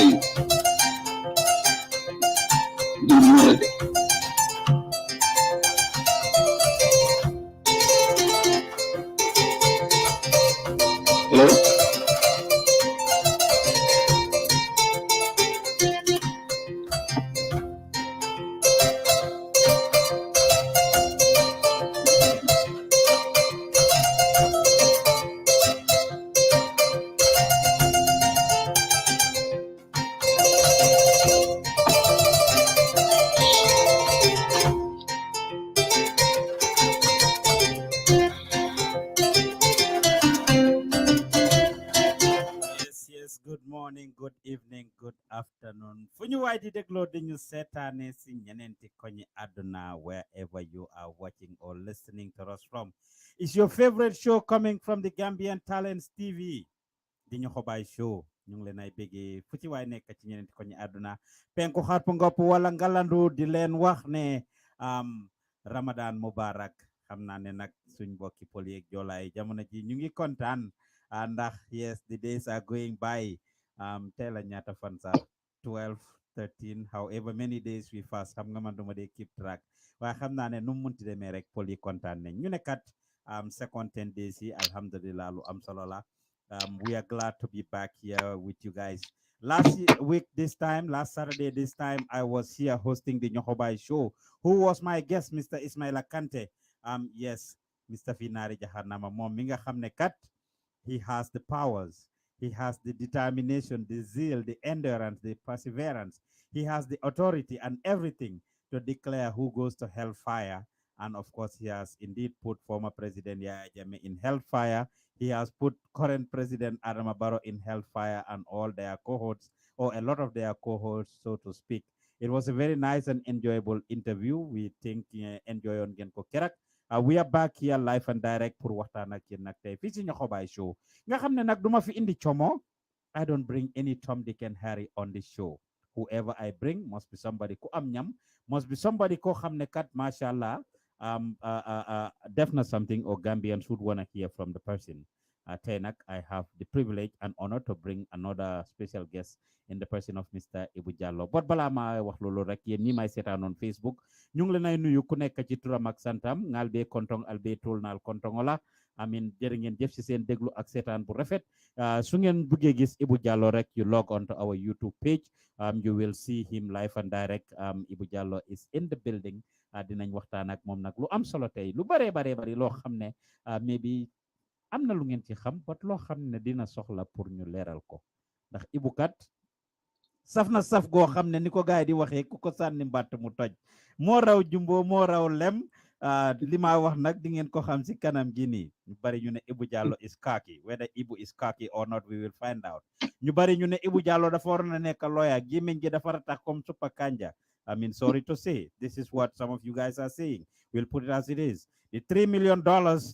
you. Hello? Yes, good morning, good evening, good afternoon. Funyu waidi deglo dinyu setane si nyenenti konyi aduna wherever you are watching or listening to us from. It's your favorite show coming from the Gambian Talents TV. Di Nyohobai show. Ñu ngi leen ay béggee fu ci waay nekk ci ñeneenti ko ñi àdduna penku xarpu ngopp wala ngalandu di leen wax ne Ramadan Mubarak xam naa ne nag suñ mbokki pol yeeg joolaay jamono ji ñu ngi kontaan ndax yes the days are going by tey la ñaata fan sax 12 13 however many days we fast xam nga man duma dee keep track waaye xam naa ne nu mu munti demee rek pol yi kontaan nañ ñu ne kat second 10 days yi alhamdulillah lu am solo la. We are glad to be back here with you guys. Week, this time, last Saturday, this time, I was here hosting the Nyohobai show. Who was my guest, Mr. Ismail Akante? Yes, Mr. Finari Jahanama Mom Minga Hamne Kat. He has the powers. He has the determination, the zeal, the endurance, the perseverance. He has the authority and everything to declare who goes to hellfire. And of course, he has indeed put former President Yahya Jammeh in hellfire. He has put current President Adama Barrow in hellfire and all their cohorts, or a lot of their cohorts, so to speak. It was a very nice and enjoyable interview. We think enjoy on Genko Kerak. We are back here live and direct pour waxtaan ak yéen nag tey fii ci Nyohobai show nga xam ne nag duma fi indi chomo. I don't bring any Tom, Dick and Harry on this show. Whoever I bring must be somebody ku am ñam, must be somebody ko xam ne kat mashallah definitely something or Gambians would want to hear from the person. Tenak, I have the privilege and honor to bring another special guest in the person of Mr. Ebou Jallow. But bala ma wax lolu rek yeen ñi may sétane on Facebook, ñu ngi leen nuyu ku nekk ci turam ak santam, ngal be kontong albe tool nal kontongola. Amin jërë ngeen jëf ci seen déglu ak sétane bu rafet. Su ngeen bëggee gis Ebou Jallow rek, you log on to our YouTube page. You will see him live and direct. Ebou Jallow is in the building. Dinañ waxtaan ak moom nag lu am solo tey lu bare bari loo xam ne maybe am na lu ngeen ci xam but loo xam ne dina soxla pour ñu leeral ko ndax Ibou kat saf na saf goo xam ne ni ko gaay di waxee ku ko sànni mbàtt mu toj moo raw jumbo moo raw lem li ma wax nag di ngeen ko xam si kanam gi nii ñu bari ñu ne Ebou Jallow is cocky. Whether Ebou is cocky or not we will find out. Ñu bari ñu ne Ebou Jallow dafa waroon a nekk lawyer gémmiñ gi dafa ratax comme suppa kanja. I mean, sorry to say, this is what some of you guys are saying. We'll put it as it is. The $3 million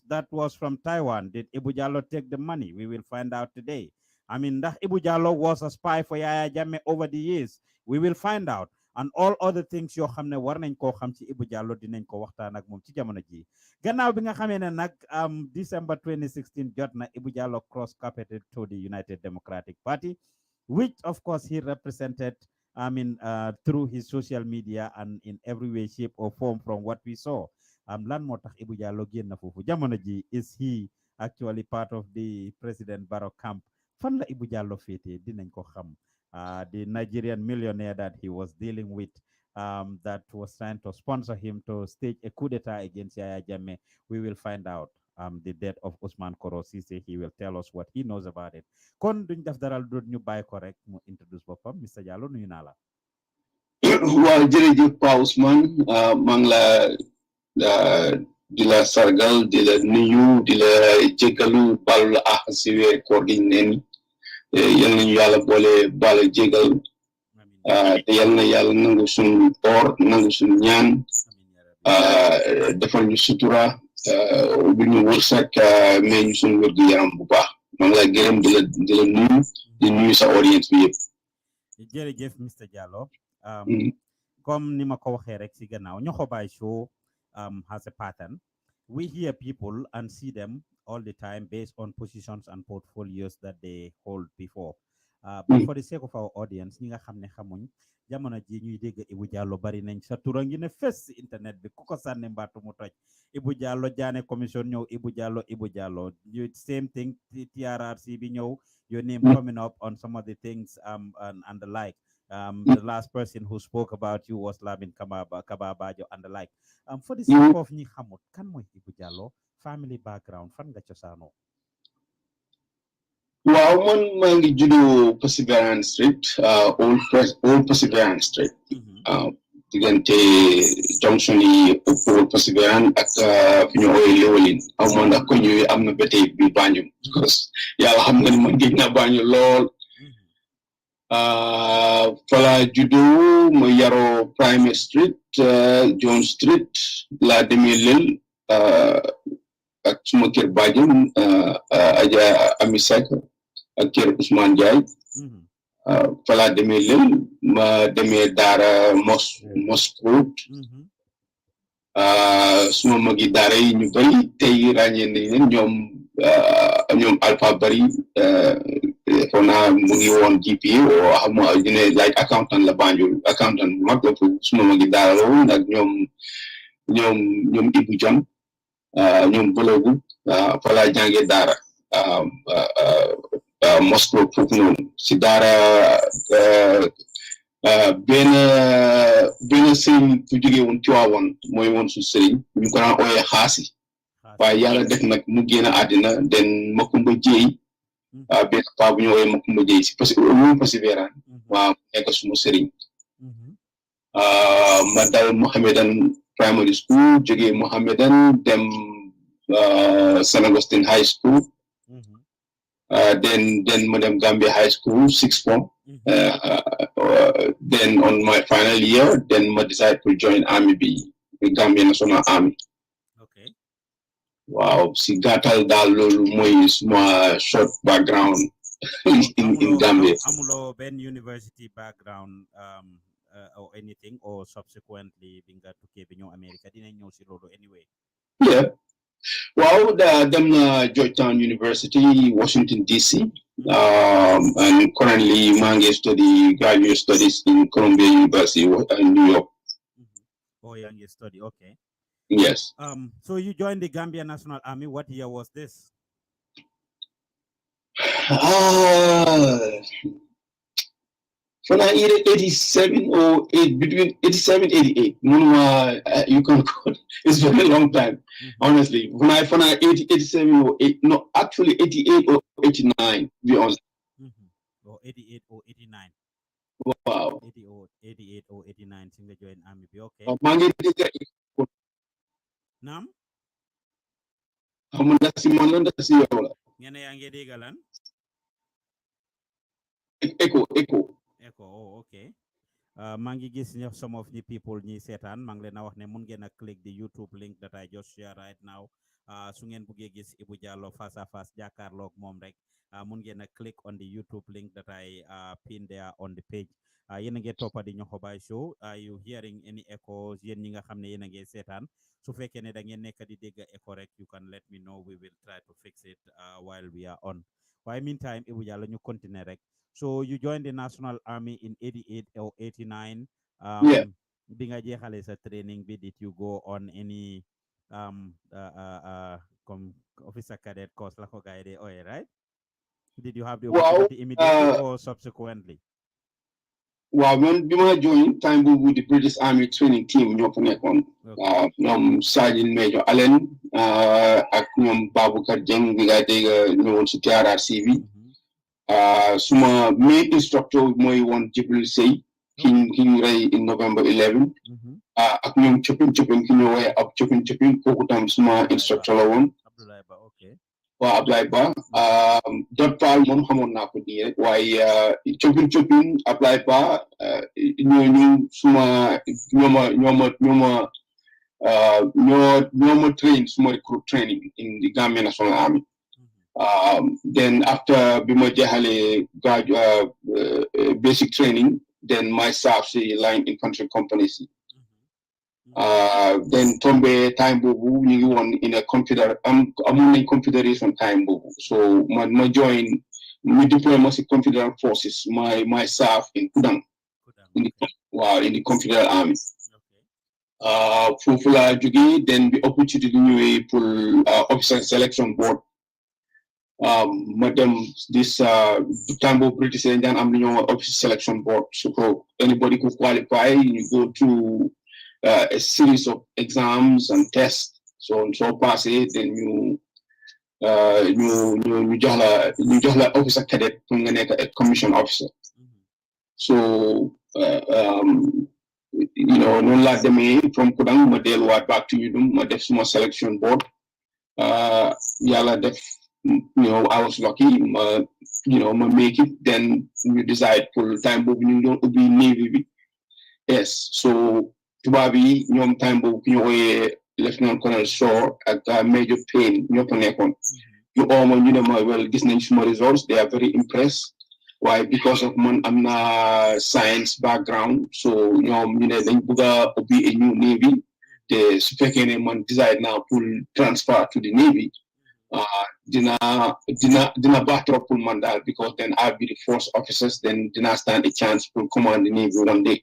that was from Taiwan, did Ebou Jallow take the money? We will find out today. I mean, that Ebou Jallow was a spy for Yaya Jammeh over the years. We will find out. And all other things yoo xam ne war nañ koo xam ci Ebou Jallow dinañ ko waxtaan ak moom ci jamono ji gannaaw bi nga xamee ne nag December 2016 jot na Ebou Jallow cross carpeted to the United Democratic Party, which of course he represented through his social media and in every way, shape, or form from what we saw. Lan moo tax Ebou Jallow génn foofu jamono ji, is he actually part of the President Barrow camp? Fan la Ebou Jallow féetee dinañ ko xam. The Nigerian millionaire that he was dealing with, that was trying to sponsor him to stage a coup d'etat against Yaya Jammeh. We will find out. The death of Usman Koro Sise. He will tell us what he knows about it. Kon duñ def daral do ñu bay ko rek mu introduce bopam. Mr. Jallow nuyu na la. Waaw jërëjëf Pa Ousmane maa ngi la di la sargal di la nuyu di la jégalu balu la ak si weer koor gi neen yal nañu yàlla boole bala jégal te yal na yàlla nangu suñu koor nangu suñu ñaan defal ñu sutura bu ñu wërsëg mais ñu suñu wér gu yaram bu baax maa ngi la gërëm di la nuyu di nuyu sa audience bi yëpp. Jërëjëf Mr. Jallow. Comme ni ma ko waxee rek si gannaaw Nyohobai show has a pattern. We hear people and see them all the time based on positions and portfolios that they hold before. But for the sake of our audience ñi nga xam ne xamuñ jamono ji ñuy dégg Ebou Jallow bari nañ sa tura ngi ne fes si internet bi ku ko sànni mbaatu mu toj Ebou Jallow Jaane commission ñëw Ebou Jallow same thing TRRC bi ñëw your name coming up on some of the things and the like. The last person who spoke about you was Lamin Kababajo and the like. For the sake of ñi xamut kan mooy Ebou Jallow family background fan nga cosaanoo. Waaw man maa ngi juddoo Perseverance Street old Perseverance Street diggante junction yi old Perseverance ak fi ñu ooyee Léwalin aw ma ndax ko ñëwee am na ba tey bi Banjul because yàlla xam nga ni man géej naa Banjul lool fala juddoo ma yaroo Primary Street John Street laa demee Lël ak suma kër bàjjen Aja Ami Seck ak kër Ousmane Ndiaye fala demee Lël ma demee Daara Moscow suma magi daara yi ñu bari tey ràññee nañ leen ñoom Alpha Bari foog naa mu ngi woon GPA oo xam nga dina like accountant la Banjul accountant bu mag suma magi daara la woon ak ñoom Ibou John ñoom bologu fala jànge daara Moscow foofu noonu si daara benn sëriñ fu jógee woon Tiwaawoon mooy woon su sëriñ ñu ko daan ooyee xaasi waaye yàlla def nag mu génn àddina den Makumba Jéey benn paa bu ñu ooyee Makumba Jéey si Perseverance waaw nekk suma sëriñ ma dal Mohammedan primary school jógee Mohammedan dem St. Augustine High School then ma dem Gambia High School sixth form then on my final year then ma decide to join army bi Gambia National Army waaw si gàttal daal loolu mooy suma short background in Gambia. Amuloo benn university background or anything or subsequently bi nga tukkee bi ñëw America dinañ ñëw si loolu anyway. Yeah. Well, dem na Georgetown University, Washington, D.C. And currently, maa ngi study graduate studies in Columbia University in New York. Oh, yeah, you study, okay. Yes. So you joined the Gambia National Army. What year was this? When I either 87 or between 87 and 88. You can call it's been a long time, honestly. When I 87 or 8, no, actually 88 or 89, to be honest. Or 88 or 89. Wow. 88 or 89, single join army, be okay. Nam? How that's the Echo. Oh, okay. Mangi gis some of the people ñi setan mang leen wax ne mun ngeen click the YouTube link that I just share right now. Su ngeen bëggee gis Ebou Jallow face à face jàkkaarloog moom rek mun ngeen click on the YouTube link that I pin there on the page. Yéen a ngi toppa di Nyohobai show. Are you hearing any echoes? Yéen ñi nga xam ne yéen a ngi seetaan su fekkee ne da ngeen nekk di dégg echo rek you can let me know, we will try to fix it while we are on. Waaye meantime Ebou Jallow ñu continuer rek. So you joined the National Army in 88 or 89. Yeah. Binga jeexale sa training bi, did you go on any officer cadet course la ko gaay de oye, right? Did you have the opportunity immediately or subsequently? Well, when I joined time with the British Army training team, Sergeant Major Allen, ak ñoom Baboucar Dieng bi nga dégg ñëwoon si TRRC. Suma main instructor mooy woon Jibril Sey ki ñu rey in November 11 ak ñoom Chopin ki ñu woowee ab Chopin kooku tam suma instructor la woon waaw Abdoulaye Ba Dot Fall moom xamoon naa ko nii rek waaye Chopin Abdoulaye Ba ñooñu suma ñooma train suma recruit training in the Gambia National Army. Then after Bima Jahale basic training, then my staff line infantry companies. Then Tombe time bobu you won in a confederation time bobu. So my join we deploy mostly Confederate forces. My staff in Kudang, Kudang, in the okay. in the Confederate Army. Okay. Foofu laa jógee then bi opportunity ñëwee pour officer selection board. Madam, this time British Indian Army officer selection board. So anybody who qualify, you go through a series of exams and tests. So pass it, then you jox la officer cadet pour nga nekk a commission officer. So noonu laa demee from Kudang ma delluwaat back to Yudum ma def suma selection board. Yàlla def I was lucky ma make it, then you decide full time boobu ñu doon ubbi Navy bi. Yes, so tubaab yi ñoom time boobu ku ñu ooyee Lieutenant Colonel Shaw ak Major Payne ñoo fa nekkoon. You almost well, gis nañ suma results, they are very impressed. Why? Because of man am na science background, so ñoom ñu ne dañ bëgg a ubbi a new Navy. Te su fekkee ne man decide now pour transfer to the Navy. Dina baax trop pour man daal, because then I'll be the first officers, then dina stand a chance for command the Navy one day.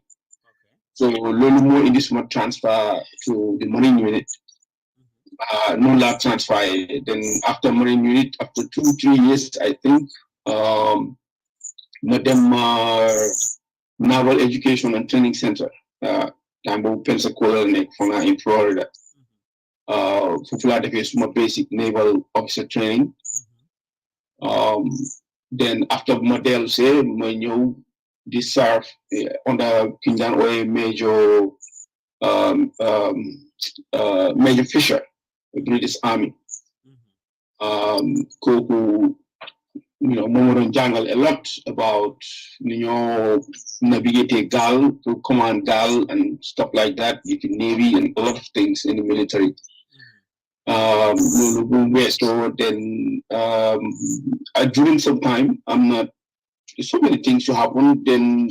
So loolu moo indi suma transfer to the Marine unit. No lab transfer. Then after Marine unit, after 2-3 years, I think, Madam Naval Education and Training Center, Tambo Pensacola in Florida. For my basic naval officer training. Then after Model say, my new serve under Kinjan Oye Major Fisher, the British Army. Who Momoron Jungle a lot about navigate gal, to command gal and stuff like that, with the Navy and a lot of things in the military. So then during some time, I'm not so many things to happen. Then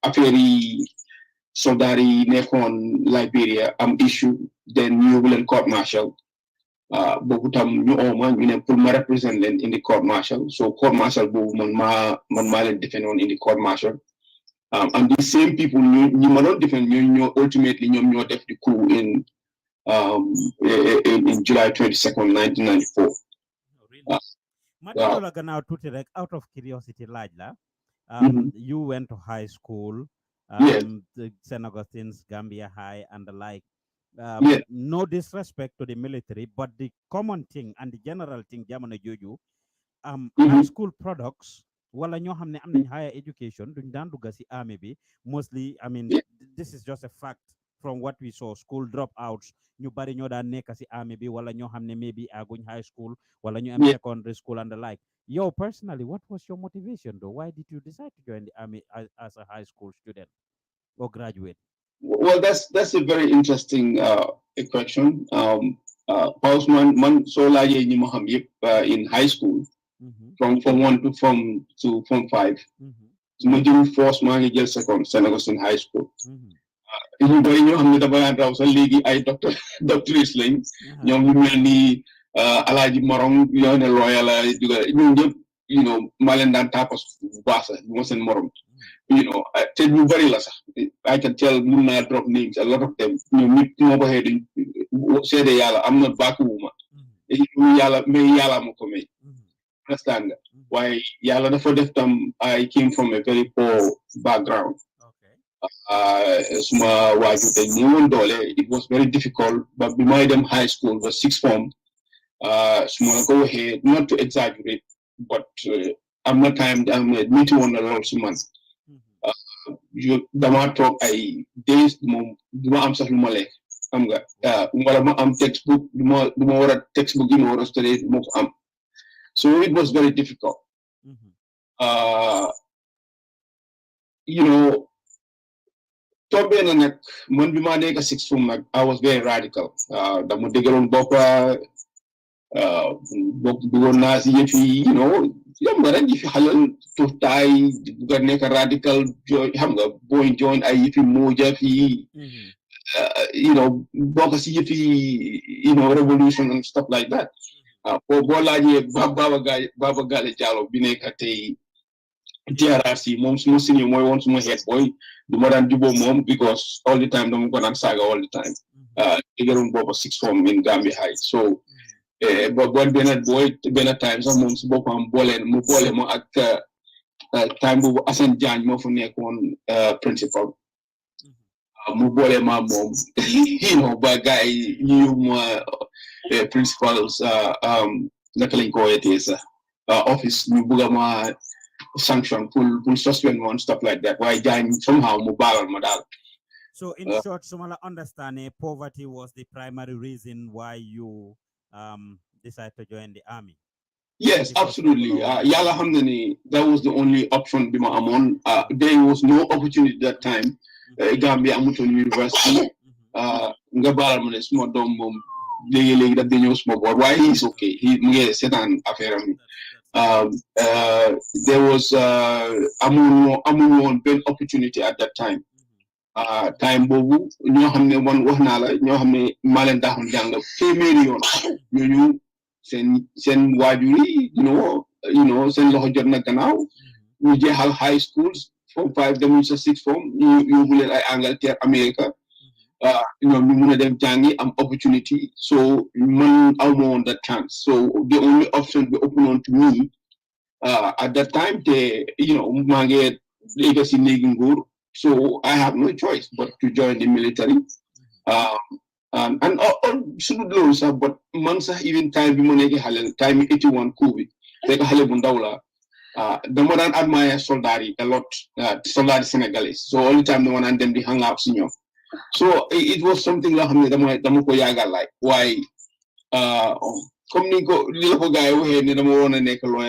a very soldari nekon Liberia issue. Then you will court martial. Bokutam ñu oma ñu ne pour ma represent leen in the court martial. So court martial boobu man maa leen defend on in the court martial. And the same people ñu ma doon defend ñoo ultimately ñoom ñoo def the coup in July 22nd, 1994. Really? Gannaaw tuuti rek, out of curiosity laaj la. You went to high school, yes. St. Augustine's, Gambia High, and the like. Yes. No disrespect to the military, but the common thing and the general thing, jamono joju, high school products, wala ñoo xam ne am nañ higher education, duñ daan dugga si army bi, mostly, I mean, this is just a fact from what we saw. School dropouts, ñu bari ñoo daan nekk si army bi, wala ñoo xam ne maybe aguñ high school, wala ñu am secondary school and the like. Yo, personally, what was your motivation though? Why did you decide to join the army as a high school student or graduate? Well, that's a very interesting question. Pausman man so laje ni maham in high school, from Form 1 to Form 5. Ma jël force maa ngi jël second St. Augustine High School. ñu bari ñoo xam ne dafa daan raw sax léegi ay doctrice lañ. ñoom ñu mel ni Alaaji Morom yoo ne lawyer la dugal ñun ñëpp maa leen daan tapas bu baax sax bu ma seen morom. Te ñu bari la sax I can tell mun naa drop names, a lot of them. ñoom nit moo ko xee duñ seede yàlla am na baakuwuma. Yàlla mais yàlla ma ko may. Understand nga waaye yàlla dafa def tam I came from a very poor background. Suma waajur dañ néewoon doole. It was very difficult, but bi may dem high school was sixth form. Suma la ko waxee not to exaggerate, but am na time metti woon na lool si man. Dama toog ay days moom duma am sax lu ma lekk xam nga wala ma am textbook duma war a textbook yi ma war a study duma ko am. So it was very difficult. Tombé na nag man bi ma nekk sixth form nag I was very radical. Dama dëggaloon boppa bëggoon naa si yëf yi xam nga rek yëfi xalal tuutaay nga nekk radical xam nga booy join ay yëfi mooja fi bokk si yëfi revolution and stuff like that. boo laajee Baba Gale Jallow bi nekk tey TRRC moom suma senior mooy woon suma head boy du ma daan jubóo moom because all the time dama ko daan saaga all the time diggaroon booba six form in Gambia High so but benn time sax moom si boppam mu boole ma ak time boobu Assane Diagne moo fa nekkoon principal mu boole ma moom ba gars yi ñu yóbbu ma principals naka lañ ko woowee sax office ñu bugga ma sanction pour suspend one stuff like that waaye Diagne somehow mu baalal ma daal. So in short, Sumala understanding poverty was the primary reason why you decided to join the army. Yes, absolutely. Yalla hamdani, that was the only option bima amon. There was no opportunity that time. Gambia Amuton University. Ngabala man small dom mom legi that they know small board. Why he's okay. He mge setan affaire there was amun one opportunity at that time. Time bobu ñoo xamne won wax na la ñoo xamne ma leen taxon jang téméri yoon ñu sen wajuri you know sen loxo jot na gannaaw ñu jéxal high schools form 5 dem ci 6 form ñu bu leen ay Angleterre America ñoom ñu mëna dem jangi am opportunity so man awmo on that chance so the only option be open on to me at that time ma ngi legacy néegi nguur. So I have no choice but to join the military. And should lose, but months even time time 81 COVID. Take a halebundawla. The more than admire soldari a lot, soldari Senegalese. So all the time the one and them they hang out senior. So it was something like like why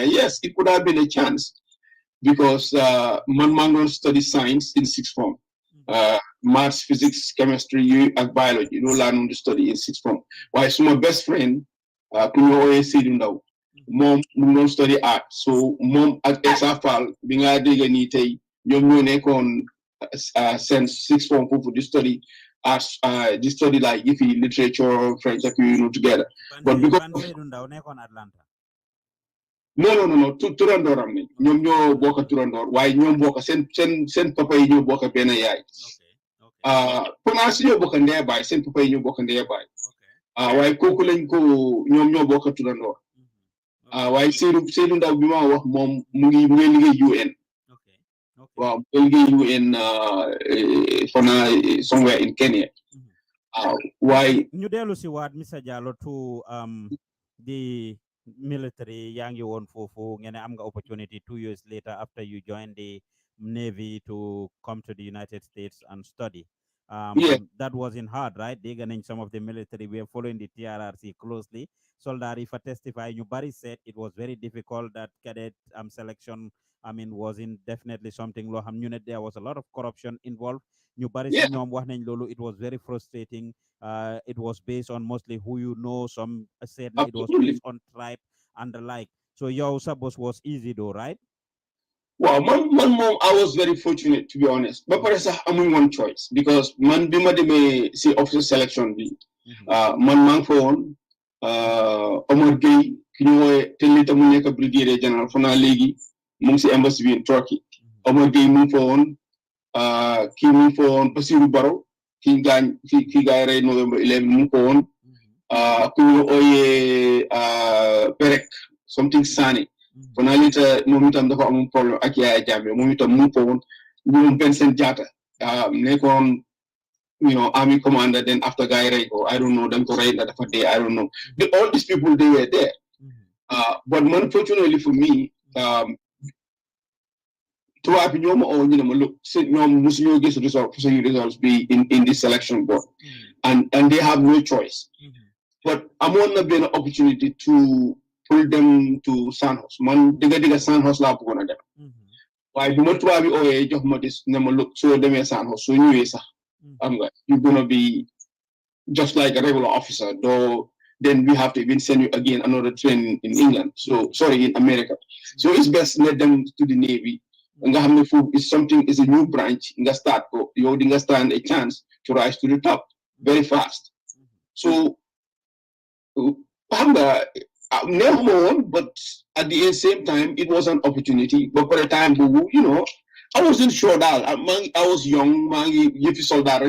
yes, it could have been a chance. Because man study science in sixth form, maths, physics, chemistry, and biology. Learn to study in sixth form. Why? So my best friend, mom don't study art. So mom at exafal, being a digger nite, on sense sixth form for the study as this study like if you literature, French, together. But because No. Turandor am nañ ñoom ñoo bokk turandor waaye ñoom bokk seen papa yi ñoo bokk benn yaay. Commencé ñoo bokk ndey baay seen papa yi ñoo bokk ndey baay. Waaye kooku lañ ko ñoom ñoo bokk turandor. Waaye Seydou Ndaw bi ma wax moom mu ngi liggéey UN. Waaw mu ngi liggéey UN somewhere in Kenya. Waaye ñu dellu si waat Mr. Jallow to the military yaa ngi woon foofu ngeen am nga opportunity 2 years later after you joined the Navy to come to the United States and study. That wasn't hard, right? Some of the military were following the TRRC closely. Soldari for testify, you bari said it was very difficult that cadet selection wasn't definitely something low. There was a lot of corruption involved. It was very frustrating. It was based on mostly who you know. Some said it was based on tribe and the like. So your suppose was easy though, right? Well, mom, I was very fortunate to be honest. But I'm in one choice because man bima de see officer selection bi. Man phone Omar Gueye ki ñu woowee te lita mu nekk brigadier general fana léegi mu ngi si embassy bi in Turkey. Omar Gueye mu ngi fa woon kii mu ngi fa woon Basiru Baro ki gaay rey November 11 mu ngi fa woon ku ñu ooyee Perek something Sane fana lita moom itam dafa amoon problème ak Yaya Jammeh moom itam mu ngi fa woon ñu Vincent Diatta nekkoon army commander, then after guy Reiko, I don't know, them to Reiko for day, I don't know. All these people, they were there. But unfortunately for me, to have look, Muslim results be in this selection board. And they have no choice. But I'm gonna be an opportunity to pull them to Sandhouse. Man, they get Sandhouse lab one of them. Why do not have it or just look so them Sandhouse, so you you're gonna be just like a regular officer, though then we have to even send you again another training in England. In America. So it's best let them to the Navy. And is something is a new branch in the start, you stand a chance to rise to the top very fast. So never on, but at the same time, it was an opportunity. But by the time, I wasn't sure that I was young, if you saw that,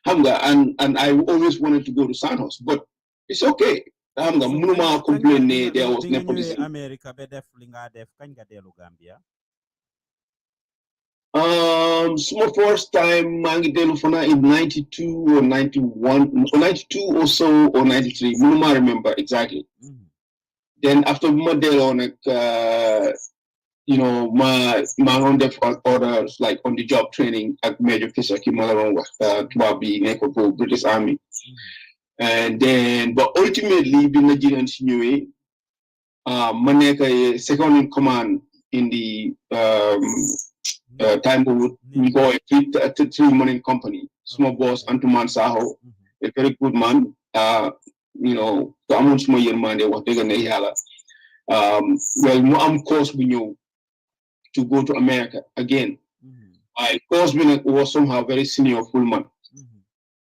and I always wanted to go to San Jose, but it's okay. Munuma complain there was nepotism. America be def li nga def kañ nga delu Gambia. So first time mangi telefona in 92 or 91 or 92 or so or 93. Munuma remember exactly. Then after model on my own def orders like on the job training at Major Fisher Kimaron to be neko British Army. And then but ultimately the Nigerian Sinuwe Maneka second in command in the time we go a three money company. Small boss Antuman Saho, a very good man. The amount more year man they were taking a well, course we knew to go to America again. I course was somehow very senior full man.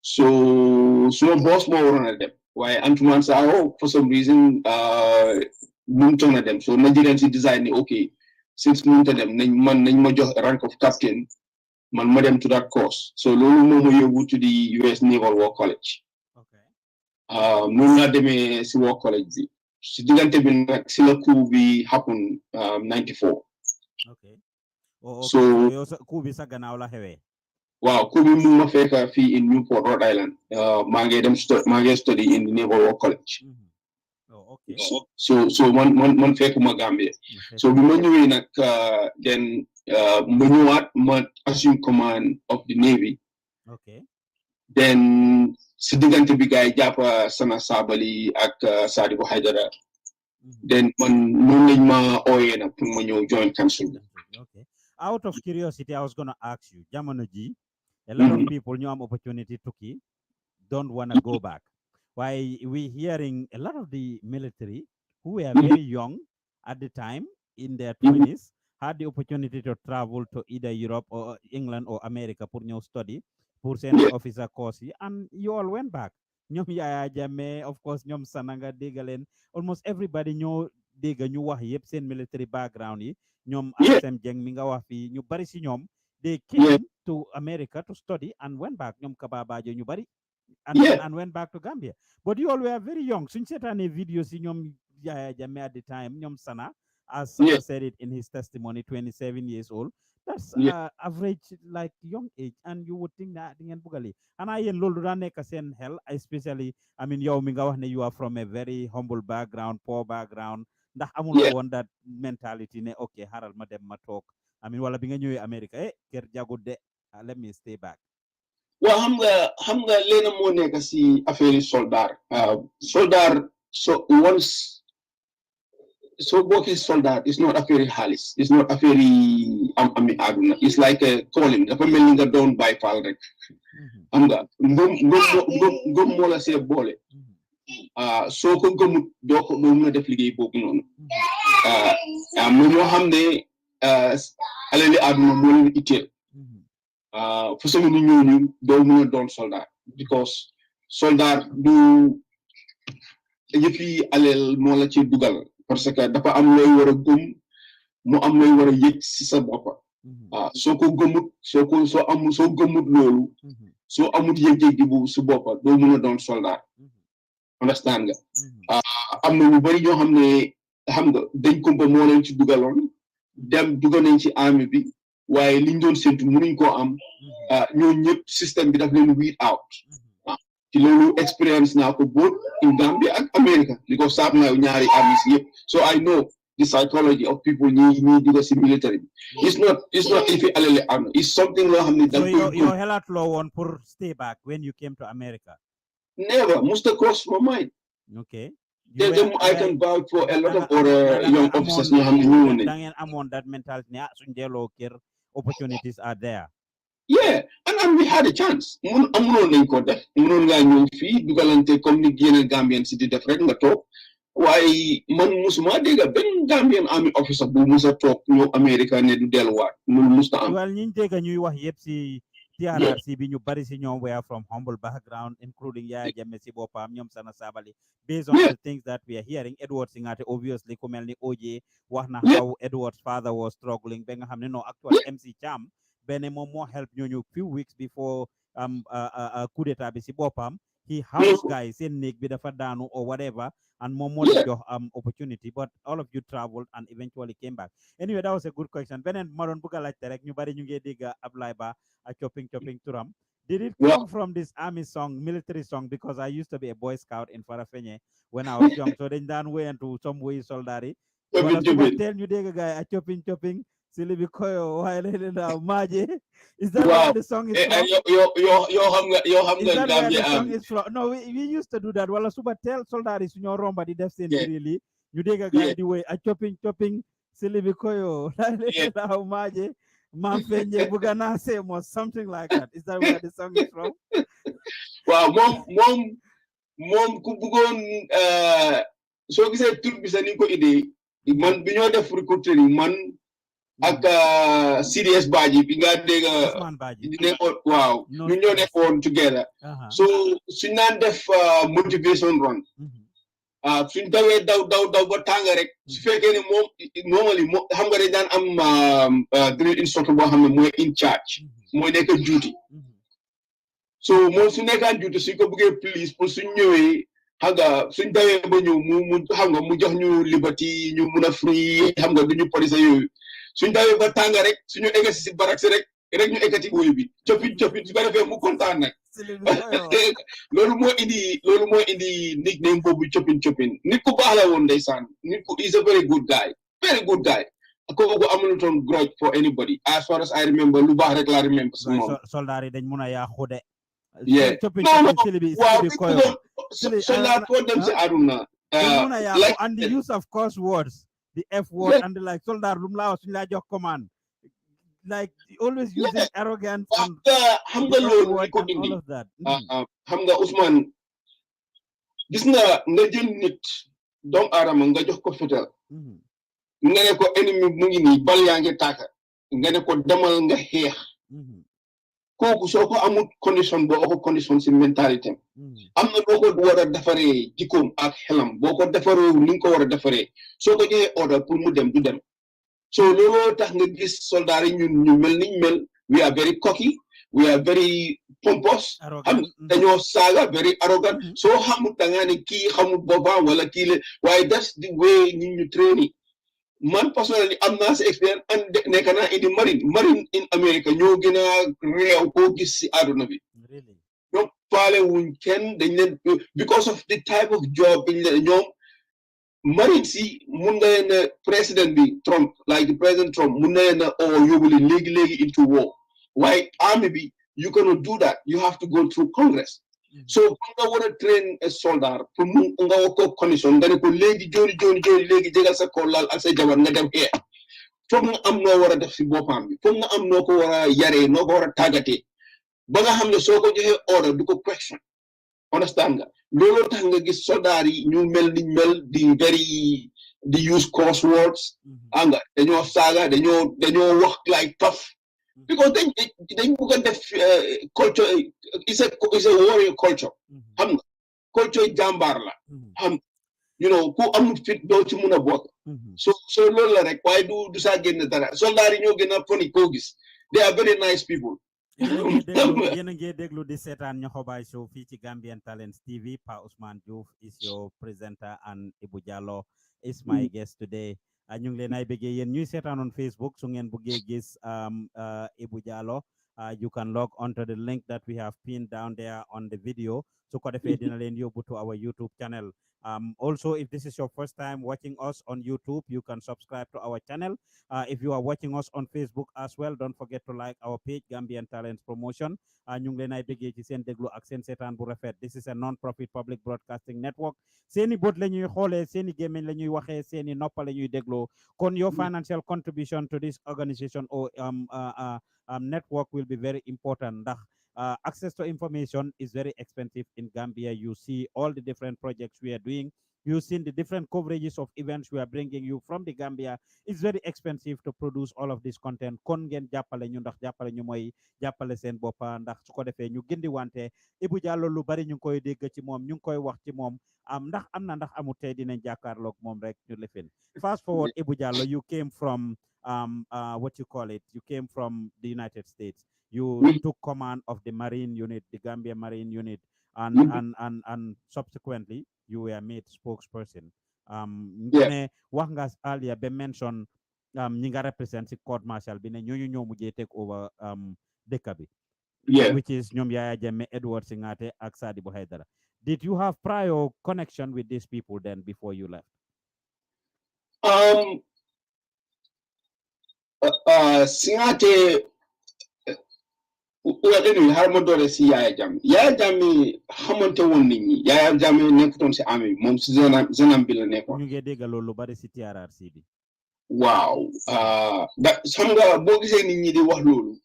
So boss more on them. Why Antuman Saho for some reason moved them. So Nigerians decided okay. Since months them, man rank of captain, man madam to that course. So Lulu you go to the US Naval War College. Okay. Nuna deme si War College. Si digante bin sila kubi happen 94. Okay. So kubi sa ganaw la hewe. Wow, kubi mu ma feka fi in Newport, Rhode Island. Mage study in the Naval War College. Oh, okay. So one fake Gambia. So we manually then man assume command of the Navy. Okay. Then Sidigante Bigay Japa Sana Sabali ak Sadibo Haidara. Then man ma Oyena Pumanyo joint council. Okay. Out of curiosity, I was gonna ask you, Jamanoji, a lot of people knew opportunity to key, don't wanna go back. Why we hearing a lot of the military who were very young at the time in their 20s had the opportunity to travel to either Europe or England or America for new study, for senior officer course, and you all went back. Nyom Yaya Jame, of course, Nyom Sananga Degalen, almost everybody knew Dega knew what he seen military background. Nyom Asem Jeng Mingawafi, New Barisi Nyom, they came to America to study and went back. Nyom Kababa New Bari. And went back to Gambia. But you all were very young. Since you had videos in Jame at the time, Nyom Sana, as Sana said it in his testimony, 27 years old. That's average, like young age. And you would think that in Bugali. And I in Lulurane Kasen hell, especially, I mean, you are from a very humble background, poor background. That amula want that mentality. Okay, Haral Madam Matok. I mean, while being America, let me stay back. Well, hamga lena mo ne kasi affaire soldat. Soldat so once so working soldat is not affaire halis. It's not affaire aguna. It's like a calling. The family nga don't buy fal rek. Hamga ngom mo la se bolé. So ko gomut do ko do mëna def liggéey bobu non. Mo ñoo xamné alali aduna mo leen itel. For some you don't soldat because soldat do yefi alel mo la ci dugal parce que dafa am loy wara gum mo am loy wara yek ci sa bop soko gumut soko so am so gumut lolu so amut yek di bu su bop do mëna don soldat understand nga am na ñu bari ñoo xamné xam nga dañ ko ba mo leen ci dugalon dem dugal nañ ci army bi waye liñ doon sentu mënuñ ko am ñoo ñëpp système bi daf leen weed out ci loolu experience naa ko both in Gambia ak America because saab naa ñaari armies yëpp so I know the psychology of people ñi duga si military it's not if alele am it's something loo xam ne so you xelaat loo woon pour stay back when you came to America never must cross my mind okay I can vouch for a lot of other young officers ñoo xam ne ñu woon da ngeen amoon that mentality ne suñ delloo kër opportunities are there. Yeah, and we had a chance. Amunon nañ ko def. Munon nga ñëw fii dugalante comme ni yeneen Gambian si di def rek nga toog. Waaye man musuma dégg benn Gambian army officer bu musa toog ñëw America ne du delluwaat. Loolu musta am. Well, ñi dégg ñuy wax yëpp si TRRC bi ñu bari si ñoom were from humble background, including Yaya Jammeh si boppam ñoom Sana Sabally. Based on yeah, the things that we are hearing, Edward Singate obviously ku mel ni OJ wax na yeah, how Edward's father was struggling ba nga xam ne no actually MC Cham benn moom moo help ñooñu few weeks before coup d'état bi si boppam. He house mm, guys in néeg bi dafa daanu or whatever, and moom moo leen yeah. jox opportunity, but all of you traveled and eventually came back. Anyway, that was a good question. Beneen ma doon bëgg a laajte rek ñu bari ñu ngi dégg Ablaye Ba a chopping turam. Did it come Wow. from this army song, military song? Because I used to be a Boy Scout in Farafenye when I was young. So dañ daan wéyantu some way soldari. Wala suba Jobin. teel ñu dégg gaay a chopping sili bi koyo waaye léeg daaw maaje. Is that where Wow. the song is from? Yo xam Is nga that where Gambia the song is from? No, we used to do that. Wala suba tell soldari suñu romba di def seen yeah, drill yi ñu dégg yeah, gaay di way a chopping sili bi koyo yeah. daaw maaje man feñe buga na say or something like that. Is that where the song is from? Wow, moom ku bëggoon soo gisee tur bi sax ni ko idée man bi ñoo def recruiting man ak CDS Badji bi nga dégg Ousmane Badji. di nekkoon waaw No ñu ñoo stress. nekkoon together so suñ naan def motivation run suñ dawee daw ba tàng rek su fekkee ne moom normally xam nga dañ daan am drill instructor boo xam ne mooy in charge mooy nekk duty so moom su nekkaan duty suñ ko bëggee police pour suñ ñëwee xam nga suñ dawee ba ñëw mu xam nga mu jox ñu liberty ñu mun a free xam nga duñu police yooyu suñ dawee ba tàng rek suñu eggasi si barak si rek ñu ekkati woy bi coppin su ko defee mu kontaan nag loolu moo indi nickname boobu coppin nit ku baax la woon ndeysaan nit ku is a very good guy kooku amuloon grudge for anybody as far as I remember lu baax rek laa remember si moom soldaar yi dañ mun a yàqu de yeah coppin sili waaw bi koyo soldat foo dem si àdduna dañ mun a yàqu and the use of curse words, the F word, and like soldaar lu mu laa wax suñu laa jox command, like always using arrogance and xam nga loolu li ko and all indi of that. xam nga Ousmane gis nga jël nit doomu aadama nga jox ko fetal nga ne ko ennemi mu ngi nii bal yaa ngi tàkka nga ne ko demal nga xeex kooku soo ko amul condition boo ko condition si mentalité am na boo ko war a defaree jikkoom ak xelam boo ko defaree ni nga ko war a defaree soo ko joxee order pour mu dem du dem so looloo tax nga gis soldat yi ñu mel niñ mel we are very cocky we are very pompous xam dañoo saaga very arrogant soo xamut da ngaa ne kii xamut boppam wala kii la waaye that's the way ñu training man personally am naa si expérience and nekk naa indi marine in America ñoo gën a réew koo gis si àdduna bi ñoom faale wuñ kenn dañ leen because of the type of job biñ leen ñoom marine si mun nga leen président bi Trump like President Trump mun na leen oo yóbbu leen léegi into war waaye army bi you cannot do that you have to go through Congress so nga war a train a soldat pour mu nga war ko condition nga ne ko léegi jooni léegi jégal sa ko laal ak sa jabar nga dem xeex foog nga am noo war a def si boppam bi foog nga am noo ko war a yaree noo ko war a tàggatee ba nga xam ne soo ko joxee order du ko question understand nga looloo tax nga gis soldat yi ñu mel niñ mel di use curse words nga dañoo saaga dañoo wax like tough because dañ bëgg a def culture is a warrior culture xam nga culture jàmbaar la xam ku amul fit doo ci mun a bokk so loolu la rek waaye du saa génn dara soldat yi ñoo gën a foni koo gis they are very nice people yéen a ngi déglu di seetaan Nyohobai show fii ci Gambian Talents TV. Pa Ousmane Diouf is your presenter and Ebou Jallow is my guest today. ñu ngi leen ay bëggee yéen ñuy seetaan on Facebook su ngeen bëggee gis Ebou Jallow you can log onto the link that we have pinned down there on the video su ko defee dina leen yóbbu to our YouTube channel. Also, if this is your first time watching us on YouTube, you can subscribe to our channel. If you are watching us on Facebook as well, don't forget to like our page, Gambian Talents Promotion. Ñu ngi leen ay bëggee ci seen déglu ak seen seetaan bu rafet. This is a non-profit public broadcasting network. Seeni bot la ñuy xoolee, seeni gémmiñ la ñuy waxee, seeni noppa la ñuy dégloo. Kon your financial contribution to this organization or network will be very important. Access to information is very expensive in Gambia. You see all the different projects we are doing. You've seen the different coverages of events we are bringing you from the Gambia. It's very expensive to produce all of this content. Kon ngeen jàppale ñu ndax jàppale ñu mooy jàppale seen boppa ndax su ko defee ñu gindi wante Ebou Jallow lu bari ñu ngi koy dégg ci moom ñu ngi koy wax ci moom ndax am na ndax amul tey dinañ jàkkaarloog moom rek ñu lifin. Fast forward, Ebou Jallow, you came from what you call it? You came from the United States. You took command of the Marine Unit, the Gambia Marine Unit, and subsequently you were made spokesperson. Ne wax nga earlier be mention ñi nga represent ci court martial bi ne ñooñu ñoo mujjee take over dëkk bi. Which is ñoom Yaya Jammeh, Edward Singate ak Sadibou Haidara. Did you have prior connection with these people then before you left? Singate anyway, harmodore si Yaya Jammeh. Yaya Jammeh xamante woon nit ñi. Yaya Jammeh nekkutoon si army moom si zenam bi la nekkoon. ñu ngi dégg loolu bari si TRRC bi. Waaw. Xam nga boo gisee nit ñi di wax loolu.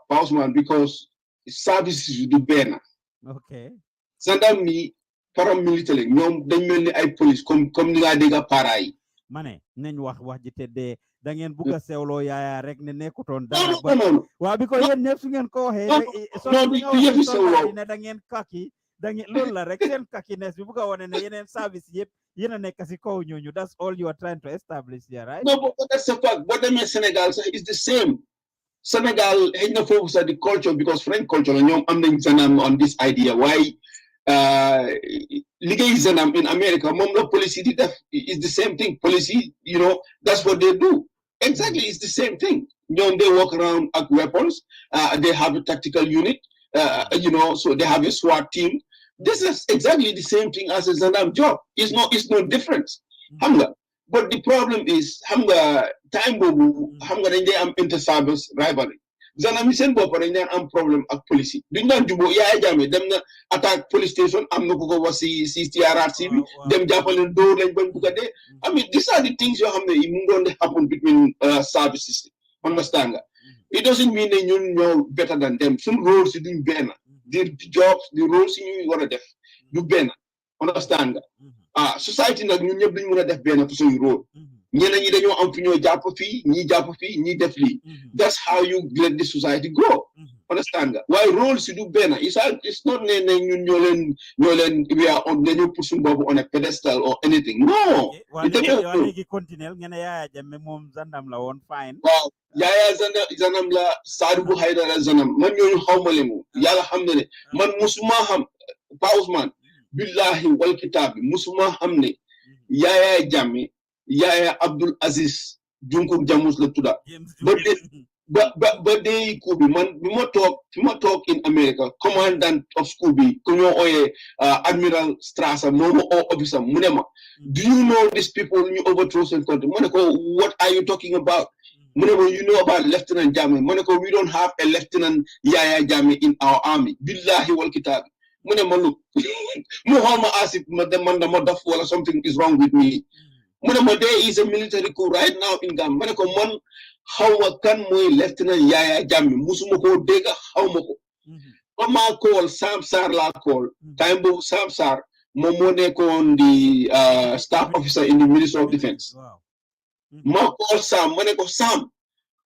Pausman, because services du benn. Okay. Sandam mi paramilitaire ñoom dañ mel ni ay police comme ni nga dégg para yi. Mane nañ wax ji tedde da ngeen bugg a sewloo Yaya rek ne nekkutoon dara. Non. waaw because yéen ñëpp su ngeen ko waxee. non du yëfi sewloo ne da ngeen kaki da ngeen loolu la rek seen kakines bi bugg a wane ne yeneen service yëpp yéen a nekk si kaw ñooñu. That's all you are trying to establish here, right? No, but that's a fact. Boo demee Sénégal sax it's the same. Senegal xëy na foofu sax the culture because French culture la ñoom am nañ Zanam on this idea why liggéey Zanam in America moom la police di def is the same thing. Police, that's what they do. Exactly, it's the same thing. They walk around with weapons. They have a tactical unit. So they have a SWAT team. This is exactly the same thing as a Zanam job. It's no difference. But the problem is, time bobu, dañ day am inter-service rivalry. Zanam seen bopp dañ daan am problème ak police yi. Duñ daan jubóo Yaya Jammeh dem na attaque police station am na ku ko wax si TRRC bi dem jàppale dóor lañ bañ bugg a dee. I mean, these are the things yoo xam ne mu doon happen between services. Understand nga? It doesn't mean that ñun ñoo better than them. Some roles si duñ benn. The jobs, the roles yi ñuy war a def du benn. Understand nga? Society nag ñun ñëpp duñ mën a def benn pour suñu rôle. ñeneen ñi dañoo am fu ñoo jàpp fii ñii jàpp fii ñii def lii. That's how you let the society grow. Understand nga waaye rôle si du benn it's not ne ñun ñoo leen we are on dañoo pour suñu bopp on a pedestal or anything no. waa léegi continuer ngeen Yaya Jammeh moom Zanam la woon fine. waaw Yaya Zanam la Sadibou Haidara Zanam man ñooñu xaw ma leen yàlla xam na ne man musuma xam Pa Ousman billahi wal kitaab bi musuma xam ne Yaya Jammeh Yaya Abdul Aziz Junkuk Jamus la tudda ba dee ko bi man bi ma toog in America commandant of school bi ku ñoo ooyee Admiral Strasser moomu officer mu ne ma do you know these people ñu overthrow seen country mu ne ko what are you talking about mu ne ma you know about Lieutenant Jammeh mu ne ko we don't have a Lieutenant Yaya Jammeh in our army billahi wal kitab mu ne ma look mu xool ma asif ma dama daf wala something is wrong with me there is a military coup right now in Gambia. Man, how can my Lieutenant Yaya Jammeh musuma ko dega xawma ko. Ma call Sam Sarr la call. Time bo Sam Sarr mo nekkoon the staff officer in the Ministry of Defense. Wow. Ma call Sam ma ne ko Sam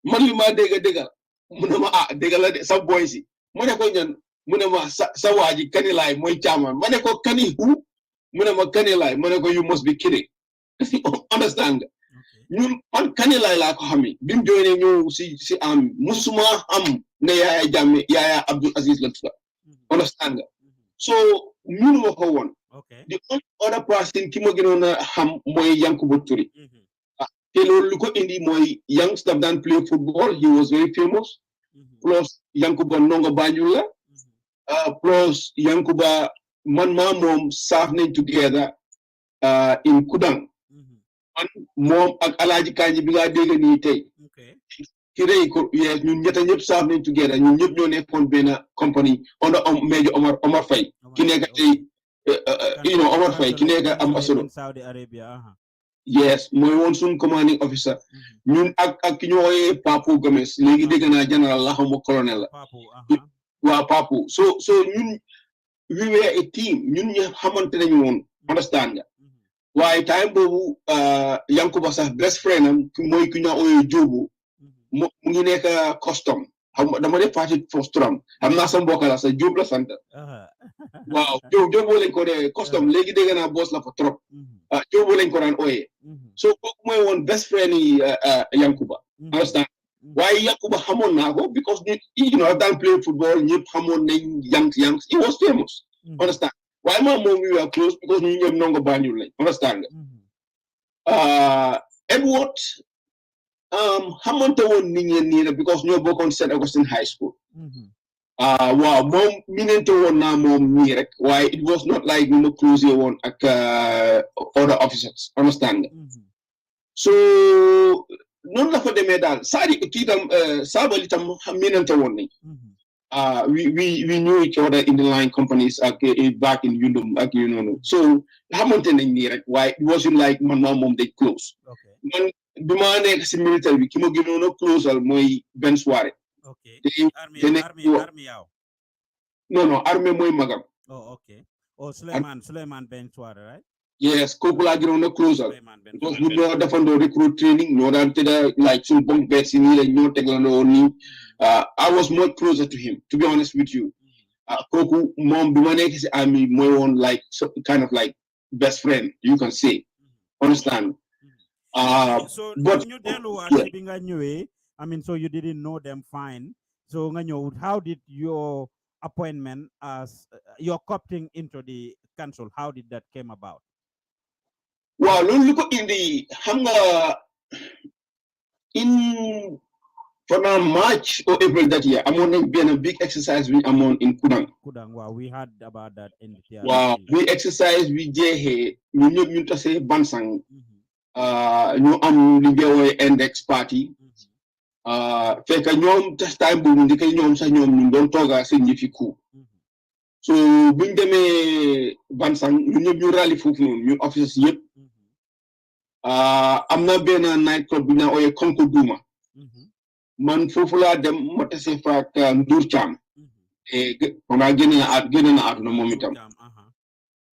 man li ma dega mu ne ma dega la de sa boy si ma ne ko ñan mu ne ma sa waji kanilay moy chairman ma ne ko kani hu mu ne ma kanilay ma ne ko you must be kidding. Understand ñun man kanilay laa ko xamee bi mu joinee ñëw si am musuma am ne Yaya Jammeh Yaya Abdul Aziz la tudda understand nga so ñun ma ko woon the only other person ki ma gënoon a xam mooy Yankuba Touré te loolu lu ko indi mooy Yanks daf daan play football he was very famous plus Yankuba ndongo Banjul la plus Yankuba man maa moom serve nañ together in Kudang moom ak Alaaji Kanji bi nga dégg nii tey ki rëy ko ñun ñëpp saaf nañ together ñun ñëpp ñoo nekkoon benn company under Major Omar Faye ki nekk tey Omar Faye ki nekk ambassador Saudi Arabia yes mooy woon suñ commanding officer ñun ak ki ñu wooyee Papu Gomez léegi dégg naa général la xawma colonel la waa Papu so ñun we were a team ñun ñu xamante nañu woon understand nga waaye time boobu Yankuba sax best friend am mooy ku ñu ooyee Jóobu mu ngi nekk custom xam nga dama def parti posturam xam naa sa mbokk la sa Jóob la sant waaw Jóobu lañ ko dee custom léegi dégg naa boss la fa trop Jóobu lañ ko daan ooyee so kooku mooy woon best friend yi Yankuba understand waaye Yankuba xamoon naa ko because you know daan play football ñëpp xamoon nañ Yanks he was famous understand waaye moom we were close because ñu ñëpp nongo Banjul lañ understand nga Edward xamante woon nit ñi nii because ñoo bokkoon St. Augustine High School waaw moom minente woon naa moom nii rek waaye it was not like ñu ma close woon ak other officers understand nga so noonu la fa demee daal kii tam Sabally tam minente woon nañ we knew each other in the line companies back in Yundum you know so xamante nañ nii rek waaye it wasn't like man moom they close man bi ma nekk si militaire bi ki ma gënoon a closal mooy benn soirée non armée mooy magam Suleiman Ben Soirée right yes kooku laa gënoon a closal because ñu ñoo defandoo recruit training ñoo daan tëdda like suñu bunk bed si nii lañ ñoo teglandoo nii I was much closer to him to be honest with you kooku moom bi ma nekk si army mooy woon like kind of like best friend you can say understand so but ñu delluwaat bi nga ñëwee I mean so you didn't know them fine so nga ñëw how did your appointment as your copting into the council how did that came about waaw loolu lu ko indi xam nga in for now March or April that year amoon nañ benn big exercise we amoon in Kudang wow we heard about that in the theater waaw we exercise we jeexee ñu ñëpp ñu tasee Bansang ñu am li nga woowe index party fekk ñoom test time boobu ndike ñoom sax ñoom ñu doon tooga seen ñi fi ku so buñ demee Bansang ñu ñëpp ñu rally foofu noonu ñu officers yëpp am na benn night club bu ñu ooyee Konko Duma man foofu laa dem ma tase fa ak Ndour Thiam xanaa génn na àdduna moom itam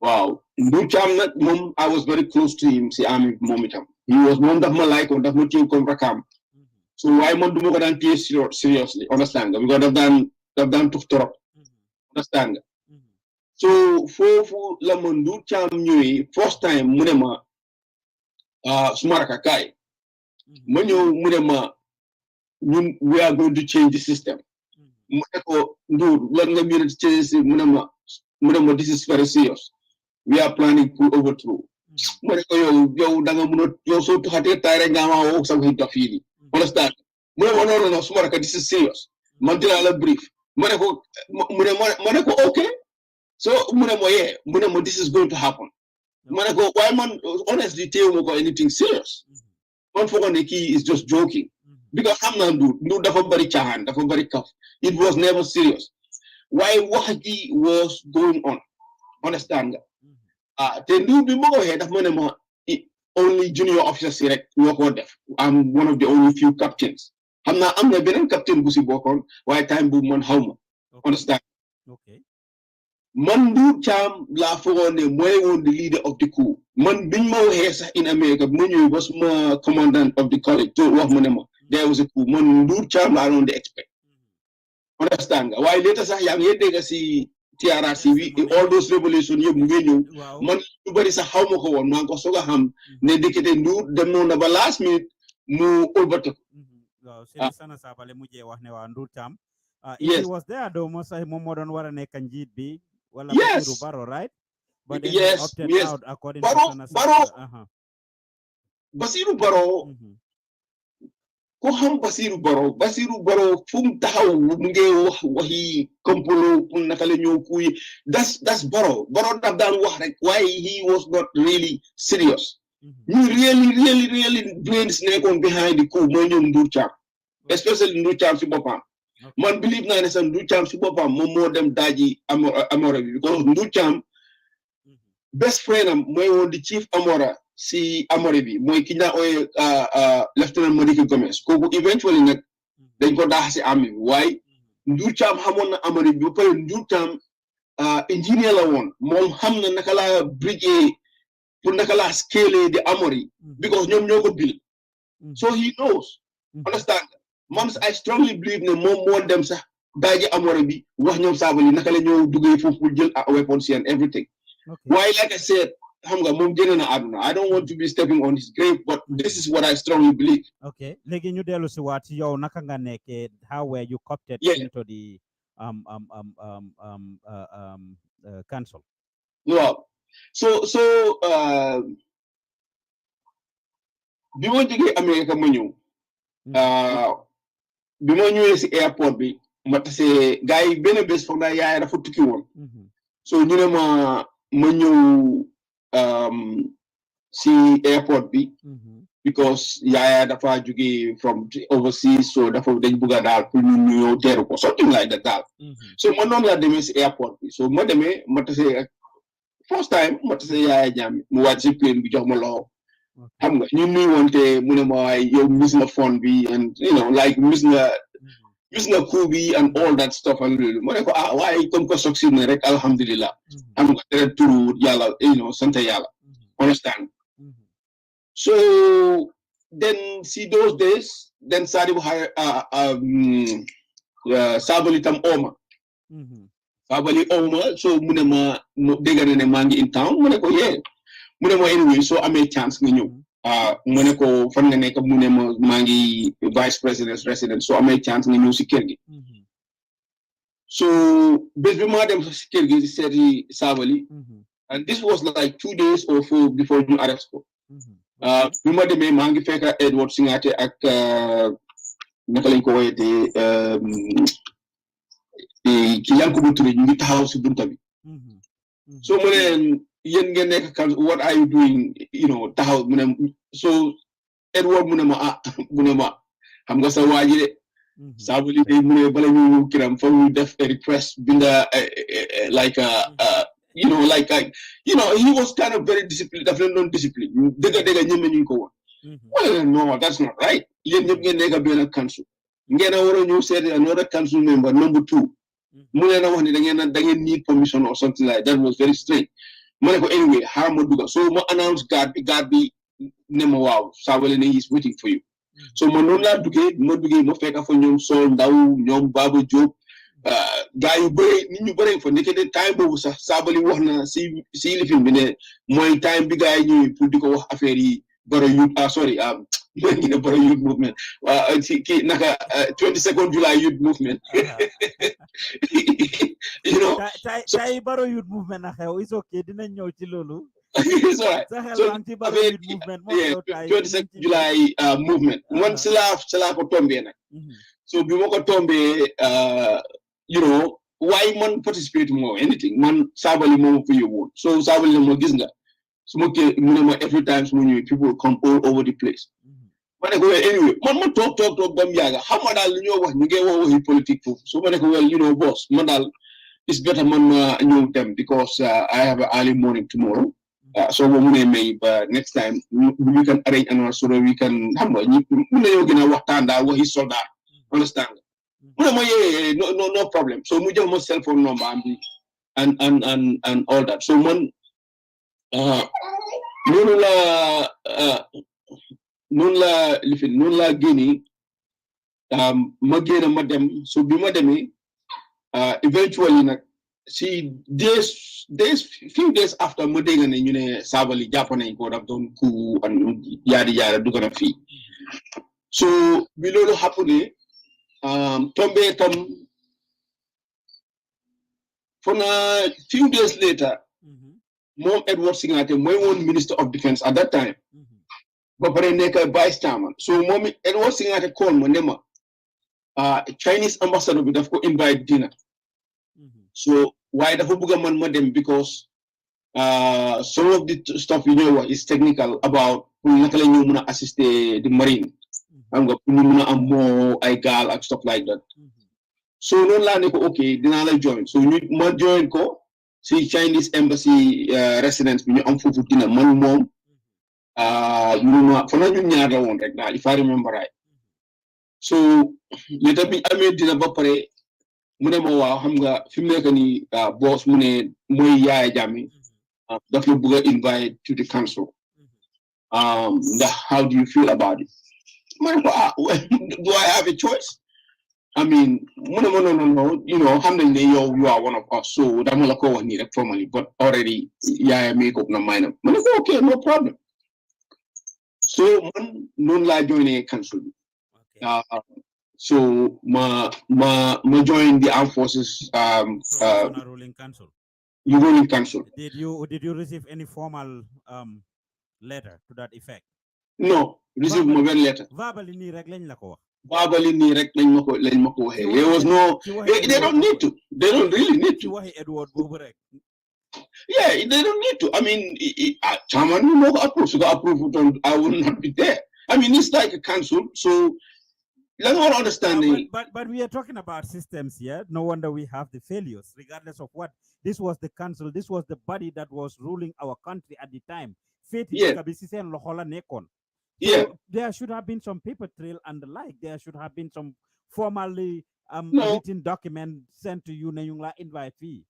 waaw Ndour Thiam nag moom I was very close to him si ami moom itam moom daf ma like daf ma téye comme rakam so waaye man du ma ko daan téye seriously understand nga because daf daan tux torop understand nga so foofu la ma Ndour Thiam ñëwee first time mu ne ma suma raka kaay ma ñëw mu ne ma ñun we are going to change the system mu ne ko Ndour lan nga mën a change mu ne ma this is very serious we are planning to overthrow mu ne ko yow da nga mën a yow soo tuxatee taay rek nga ma woo sa waxi dof yi understand mu ne ma non suma raka this is serious man dinaa la brief ma ne ko okay so mu ne ma this is going to happen ma ne ko waaye man honestly teewuma ko anything serious man foogoon ne kii is just joking because xam naa Ndour dafa bari caaxaan dafa bari kaf it was never serious waaye wax ji was going on understand nga te Ndour bi ma ko waxee daf ma ne ma only junior officers yi rek ñoo ko def I'm one of the only few captains xam naa am na beneen captain bu si bokkoon waaye time bu man xaw ma understand man Ndour Thiam laa foogoon ne mooy woon the leader of the coup man biñ ma waxee sax in America bu ma ñëwee ba suma commandant of the college to wax ma ne ma there was a coup man Ndour Thiam laa doon di expect understand nga waaye later sax yaa ngi dégg si TRRC bi all those revolution yëpp mu ngi ñëw man lu bari sax xaw ma ko woon maa ngi ko soog a xam ne dëkkate Ndour dem noonu na ba last minute mu ëlbate ko waaw Seri Sana Sabally mujjee wax ne waa Ndour Thiam if he was there though mo sax moom moo doon war a nekk njiit bi wala Basiru Baro right but then he opted out according to Sana Sabally Basiru Baro ko xam Basiru Baro fu mu taxaw mu ngi wax waxi complot pour naka la ñëw kuy that's Baro daf daan wax rek waaye he was not really serious ñu really brains nekkoon behind the coup mooy ñoom Ndour Thiam especially Ndour Thiam si boppam man believe naa ne sax Ndour Thiam si boppam moom moo dem daaji Amora bi because Ndour Thiam best friend am mooy woon di chief Amora si Amora bi mooy ki ñu ooyee lieutenant Madické Gomez kooku eventually nag dañ ko daax si army bi waaye Ndour Thiam xamoon na Amora bi ba pare Ndour Thiam engineer la woon moom xam na naka la bridge pour naka la scale the armory because ñoom ñoo ko build so he knows understand man I strongly believe ne moom moo dem sax daaji armory bi wax ñoom Sabally naka la ñoo duggee foofu pour jël weapons and everything waaye like I said xam nga moom génn na àdduna I don't want to be stepping on his grave but this is what I strongly believe. Okay, léegi ñu dellu si waat yow naka nga nekkee how were you opted into the council. waaw so bi ma jógee Amérique ma ñëw bi ma ñëwee si airport bi ma tase gars yi benn bés foog naa yaay dafa tukki woon so ñu ne ma ñëw si airport bi because yaaya dafa jógee from overseas so dafa dañ bëgg a daal pour ñu ñëw teeru ko something like that daal so ma noonu laa demee si airport bi so ma demee ma tase first time ma tase yaaya Jammeh mu wàcc si plane bi jox ma loxo xam nga ñu nuy wonte mu ne ma waay yow miss nga phone bi and you know like miss nga coup bi and all that stuff and loolu ma ne ko waaye comme que succeed na rek alhamdulillah xam nga tere turu yàlla you know sant yàlla understand so then see those days then Sadibou Sabally tam ooma Sabally ooma so mu ne ma dégg na ne maa ngi in town mu ne ko yee mu ne ma anyway soo amee chance nga ñëw mu ne ko fan nga nekk mu ne ma maa ngi vice president's residence soo amee chance nga ñëw si kër gi so bés bi maa dem si kër gi seeti Sabally and this was like 2 days or 4 before ñu arrest ko bi ma demee maa ngi fekk Edward Singate ak naka lañ ko woyatee ki Yankubu Touré ñu ngi taxaw si bunta bi so mu ne yéen ngeen nekk kan what are you doing you know taxaw mu ne so Edward mu ne ma xam nga sa waaji de Sabally day mu ne bala ñu ñëw kiram foog ñu def a request binda like you know like you know he was kind of very disciplined daf leen doon discipline dëgg ñeme ñu ko woon well no that's not right yéen ñëpp ngeen nekk benn council ngeen a war a ñëw seeti another council member number 2 mu leen a wax ne da ngeen need permission or something like that was very strange ma ne ko anyway xaaral ma dugga so ma announce guard bi ne ma waaw Sabally ne he's waiting for you so ma noonu laa duggee ma fekk fa ñoom Sol Ndaw ñoom Baba Diop gaa yu bëri nit ñu bëri fa nekk de time boobu sax Sabally wax na si lifin bi ne mooy time bi gaa yi ñëwee pour di ko wax affaire yi Barrow youth mooy ngi ne Barrow youth movement kii naka 22nd July youth movement you know tay Barrow youth movement na xew is okay dinañ ñëw ci loolu it's all right so 22nd July movement man si laa ko tombee nag so bi ma ko tombee you know why man participate more anything man Sabally moom ko yóbbu so Sabally ne ma gis nga su ma kii mu ne ma every time su ma ñëwee people come all over the place ma ne ko well anyway man ma toog ba mu yàgga xam nga daal lu ñoo wax ñu ngi waxi politique foofu so ma ne ko well you know boss man daal it's better man ma ñëw dem because I have an early morning tomorrow so boo mu ne may ba next time we can arrange another so that we can xam nga ñu mun nañoo gën a waxtaan daal waxi soldat understand mu ne ma yee no problem so mu jox ma cell phone number am bi and all that so man noonu laa génnee ma génn ma dem so bi ma demee eventually nag si few days after ma dégg ne ñu ne Sabally jàpp nañ ko daf doon ku an yaari dugg na fii so bi loolu happen tombe tam for na few days later moom Edward Singate mooy woon Minister of Defence at that time ba pare nekk vice chairman so moom Edward Singate call ma ne ma Chinese ambassador bi daf ko invite dinner so waaye dafa bëgg a man ma dem because some of the stuff you know is technical about pour naka la ñu mën a assister the marine xam nga pour ñu mën a am moo ay gaal ak stuff like that so noonu laa ne ko ok dinaa la join so ma join ko si Chinese embassy residence bi ñu am foofu dina man moom fa na ñun ñaar la woon rek daal if I remember right so ñu tamit amee dina ba pare mu ne ma waaw xam nga fi mu nekk nii boss mu ne mooy Yaaya Jammeh That will be invited to the council. How do you feel about it? Do I have a choice? I mean, no. You know, you are one of us, so I'm not going to formally, but already, yeah, I make up my mind. Okay, no problem. So, non la joining a council. Okay. So, ma join the armed forces. Provisional ruling council. You ruling council. Did you receive any formal letter to that effect? No, receive mobile letter. Verbally ni rek lañ la ko wax. Verbally ni rek lañ mako waxe. There was no. They don't need to. They don't really need to. Edward boobu rek. Yeah, they don't need to. I mean, chairman no approve. So approve, I will not be there. I mean, it's like a council, so let's not understanding. But we are talking about systems here. No wonder we have the failures, regardless of what. This was the council. This was the body that was ruling our country at the time. Yeah. So there should have been some paper trail and the like. There should have been some formally written document sent to you. Invite fee.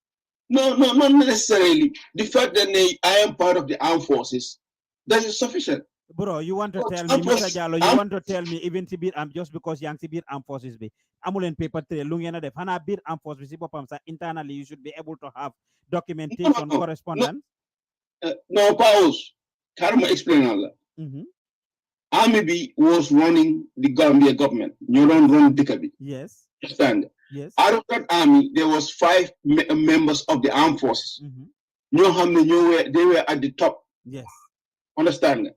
No, not necessarily. The fact that I am part of the armed forces, that is sufficient. Bro, you want to tell me, Mr. Jallow, you want to tell me even to be just because young to be armed forces be amulen paper trail lungena def hana bir armed forces internally you should be able to have documentation correspondence. No, pause. Can I explain all that? Army was running the Gambia government. You don't run Dikabi. Yes. Understand? Yes. Out of that army, there was 5 members of the armed forces. They were at the top. Yes. Understand?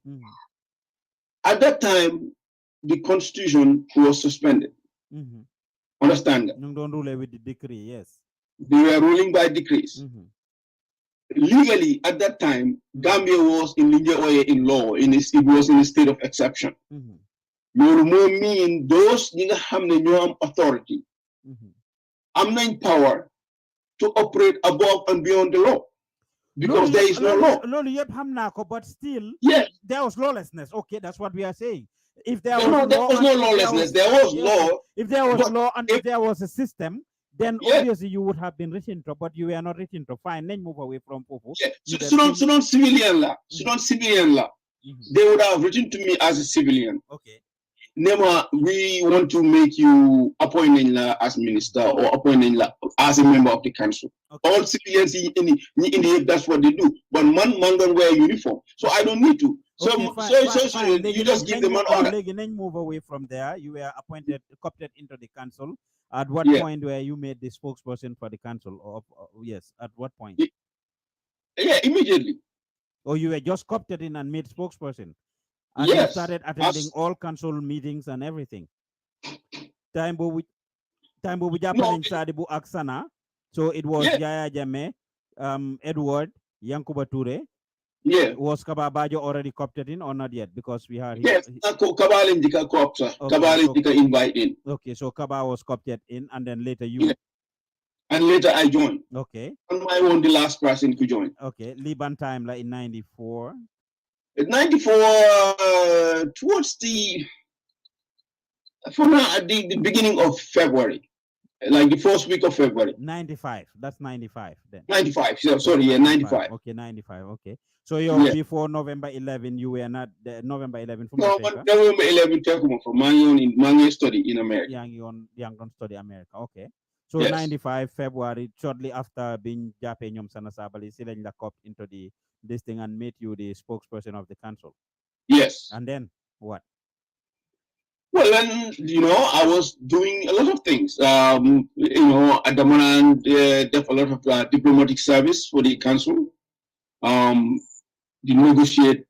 At that time, the constitution was suspended. Understand? Don't rule with the decree. Yes. They were ruling by decrees. Legally, at that time, Gambia was in law. It was in a state of exception. You mean those have authority. I'm not in power to operate above and beyond the law because there is no law. But still, yes, there was lawlessness. Okay, that's what we are saying. If there was no lawlessness, there was law. If there was law and if there was a system, then obviously you would have been written to, but you were not written to. Fine, then move away from Popo. Yeah. So civilian law. Civilian law. They would have written to me as a civilian. Okay. Nema, we want to make you appointing as minister or appointing as a member of the council. Okay. All civilians in the that's what they do. But man don't wear uniform, so I don't need to. Fine. You just give them an order. Then move away from there. You were appointed, coopted into the council. At what point were you made the spokesperson for the council? Yes, at what point? Yeah, immediately. Or you were just coopted in and made spokesperson? And you started attending all council meetings and everything. Time bo Japan Sadibu Aksana. So it was Yaya Jame, Edward, Yankuba Ture. Yeah. Was Kababajo already coopted in or not yet? Because we had Kabalin Dika Coopta. Kabalin Dika invite in. Okay, so Kaba was coopted in and then later you. Yeah. And later I joined. Okay. And I was the last person to join. Okay. Liban time like in 94. In 94, towards the beginning of February, like the first week of February. 95. That's 95 then. 95. Sorry, 95. Okay, 95. Okay. So you're before November 11. You were not November 11. No, November 11. From Mangi study in America. Young study America. Okay. So 95 February, shortly after being Jape Nyom Sana Sabali, Silen Lakop into this thing and made you the spokesperson of the council. Yes. And then what? Well, then, I was doing a lot of things. At the moment, did a lot of diplomatic service for the council. They negotiate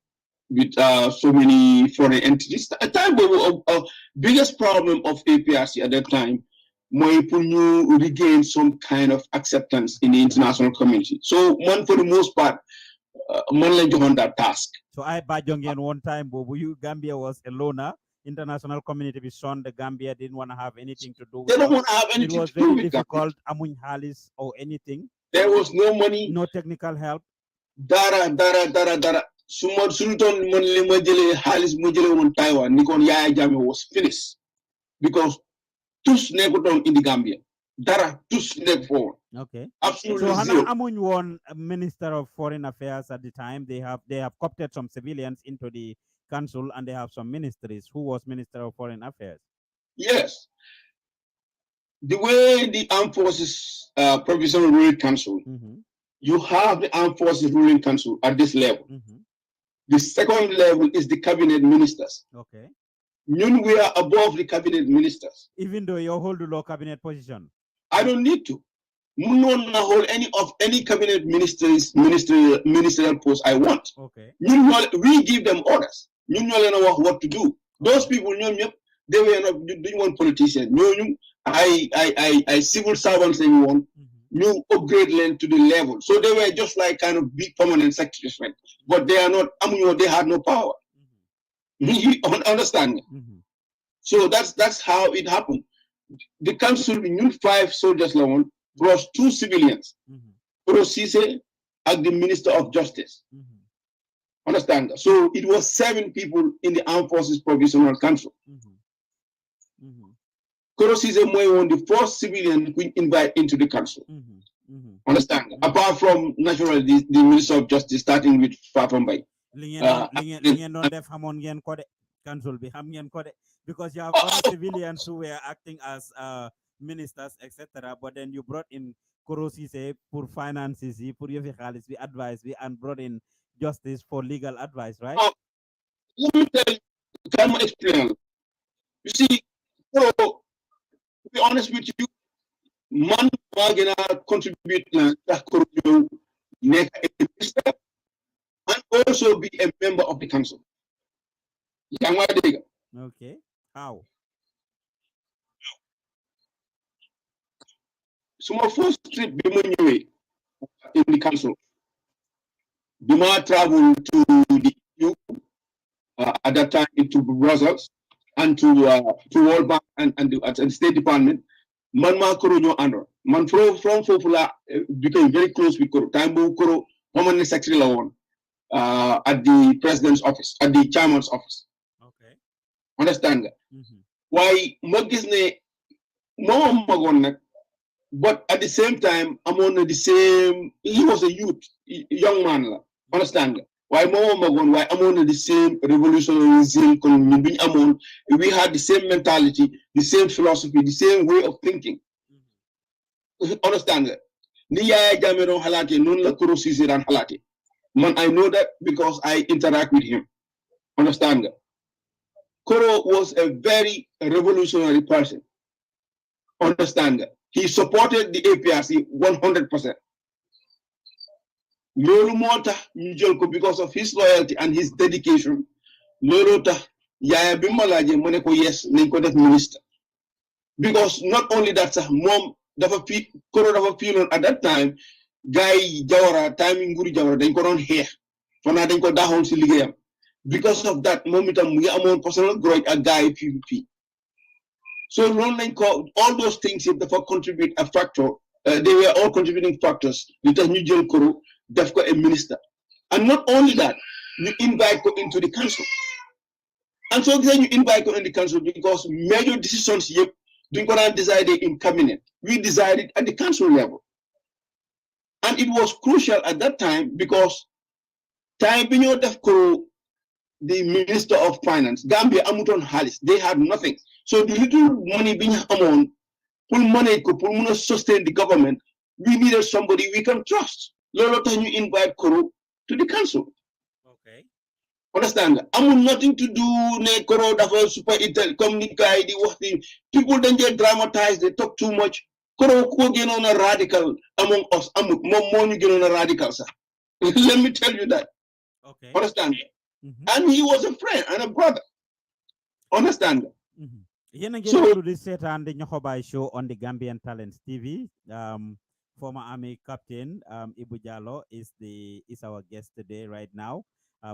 with so many foreign entities. At the time, the biggest problem of APRC at that time, to regain some kind of acceptance in the international community. So, for the most part, on that task. So I Bajong one time, Bobu, Gambia was a loner. International community was shown the Gambia didn't want to have anything to do with it. They don't want to have anything to do with it. It was very difficult, Amun Halis or anything. There was no money. No technical help. Dara. Sumod Sultan Monli Majele Halis Mujele on Taiwan, Nikon Yaya Jame was finished. Because two never done in the Gambia. Dara tous nekk foofu. Okay. Absolutely So Hana zero. Amuñ won Minister of Foreign Affairs at the time. They have coopted some civilians into the council and they have some ministries. Who was Minister of Foreign Affairs? Yes. The way the Armed Forces Provisional Ruling Council, you have the Armed Forces Ruling Council at this level. The second level is the cabinet ministers. Okay. We are above the cabinet ministers. Even though you hold the low cabinet position? I don't need to. I hold any cabinet ministerial post I want. Okay. We give them orders. You know what to do. Those people, they were not doing one politician. I civil servants they want. You upgrade them to the level. So they were just like kind of big permanent secretaries, right? But they are not, they had no power. You understand me? So that's how it happened. The council knew 5 soldiers alone, plus 2 civilians. Procise and the Minister of Justice. Understand? So it was 7 people in the Armed Forces Provisional Council. Kurosise Moy the first civilian we invite into the council. Understand? Apart from naturally the Minister of Justice, starting with Fatombai. Because you have other civilians who were acting as ministers, etc. But then you brought in Kurosise for finances, for advice, and brought in justice for legal advice, right? Let me tell you, can I explain? You see, to be honest with you, man gonna contribute to make a minister and also be a member of the council. Okay. How? So my first trip in the council, Bima traveled to the EU at that time to Brussels and to World Bank and the State Department. Man ma koro nyo andro. Man from Fofula became very close with Koro. Time Koro, permanent secretary law at the president's office, at the chairman's office. Okay. Understand that? Why Magisne no Magon, but at the same time, I'm on the same. He was a youth, young man. Understand? Why Magon? Why I'm on the same revolutionary zeal? We had the same mentality, the same philosophy, the same way of thinking. Understand? Man, I know that because I interact with him. Understand? Koro was a very revolutionary person. Understand? He supported the APRC 100%. Lolu mota because of his loyalty and his dedication. Lolu ta yaya bimalaje moneko yes ninko def minister. Because not only that, mom Koro dafa feel at that time, guy Jawara, timing Guru Jawara, dañ ko don xex. Fana dañ ko daxon ci ligeyam. Because of that, mom itam mu amone personal grudge ak guy PVP. So all those things if they contribute a factor, they were all contributing factors. You take New Jel Koro, they've got a minister. And not only that, you invite them into the council. And so then you invite them in the council because major decisions you don't decide in cabinet. We decided at the council level. And it was crucial at that time because time Binyo Defko, the Minister of Finance, Gambia Amuton Halis, they had nothing. So the little money being amount, pull money to sustain the government, we needed somebody we can trust. Lolo time you invite Koro to the council. Okay. Understand? I'm nothing to do ne Koro dafa super communicate the people then get dramatized, they talk too much. Koro get on a radical among us. More you get on a radical, sir. Let me tell you that. Okay. Understand? And he was a friend and a brother. Understand? So, this set on the Nyohobai show on the Gambian Talents TV. Former Army Captain Ebou Jallow is our guest today, right now.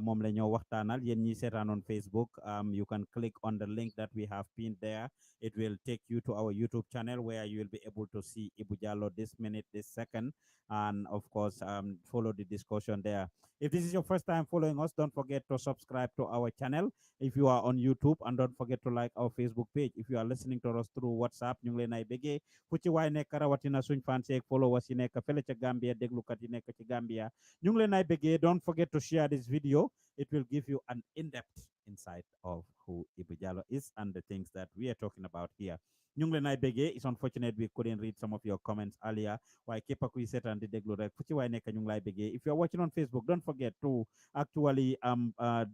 moom la ñoo waxtaanal yéen ñi seetaan on Facebook. You can click on the link that we have pinned there. It will take you to our YouTube channel where you will be able to see Ebou Jallow this minute, this second, and of course, follow the discussion there. If this is your first time following us, don't forget to subscribe to our channel if you are on YouTube, and don't forget to like our Facebook page. If you are listening to us through WhatsApp, ñu ngi leen ay bëggee fu ci waay nekk rawatina suñ fans yeeg followers yi nekk fële ca Gambia, déglukat yi nekk ci Gambia, ñu ngi leen ay bëggee. Don't forget to share this video. It will give you an in-depth insight of who Ebou Jallow is and the things that we are talking about here. ñu ngi leen ay bëggee. It's unfortunate we couldn't read some of your comments earlier. Waaye képp kuy seetaan di déglu rek fu ci waay nekk ñu ngi lay bëggee. If you're watching on Facebook, don't forget to actually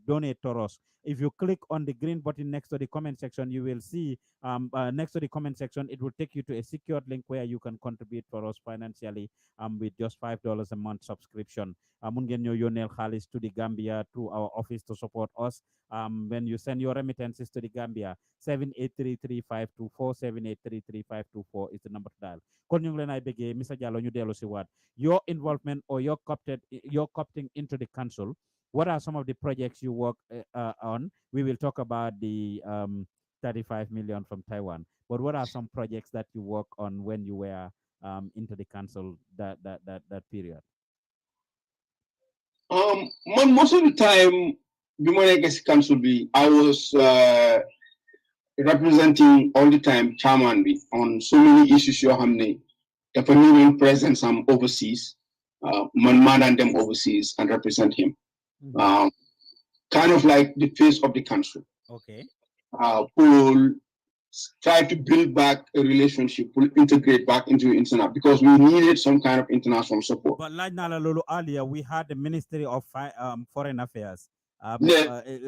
donate to us. If you click on the green button next to the comment section, you will see next to the comment section, it will take you to a secured link where you can contribute for us financially with just $5 a month subscription. Mun ngeen ñoo yónneel xaalis to the Gambia through our office to support us. When you send your remittances to the Gambia, 7833524 7833524 is the number to dial. Kon ñu ngi leen ay bëggee Mr. Jallow ñu dellu si waat your involvement or your copting into the council. What are some of the projects you work on? We will talk about the 35 million from Taiwan. But what are some projects that you work on when you were into the council that period? Most of the time, council, I was representing all the time chairman on so many issues. You have the permanent presence overseas, man and them overseas and represent him. Kind of like the face of the country. Okay. Who try to build back a relationship, will integrate back into the internet because we needed some kind of international support. But like Nalalulu earlier, we had the Ministry of Foreign Affairs.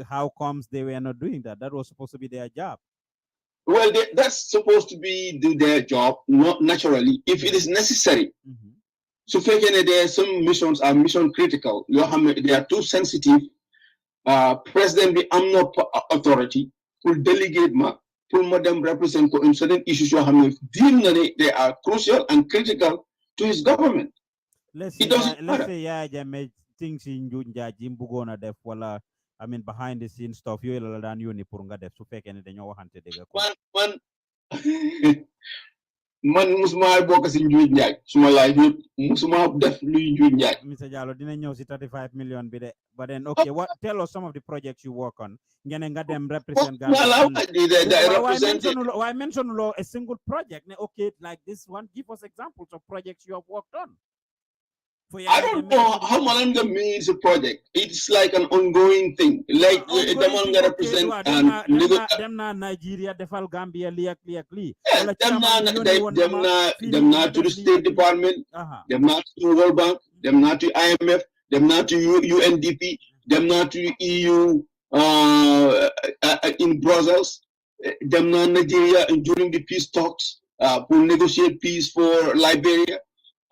How comes they were not doing that? That was supposed to be their job. Well, that's supposed to be their job, not naturally, if it is necessary. So there are some missions are mission critical. They are too sensitive. President I'm not authority will delegate for them represent in certain issues they are crucial and critical to his government. Let's say things in Jimbugona def wala I mean behind the scenes stuff you la dan yoni pour nga def su fekkene dañoo waxante dëgg man musuma bokk ci njuuj njaaj suma life yëpp musuma def luy njuuj njaaj. Mr. Jallow dina ñëw ci 35 million bi de but then okay what tell us some of the projects you work on ngene nga dem represent why mention a single project okay like this one give us examples of projects you have worked on. I don't know how Malanga means a project. It's like an ongoing thing. Like them represent them na Nigeria, defal Gambia, liak. Them not to the State Department, them not to the World Bank, them not to IMF, them not to UNDP, them not to EU in Brussels, them not Nigeria during the peace talks to negotiate peace for Liberia.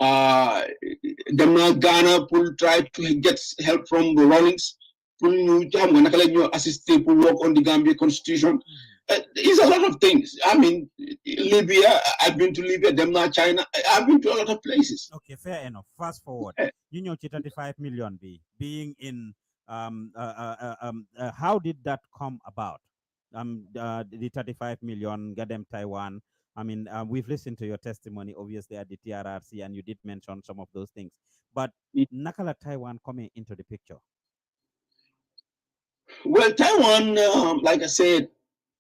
Them not Ghana will try to get help from the Rawlings. Assist people work on the Gambia constitution. It's a lot of things. I mean, Libya, I've been to Libya, them not China. I've been to a lot of places. Okay, fair enough. Fast forward. You know, 35 million being in how did that come about? The 35 million, get them Taiwan. I mean, we've listened to your testimony, obviously, at the TRRC, and you did mention some of those things. But Nakala Taiwan coming into the picture? Well, Taiwan, like I said,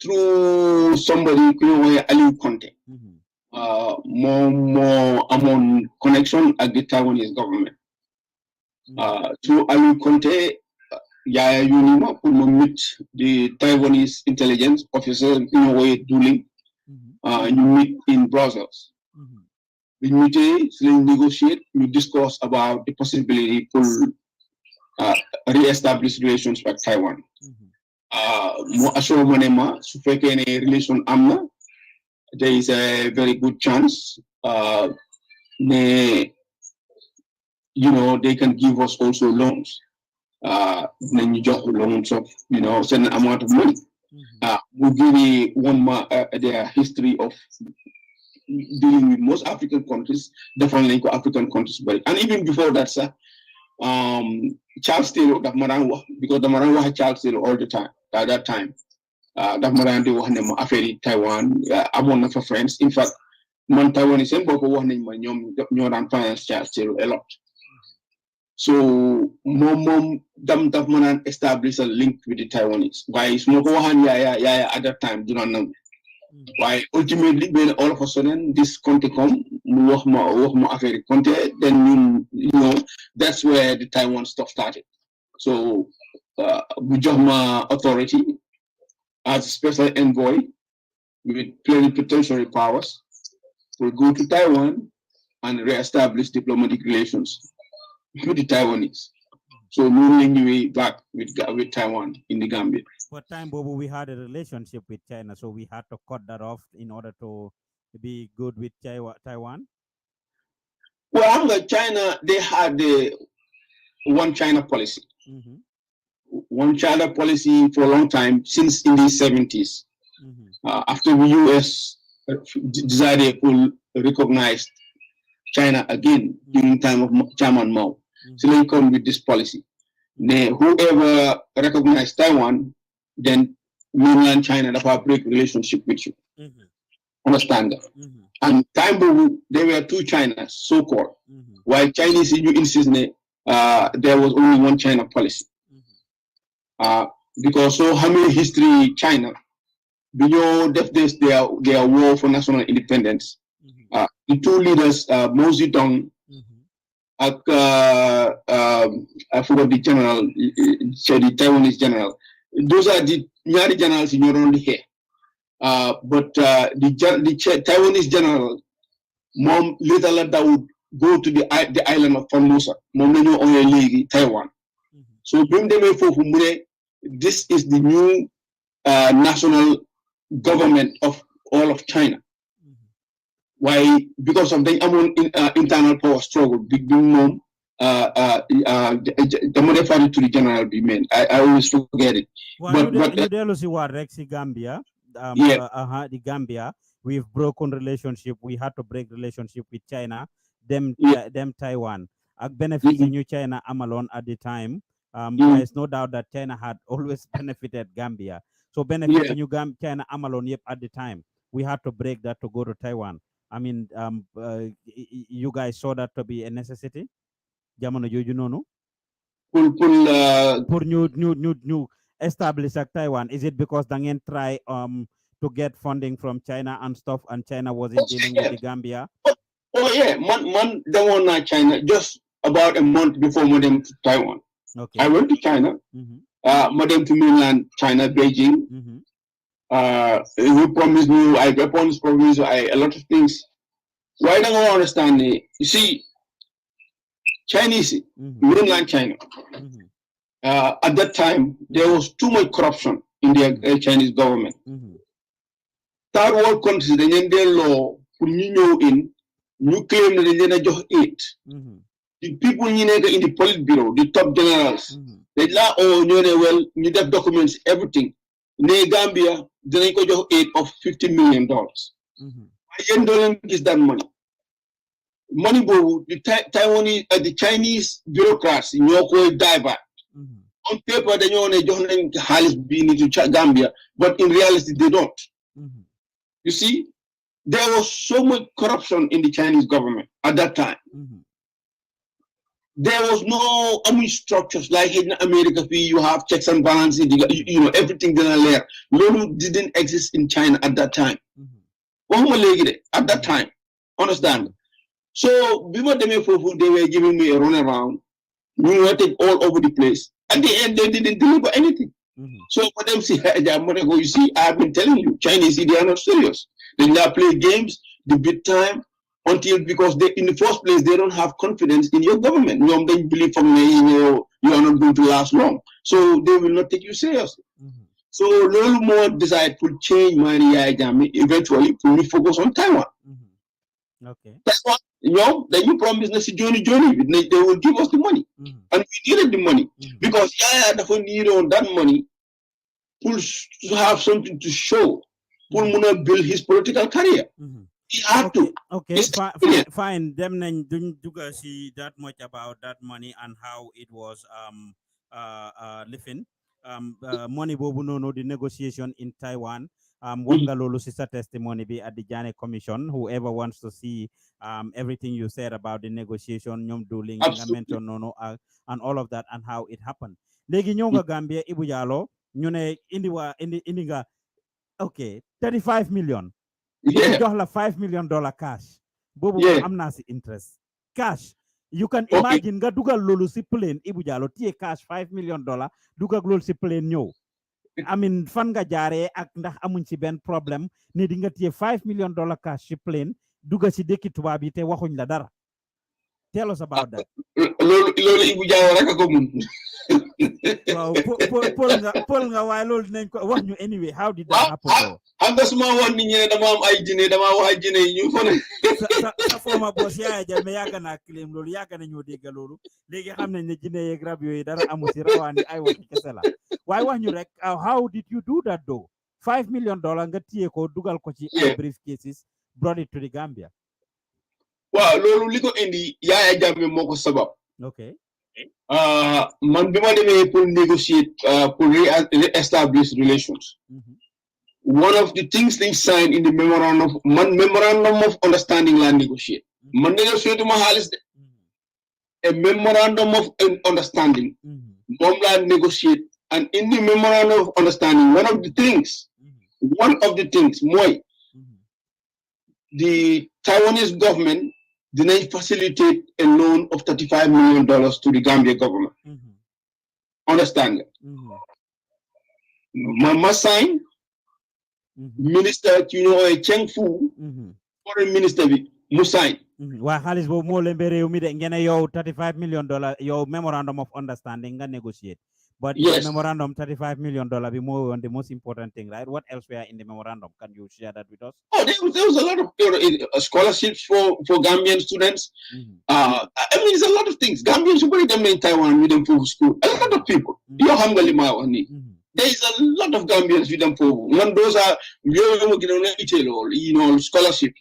through somebody, Aliu Conte, more among connection at the Taiwanese government. Through Aliu Conte, Yaya Yunima, who meet the Taiwanese intelligence officer in a way dueling. You meet in Brussels. We meet, negotiate, we discuss about the possibility to re-establish relations with Taiwan. Relation amna, there is a very good chance. They can give us also loans. Loans of certain amount of money. We'll give you their history of dealing with most African countries, definitely African countries, and even before that, sir, Charles Taylor daf ma daan wax because dama daan wax Charles Taylor all the time at that time daf ma daan di wax ne ma affaire yi Taiwan amoon na fa friends in fact man Taiwan yi seen bopp wax nañ ma ñoo daan finance Charles Taylor a lot so moom daf ma daan establish a link with the Taiwanese waaye su ma ko waxaan yaaya at that time du naan nangu waaye ultimately benn all of a sudden this Conte come mu wax ma affaire Conte then ñun that's where the Taiwan stuff started so bu jox ma authority as a special envoy with plenipotentiary powers to go to Taiwan and re-establish diplomatic relations with the Taiwanese. So moving back with Taiwan in the Gambia. For time, Bobo, we had a relationship with China, so we had to cut that off in order to be good with Taiwan. Well, China, they had the one China policy. Mm-hmm. One China policy for a long time, since in the 70s. Mm-hmm. After the US decided to recognize China again during time of Chairman Mao. So they come with this policy. Whoever recognized Taiwan, then mainland China have break relationship with you. Mm-hmm. Understand that? Mm-hmm. And time there were two Chinas, so-called. Mm-hmm. While Chinese you insist there was only one China policy. Mm-hmm. Because so how many history China, beyond their war for national independence. Mm-hmm. The two leaders, Mao Zedong, I forgot the general, the Taiwanese general. Those are the Nyari generals in your only here. But the Taiwanese general, mom later that would go to the island of Formosa, Taiwan. Mm-hmm. So bring them in for this is the new national government of all of China. Why? Because of the internal power struggle, big mom, the modified to the general be meant. I always forget it. Well, Gambia, the Gambia, we've broken relationship. We had to break relationship with China. Them Taiwan. Benefiting New China Amalon at the time. There's no doubt that China had always benefited Gambia. So benefiting New China Amalon at the time. We had to break that to go to Taiwan. I mean, you guys saw that to be a necessity. Jamono joju nonu. For new establish Taiwan. Is it because dangen try to get funding from China and stuff, and China wasn't dealing with the Gambia? Oh yeah, man, they want China just about a month before modem to Taiwan. Okay. I went to China. Mm-hmm. Modem to mainland China, Beijing. Mm-hmm. You promised me, I promised a lot of things. Why don't I understand it? You see, Chinese, mainland China, at that time, there was too much corruption in the Chinese government. Third world countries, they need their law, put in, you claim that they just aid. The people in the Politburo, the top generals, they law, well, you have documents, everything. In Gambia, they got your aid of $50 million. I don't get that money. Money, the Taiwanese, the Chinese bureaucrats, divert. On paper, they don't have to Gambia, but in reality, they don't. You see, there was so much corruption in the Chinese government at that time. There was no structures like in America. You have checks and balances. Everything there. Lulu didn't exist in China at that time. At that time, understand? So before they were giving me a runaround. We were all over the place. At the end, they didn't deliver anything. So for them, you see, I've been telling you, Chinese, they are not serious. They now play games, the big time. Because they, in the first place, they don't have confidence in your government. They believe from you are not going to last long. So they will not take you seriously. So little more decide to change my eventually to focus on Taiwan. Okay. Taiwan, then you promise us Johnny, they will give us the money. And we needed the money. Because that money to have something to show. Will build his political career. He had to. Okay, It's fine. Them nañ duñ duga see that much about that money and how it was living. Money bobu no the negotiation in Taiwan. Wax nga lolu si sa testimony bi at the Jane Commission. Whoever wants to see everything you said about the negotiation, ñom duling nga mention no and all of that and how it happened. Legi ñew nga Gambia Ebou Jallow ñu ne indi nga okay 35 million. yeah. jox la $5 million cash. Bobu Yeah. am na si interest. Cash. You can imagine nga dugal lolu si plane Ebou Jallow tie cash $5 million dugal lolu si plane ñew. I mean fan nga jaaree ak ndax amuñ ci ben problème ne di nga tie $5 million cash si plane dugal si dekki tuba bi te waxuñ la dara. Tell us about that. Lolu Ebou Jallow rek ko mun. Wow, Paul nga way lolu dinañ ko wax ñu anyway. How did that happen? Xam nga suma won nit ñi dama am ay jine dama wax ay jine ñu fa ne. Sa former boss yaay jame yàgg na claim lolu yàgg na ñoo dégg lolu. Léegi xam nañ ne jine yeeg rab yooyu dara amu ci rawani ay waxi kese la. Waaye wax ñu rek how did you do that though? $5 million nga tiye ko dugal ko ci ay briefcases brought it to the Gambia. Waaw lolu liko indi yaaya jamme moko sabab. Okay. Man bima demé pour negotiate pour re-establish relations. One of the things they signed in the memorandum of understanding la negotiate. Man negotiate ma halis de. A memorandum of understanding. Mom la negotiate and in the memorandum of understanding one of the things moy the Taiwanese government did facilitate a loan of $35 million to the Gambia government. Understand it? Mama sign, Minister Cheng Fu, Foreign Minister Musain. Wa xaliss bobu mo lembe rew mi de ngene yow $35 million yow memorandum of understanding nga negotiate. But the memorandum $35 million be more on the most important thing, right? What else were in the memorandum? Can you share that with us? Oh, there was a lot of scholarships for Gambian students. I mean, there's a lot of things. Gambians who bring them in Taiwan with them for school. A lot of people. There is a lot of Gambians with them for. One those are scholarship.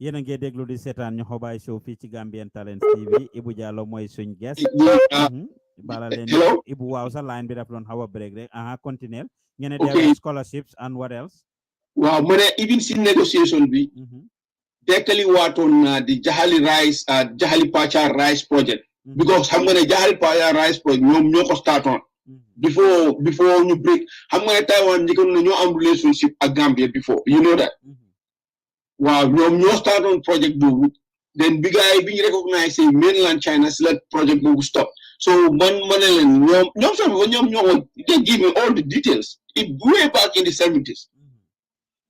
Yéen a ngi déglu di seetaan Nyohobai show fii ci Gambian Talents TV Ebou Jallow mooy suñ guest. Bala leen Ebou waaw sa line bi daf doon xaw a break rek continuer ngeen there scholarships and what else? Waaw mu ne even si negotiation bi dekkali waatoon na di Jahali Pacha rice project because xam nga ne Jahali Pacha rice project ñoom ñoo ko startoon before ñu break xam nga ne Taiwan njëkkoon na ñoo am relationship ak Gambia before you know that. Wow, ñoo start on project boobu then bi gaay bi ñu recognize mainland China si la project boobu stop so man ma ne leen ñoom they give me all the details way back in the 70s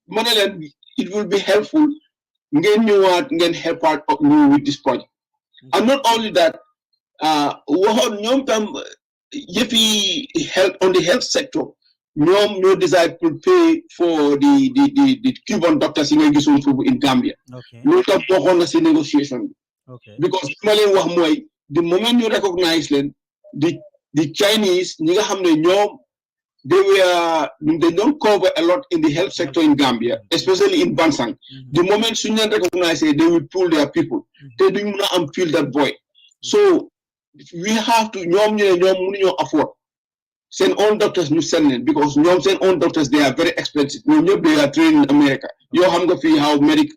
ma ne leen it will be helpful ngeen ñëwaat ngeen help out with this project and not only that waxoon ñoom tam yëfi health on the health sector no decide to pay for the Cuban doctors in Gambia. Okay. No talk on the negotiation. Okay. Because the moment you recognize them, the Chinese, they don't cover a lot in the health sector in Gambia, especially in Bansang. The moment Sunyan recognize it, they will pull their people. They do not fill that void. So we have to afford. Send own doctors new send because send own doctors they are very expensive. They are trained in America. You have to feel how medical,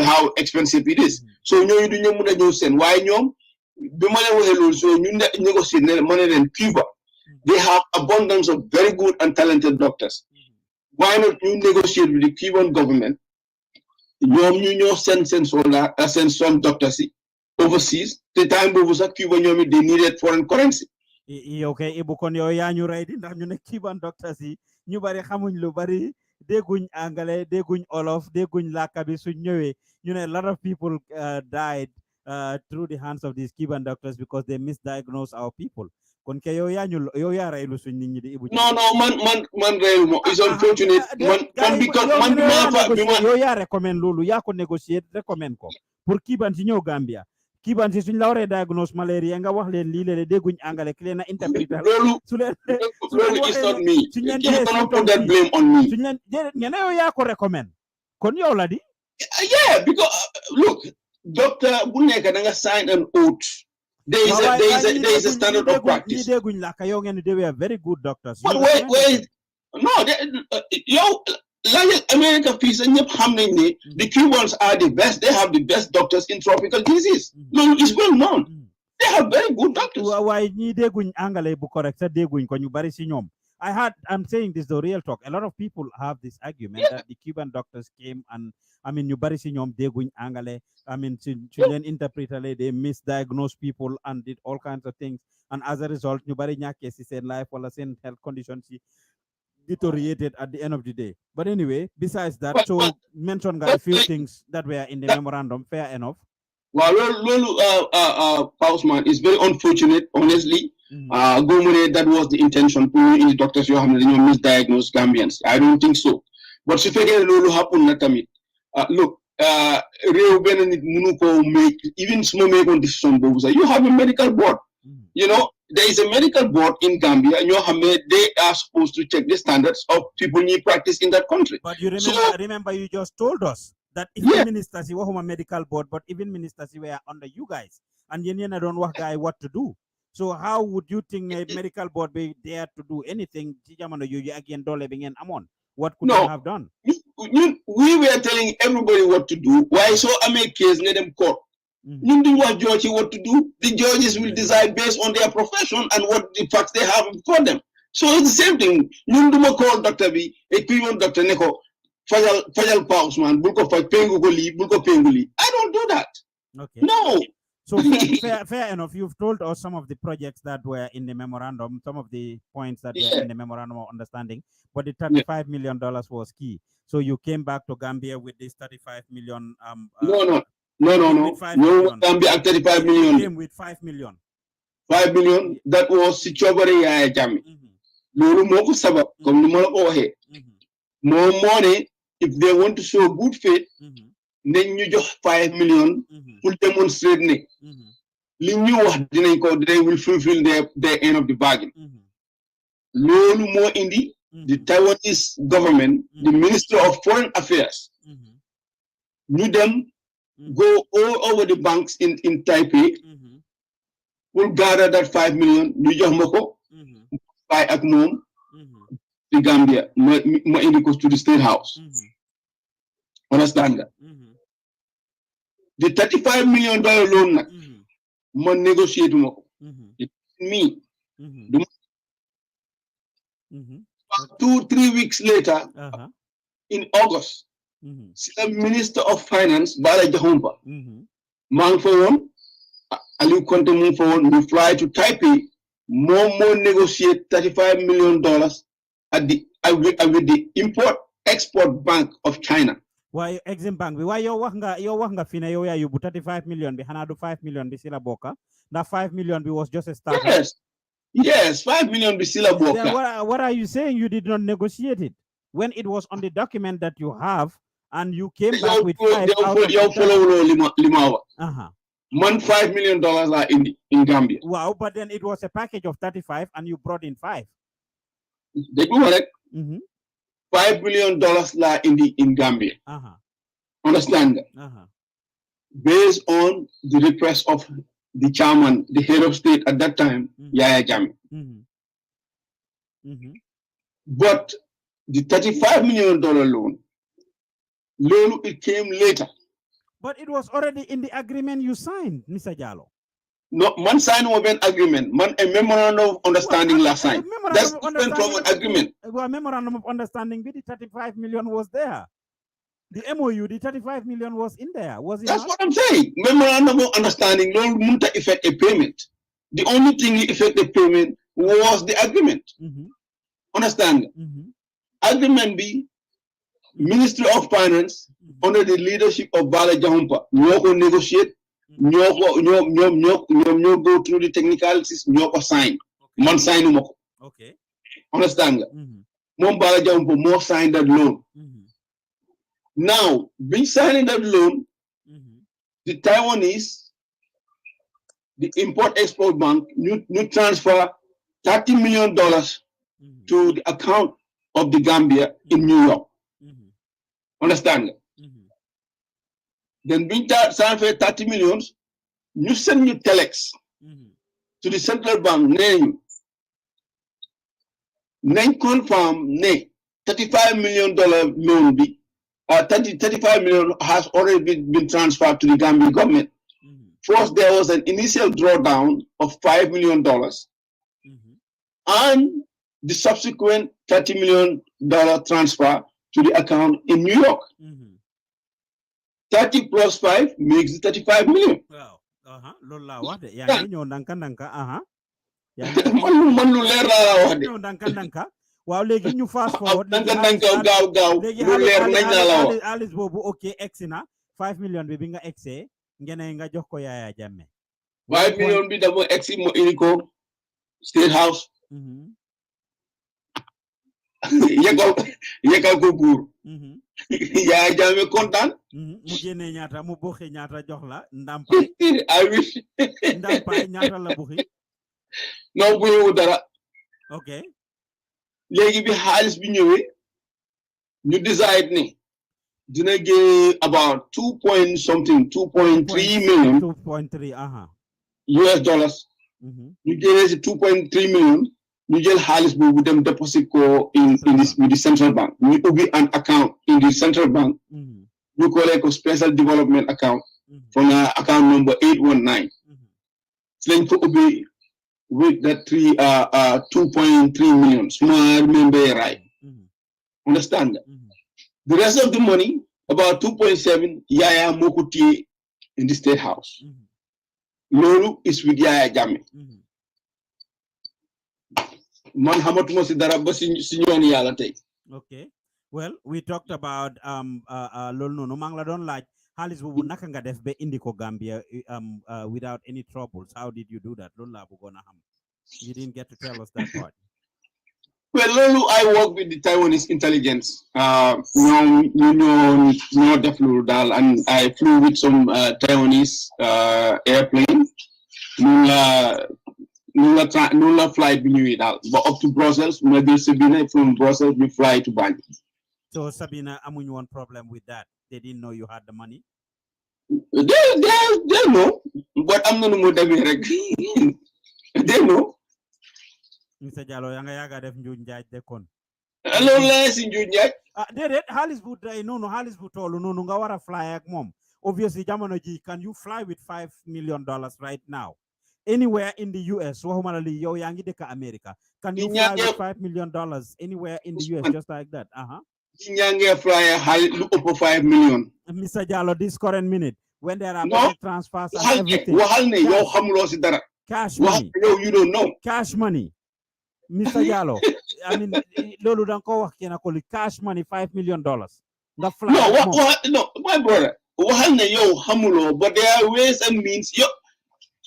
how expensive it is. So you do send why so negotiate money in Cuba. They have abundance of very good and talented doctors. Why not you negotiate with the Cuban government? You send some doctors overseas. The time Cuba they needed foreign currency. Okay, Ebou kon yow yaa ñu rey di ndax ñu ne Cuban doctors yi ñu bari xamuñ lu bari dégguñ anglais dégguñ olof dégguñ làkka bi suñ ñëwee ñu ne a lot of people died through the hands of these Cuban doctors because they misdiagnosed our people kon ke yow yaa reylu suñ nit ñi di Ebou no man reyu mo is unfortunate man because yow yaa recommend loolu yaa ko négocier recommend ko pour Cuban si ñëw Gambia kiban si suñ la waree diagnose malaria nga wax leen lii leen dégguñ angale ki leen a interpréter su leen is not me. suñ leen You joxee cannot put symptômes that yi blame on me. suñ leen ngeen yow yaa ko recommend kon yow la di Yeah, because look, doctor Buneka Nanga signed an oath. There is a standard of practice. They were very good doctors. But wait, no, yo, like America fees and the Cubans are the best. They have the best doctors in tropical disease. No, it's well known. They have very good doctors. Why I'm saying this the real talk. A lot of people have this argument that the Cuban doctors came and I mean you bari sinyom deguñ angale. I mean children interpreter they misdiagnose people and did all kinds of things. And as a result, you bari nyake si sen life or sen health conditions deteriorated at the end of the day. But anyway, besides that, mention a few things that were in the memorandum. Fair enough. Well, Pausman, it's very unfortunate, honestly. That was the intention in the doctors you have misdiagnosed Gambians. I don't think so. But if it happen, look, even small make decision, you have a medical board. You know, there is a medical board in Gambia, and they are supposed to check the standards of people need practice in that country. But you remember you just told us that even ministers you were a medical board, but even ministers were under you guys, and you don't work guy what to do. So how would you think a medical board be there to do anything? What could you have done? We were telling everybody what to do. Why so I make case let them court. You do what judge what to do. The judges will decide based on their profession and what the facts they have for them. So it's the same thing. You do call Dr. B, equivalent Dr. Neko, Fajal Pausman, Bulko Penguli, Bulko Penguli. I don't do that. Okay. No. So fair enough. You've told us some of the projects that were in the memorandum, some of the points that were in the memorandum of understanding, but the $35 million was key. So you came back to Gambia with this 35 million. No. Gambia 35 million. You came with 5 million. 5 million. That was Sichobari Yaya Jami. Lulu Moko Sabak, come to Moloco. More money if they want to show good faith. Then you just 5 million will demonstrate they will fulfill their end of the bargain. Lolu more in the Taiwanese government, the Minister of Foreign Affairs, knew them go all over the banks in Taipei, will gather that 5 million, buy at home, in Gambia, goes to the State House. Understand that? The $35 million loan, man negotiate me. 2-3 weeks later, in August, the Minister of Finance, Bala Jahompa, man for one, Aliu Conte move for one, we fly to Taipei, more negotiate $35 million with the Import-Export Bank of China. Why Exim Bank? Why your wanga fina yo you 35 million be hanadu 5 million be sila boka. That 5 million be was just a start. Yes, 5 million be sila boka. What are you saying? You did not negotiate it when it was on the document that you have, and you came back with 5 Man, $5 million are in Gambia. Wow, but then it was a package of 35, and you brought in 5. They go correct. $5 million lie in Gambia. Understand that? Based on the request of the chairman, the head of state at that time, Yaya Jammeh. But the $35 million loan, it came later. But it was already in the agreement you signed, Mr. Jallow. No, man signed an agreement. Man, a memorandum of understanding last signed. That's different from an agreement. Well, memorandum of understanding, the 35 million was there. The MOU, the 35 million was in there. Was it? That's what I'm saying. Memorandum of understanding don't affect a payment. The only thing that affect the payment was the agreement. Understand? Agreement be Ministry of Finance under the leadership of Bala Jahompa. No negotiate. No go through the technicalities. No sign. Man sign. Okay. Understand? Mon Bala Jahompa more sign that loan. Now, being signing that loan, the Taiwanese the Import-Export Bank, new transfer $30 million to the account of the Gambia in New York. Understand? Then being transfer 30 millions, you send your telex to the central bank name. Name confirm name $35 million loan be 35 million has already been transferred to the Gambian government. First, there was an initial drawdown of $5 million, and the subsequent $30 million transfer to the account in New York. 30 plus 5 makes it 35 million. Wow. Lola what? Yeah, you nanka. Man lu leer la wax de. Nanka. Waaw léegi ñu fast forward gaaw lu leer nañ la wax. Alice boobu ok egsi na 5 million bi nga egsee ngene nga jox ko Yaya Jammeh 5 million bi dama egsi mo indi ko State House. yegal ko buur. Yaya Jammeh kontaan. mu génne ñaata mu boxe ñaata jox la ndampay. I wish. ndampay ñaata la buxi. non bu ñëwu dara. ok. léegi bi xaalis bi ñëwee ñu decide ni dina gé about 2.3 million. 2.3 US dollars. ñu génnee si 2.3 million. ñu jël xaalis boobu dem deposit ko with the central bank. ñu ubbi an account in the central bank. ñu collect ko special development account. from account number 819. si lañ ko ubbi with that 2.3 million. So I remember right. Understand? The rest of the money, about 2.7, Yaya Mokuti in the State House. Lolu is with Yaya Jammeh. Man hamatuma si dara ba si ñoon yalla tay. Okay. Well, we talked about lolu nonu mang la don laaj xaalis boobu naka nga def ba indi ko Gambia without any troubles. How did you do that? Lolu la bëggoon a xam. You didn't get to tell us that part. Well, Lolu, I work with the Taiwanese intelligence. No deflu dal, and I flew with some Taiwanese airplane. Nula flight bi ñëwé dal, but up to Brussels, maybe Sabina from Brussels we fly to Banjul. So Sabina, amuñ one problem with that. They didn't know you had the money. They know, but I'm not more demé rek. They know. Mr. Jallow, yang yaga def njuuj njaaj de kon. Hello, les njuuj njaaj. Dedet halis bu day nonu halis bu tolu nonu nga wara fly ak mom. Obviously jamono ji can you fly with $5 million right now? Anywhere in the US, waxuma la li yow yaangi dëkk America. Can you fly with $5 million anywhere in the US just like that? Ñange fly lu upp 5 million. Mr. Jallow, this current minute when there are bank transfers and everything. Waxal ne yow xamulo ci dara. Cash money. You don't know. Cash money. Mr. Jallow, I mean, lolu dang ko wax kena ko li cash money $5 million. Nga fly. No, my brother. Waxal ne yow xamulo, but there are ways and means.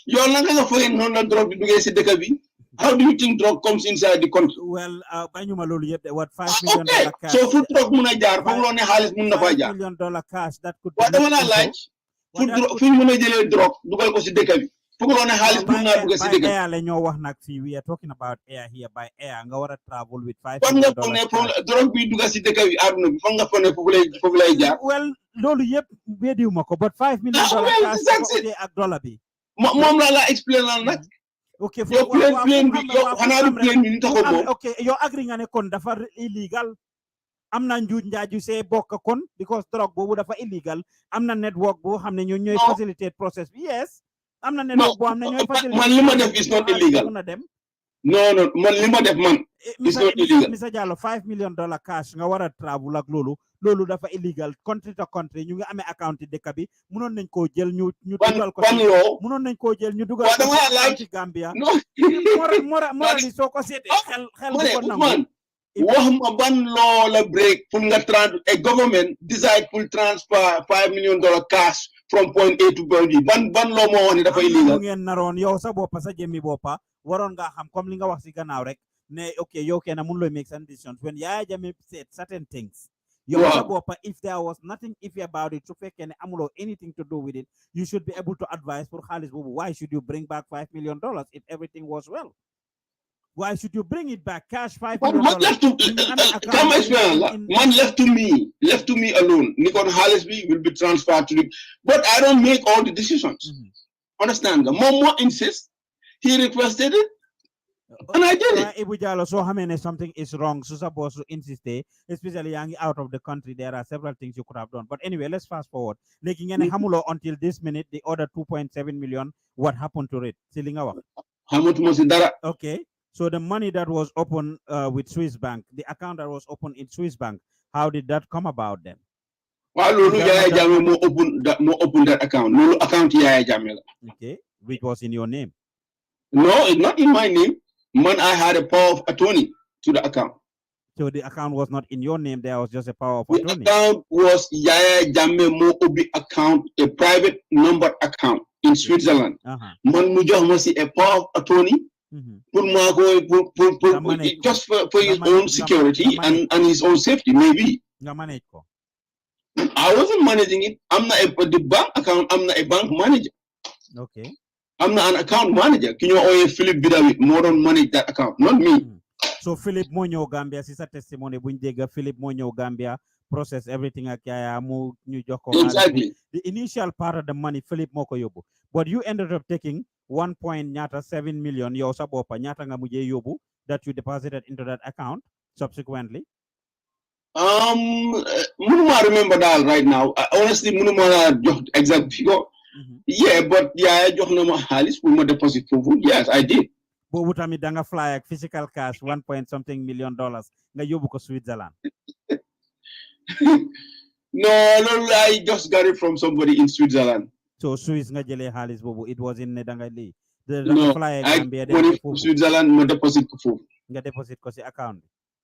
Yo nanga nga foye non la drug duggé ci dëkk bi. How do you think drug comes inside the country? Well, bañuma lolu yépp what $5 million cash. So fu drug mëna jaar fa lo ne xaliss mëna fa jaar. $5 million cash that could Wa dama la laaj fu mëna jëlé drug dugal ko ci dëkk bi. Fu lo ne xaliss mëna dugg ci dëkk bi. Air la ñoo wax nak fi we are talking about air here by air nga wara travel with $5 million. Kon nga ne drug bi dugg ci dëkk bi aduna bi fa nga fa ne fofu lay jaar. Well, lolu yépp wédiwuma ko but $5 million cash ak dollar bi. Mom la explain nak. Okay, yo plane bi yo xana du plane bi ni taxo mom. Okay, yo agree nga ne kon dafa illegal. Amna njuuj njaaju see bokk kon because drug boobu dafa illegal. Amna network boo xam ne ñooy facilitate process bi. Yes. Amna network boo xam ne ñooy facilitate. Man li ma def is not illegal. No, man li ma def man is not illegal. Mr. Jallow, $5 million cash nga wara travel ak lolu dafa illegal country to country ñu ngi amé account dëkk bi mënon nañ ko jël ñu dugal ko mënon nañ ko jël ñu dugal ko ci Gambia morali soko sété xel bu ko nangu wax ma ban law la break pour nga a government decide pour transfer $5 million cash from point A to point B ban law mo wone dafa illegal ngeen naroon yow sa boppa sa jëmmi boppa waron nga xam comme li nga wax ci gannaaw rek ne okay yow kenn mun lo make some decisions when Yaya Jammeh said certain things Wow. If there was nothing iffy about it, so can amulo anything to do with it, you should be able to advise for Khalis Bobu, why should you bring back $5 million if everything was well? Why should you bring it back cash $5 But million? man left to come Account explain. Man left to me alone. Nikon Halisby will be transferred to the, but I don't make all the decisions. Understand? Momo insists. He requested it, and I did it. Ebou Jallow, so how many something is wrong? So supposed to insist, especially young out of the country. There are several things you could have done. But anyway, let's fast forward. Making any hamulo until this minute, the order 2.7 million. What happened to it? Silingawa. How much was it? Okay. So the money that was open with Swiss Bank, the account that was open in Swiss Bank, how did that come about then? Well, Yaya Jame more open that account. No account Yaya Jame. Okay, which was in your name. No, it's not in my name. Man, I had a power of attorney to the account. So the account was not in your name. There was just a power of attorney. The account was Yaya Jame Mobi account, a private number account in Switzerland. Man Mujah must a power of attorney. Just for his own security and his own safety, maybe. I wasn't managing it. I'm not the bank account. I'm not a bank manager. Okay. I'm not an account manager. Can you always Philip Bidawi more than manage that account, not me. So Philip Monyo Gambia, sister testimony, Philip Monyo Gambia process everything. Exactly. The initial part of the money, Philip Mokoyobu, but you ended up taking 1.7 million that you deposited into that account subsequently. Munuma remember that right now. Honestly, Munuma exact figure. Yeah, but yeah, I just know Halis for my deposit for food. Yes, I did. But would I danga fly like physical cash $1 million nga yobu ko Switzerland? No, I just got it from somebody in Switzerland. So Swiss nga jele Halis bobu. It was in Nedanga Lee. No, I got from Switzerland. My deposit for food. Nga deposit ko si account.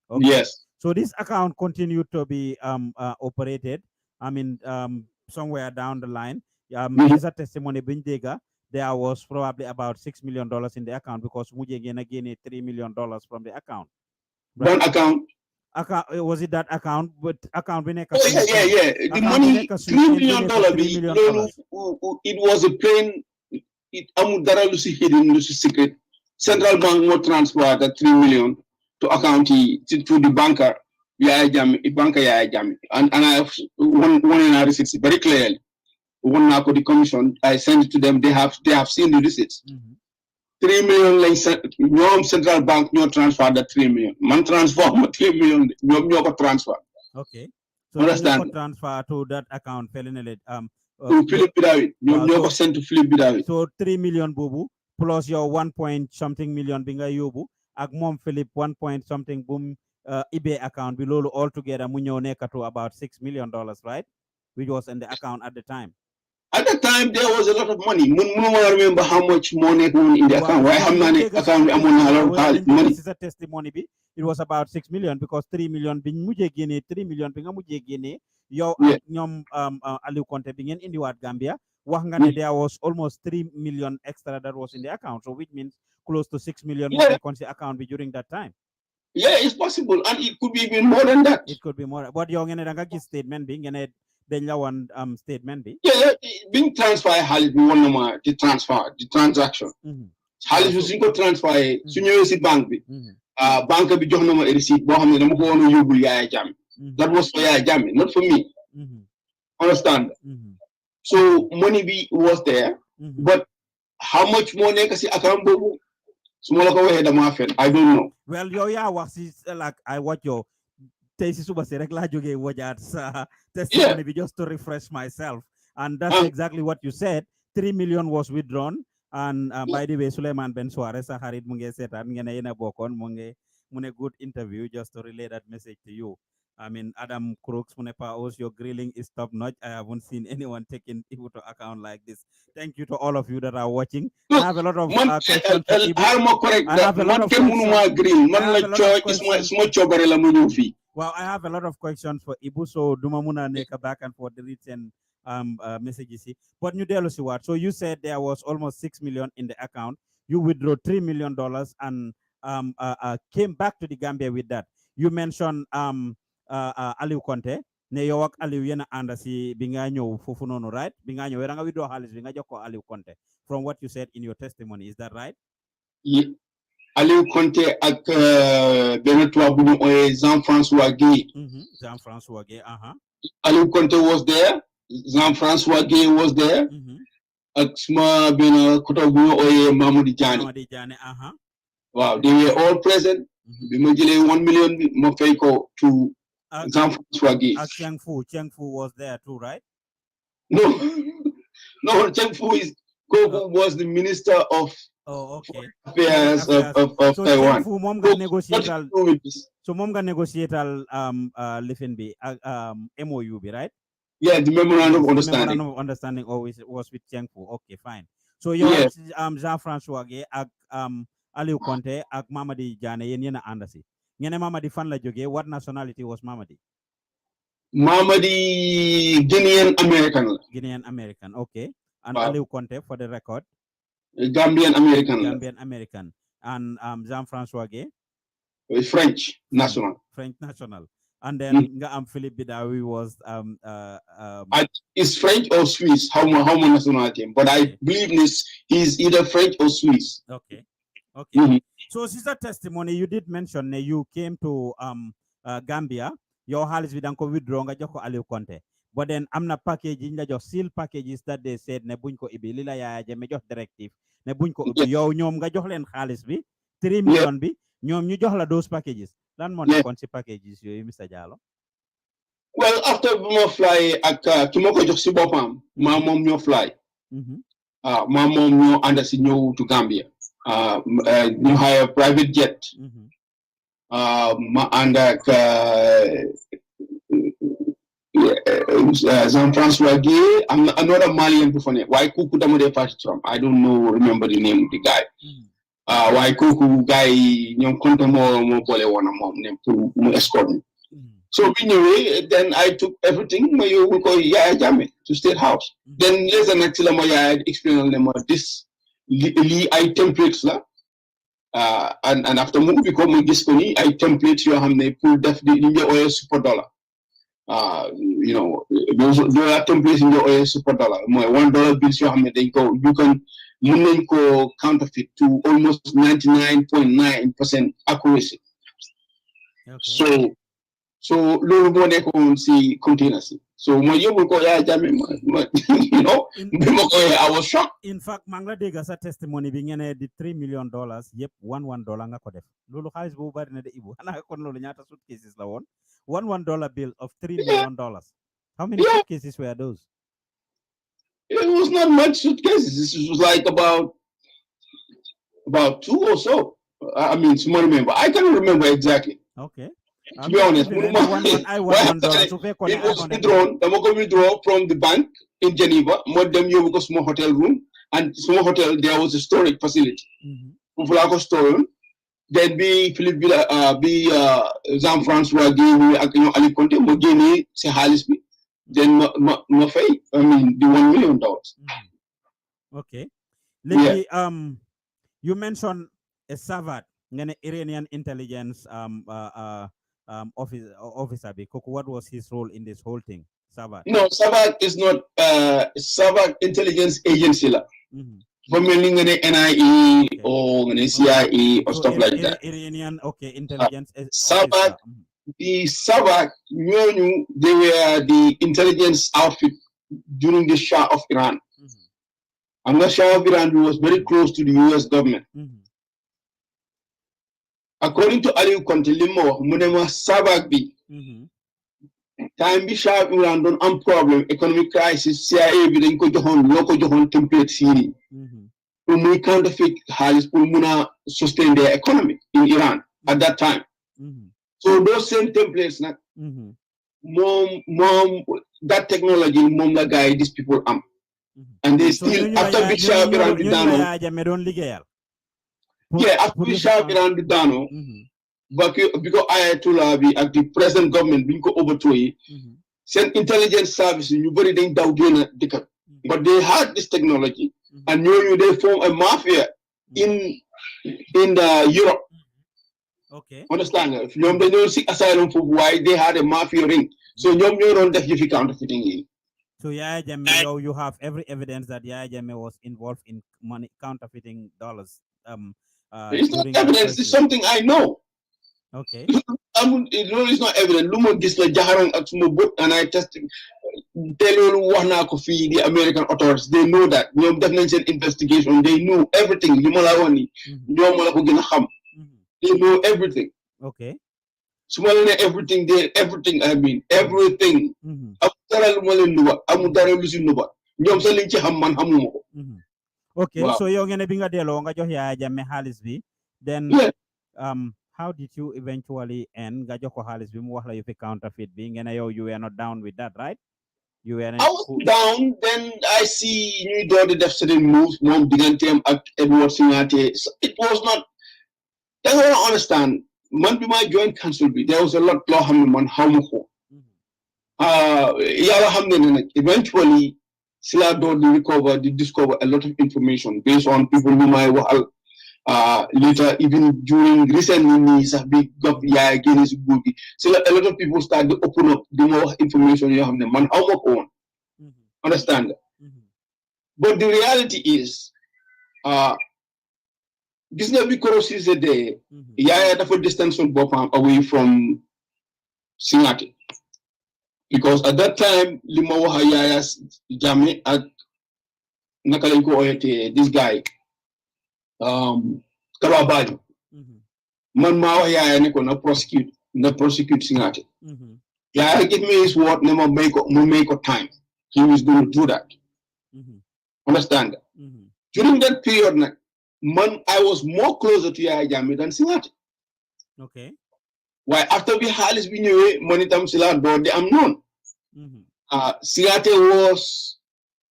Okay. Yes. So this account continued to be operated. I mean, somewhere down the line, his testimony bindega, there was probably about $6 million in the account because Muje again $3 million from the account. Right? One account. Was it that account? But account yeah. The money $3 million. It was a plain. It amudara lusi hidden lusi secret. Central Bank more transfer that 3 million to account to the banker. Banker and I have one in our receipts very clearly. One now the commission, I send it to them. They have seen the receipts. 3 million like central bank no transfer that 3 million. Man transfer 3 million no transfer. Okay. So understand transfer to that account to Philip Bidawi. No sent to Philip Bidawi. So 3 million bubu plus your 1 point something million binga yobu. Ak mom Philip 1 point something boom eBay account below all together munyo neka to about $6 million, right? Which was in the account at the time. At the time, there was a lot of money. I remember how much money in the account. Why have money account? Money. Testimony be it was about $6 million because 3 million bin muje gene 3 million binga muje gene yo nyom Aliu Conte bingen in the Wat Gambia. There was almost 3 million extra that was in the account, so which means close to 6 million account be during that time. Yeah, it's possible, and it could be even more than that. It could be more. But you're gonna statement being one statement be. Yeah, being transfer Halis be one number the transfer, the transaction. Halis was single transfer senior bank be. Bank be jox number receipt bo xamne dama ko wona yobul Yaya Jammeh. That was for Yaya Jammeh, not for me. Understand? So money was there, but how much more nekk ci account bobu suma la ko waxe dama fen I don't know. Well, wax like I watch your suba si rek la joge wajaat sa testimony be just to refresh myself, and that's exactly what you said. 3 million was withdrawn, and by the way Suleiman Ben Suarez sa xarit mu nge setan ngene yena bokon mu ne good interview just to relay that message to you. I mean, Adam Crooks, Munepaos, your grilling is top notch. I haven't seen anyone taking Ibu to account like this. Thank you to all of you that are watching. I have a lot of questions for Ibu. I have a lot of questions. Well, I have a lot of questions for Ibu, so Dumamuna neka back and forth the written messages. But New Delhi, so you said there was almost 6 million in the account. You withdrew $3 million and came back to the Gambia with that. You mentioned Aliu Conte. ne yow ak Aliou yena ànd si bi nga ñëw foofu noonu right bi nga ñëw nga withdraw xaalis bi nga jox ko Aliou Conte from what you said in your testimony, is that right? Aliou Conte ak benn tubaab bu ñu ooyee Jean-François Guèye. Jean-François Guèye. Aliou Conte was there. Jean-François Guèye was there. Ak suma benn koto bu ñu ooyee Mamadou Diané. Wow, they were all present. Bi ma jëlee 1 million bi ma fay ko to Jean-François Guèye. Chiang Fu was there too, right? No, no, Chiang Fu was the minister of affairs of Taiwan. So mom ga negotiatal lifin bi MOU bi, right? Yeah, the memorandum of understanding. The memorandum of understanding always was with Chiang Fu. Okay, fine. So you Jean-François Guèye ak Aliou Conte ak Mamadi Diané yena andasi. Ngene Mamadi fan la joge, what nationality was Mamadi? Mamadi Guinean American. Guinean American, okay. And Aliou Conte, for the record, Gambian American. Gambian American. And Jean-François Guèye? French national. French national. And then Philippe Bidawi was is French or Swiss, how my nationality, but I believe he's either French or Swiss. Okay. Okay. So sister testimony, you did mention you came to Gambia, your halis vidanko withdraw nga joko Aliou Conte. But then amna package in the seal packages that they said ne buñ ko ibi lila ya jame jox directive ne buñ ko ibi yow ñom nga jox len xaliss bi 3 million bi ñom ñu jox la those packages. Lan mo nekkon ci packages yoy Mr. Jallow? Well, after my fly ak ki mako jox ci bopam ma mom ñoo fly. Ma mom ñoo and ci ñew to Gambia. You hire a private jet. Ma and ak Jean-François Guèye, another Malian before. Why Kuku Damode Trump? I don't remember the name of the guy. Why Kuku guy, you content more pole one mom name to escort me. So anyway, then I took everything you go Yaya Jame to State House. Then there's an actual Maya explain them this I templates la. And after movie become this I template you have they pull definitely in your super dollar. You know, those are templates in your oil super dollar. My $1 bills they go. You can counterfeit to almost 99.9% accuracy. Okay. So little more they can see containers. So when you will go you know, I was shocked. In fact, Mangla Degasa testimony being the $3 million, yep, $1 nga ko def. Lulu xaliss bu bari na de Ibu. Ana kon lolu ñaata suitcases la won. $1 bill of $3 million. How many suitcases were those? It was not much suitcases. This was like about 2 or so. I mean, small remember. I can't remember exactly. Okay. To be honest, it was withdrawn from the bank in Geneva. More than you because small hotel room and small hotel there was a storage facility. Storeroom. Then be Philippe be Jean-François Guèye ak Aliou Conte mo génné ci xaliss bi then ma fay I mean the $1 million. Okay. Legi you mentioned a SAVAT ngene Iranian intelligence officer bi koku what was his role in this whole thing? SAVAT. No, SAVAT is not SAVAT intelligence agency la. For many NIE or CIA or stuff like that. Iranian, intelligence. SAVAK, the SAVAK, they were the intelligence outfit during the Shah of Iran. And the Shah of Iran was very close to the US government. According to Aliou Conte Limo, Munema SAVAK bi. Time bi Shah of Iran don't have problem, economic crisis, CIA bi dañ ko joxone loko joxone template fini. Pour muy counterfeit xaalis pour muna sustain their economy in Iran at that time. So those same templates nak mom that technology mom la guy these people am. And they still after big Shah of Iran Dano. Yeah, after big Shah of Iran Dano. But because Ayatollah bi ak the present government biñ ko overthrow send intelligence service you bari dañ daw gëna dikkat. But they had this technology and they form a mafia in the Europe. Okay. Understand? If they don't seek asylum for why they had a mafia ring. So ñoom ñoo doon def yëfi counterfeiting yi. So Yaya Jammeh, you have every evidence that Yaya Jammeh was involved in money counterfeiting dollars. It's not During evidence. It's something I know. Okay. It's not evident. Lu ma gis la jaxaran ak suma bët and I test te loolu wax naa ko fii the American authorities they know that ñoom def nañ seen investigation they know everything li ma la wax ni ñoom la ko gën a xam they know everything. Okay. su ma la ne everything I mean everything. amul dara lu ma leen nuba amul dara lu si nuba ñoom sax liñ ci xam man xamuma ko. Okay, so yow ngeen ne bi nga delloo nga jox Yaya Jammeh xaalis bi then how did you eventually end nga jox ko xaalis bi mu wax la yu fi counterfeit bi ngeen ne yow you were not down with that, right? You were I was down, then I see ñuy door di def certain moves moom digganteem ak Edward Singate. It was not, that's what I understand. Man bi ma join council bi there was a lot loo xam ne man xawma ko. Yàlla xam ne nag eventually si laa door di discover a lot of information based on people who may waxal later even during recently nii sax bi gof yaay génne si góor gi si la a lot of people start to open up di ma wax information yoo xam ne man xaw ma ko woon. Understand? But the reality is gis nga bi Koro Ceesay dee Yaya dafa distance boppam away from Singate because at that time li ma wax a Yaya Jammeh ak naka lañ ko oyatee this guy Kababajo man maa wax Yaya ne ko na prosecute Singate. Yaya give me his word ne ma may ko time he was going to do that. Understand? During that period nag man I was more closer to Yaya Jammeh than Singate. Okay. Why after bi xaalis bi ñëwee man itam si laa door di am noonu. Singate was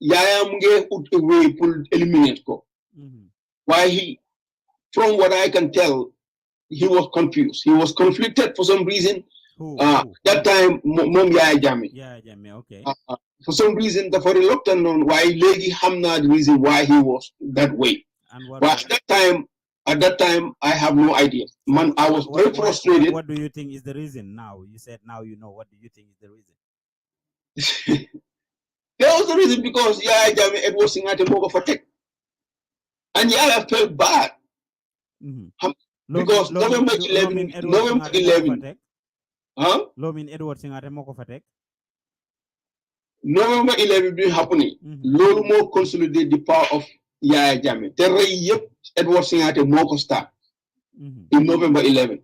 Yaya mu ngi ut a way pour eliminate ko. Why from what I can tell, he was confused. He was conflicted for some reason. That time, Mom Yaya Jammeh. Yaya Jammeh, okay. For some reason, the for reluctant on why Legi Hamna the reason why he was that way. But at that time, I have no idea. Man, I was very frustrated. What do you think is the reason now? You said now you know. What do you think is the reason? There was the reason because Yaya Jammeh Edward Singate Mogo for tech. And Yaya felt bad. Because November 11. Huh? Lomin Edward Singate Moko Fatek. November 11 been happening. Lolu mo consolidate the power of Yaya Jammeh. The yep Edward Singate Moko start in November 11.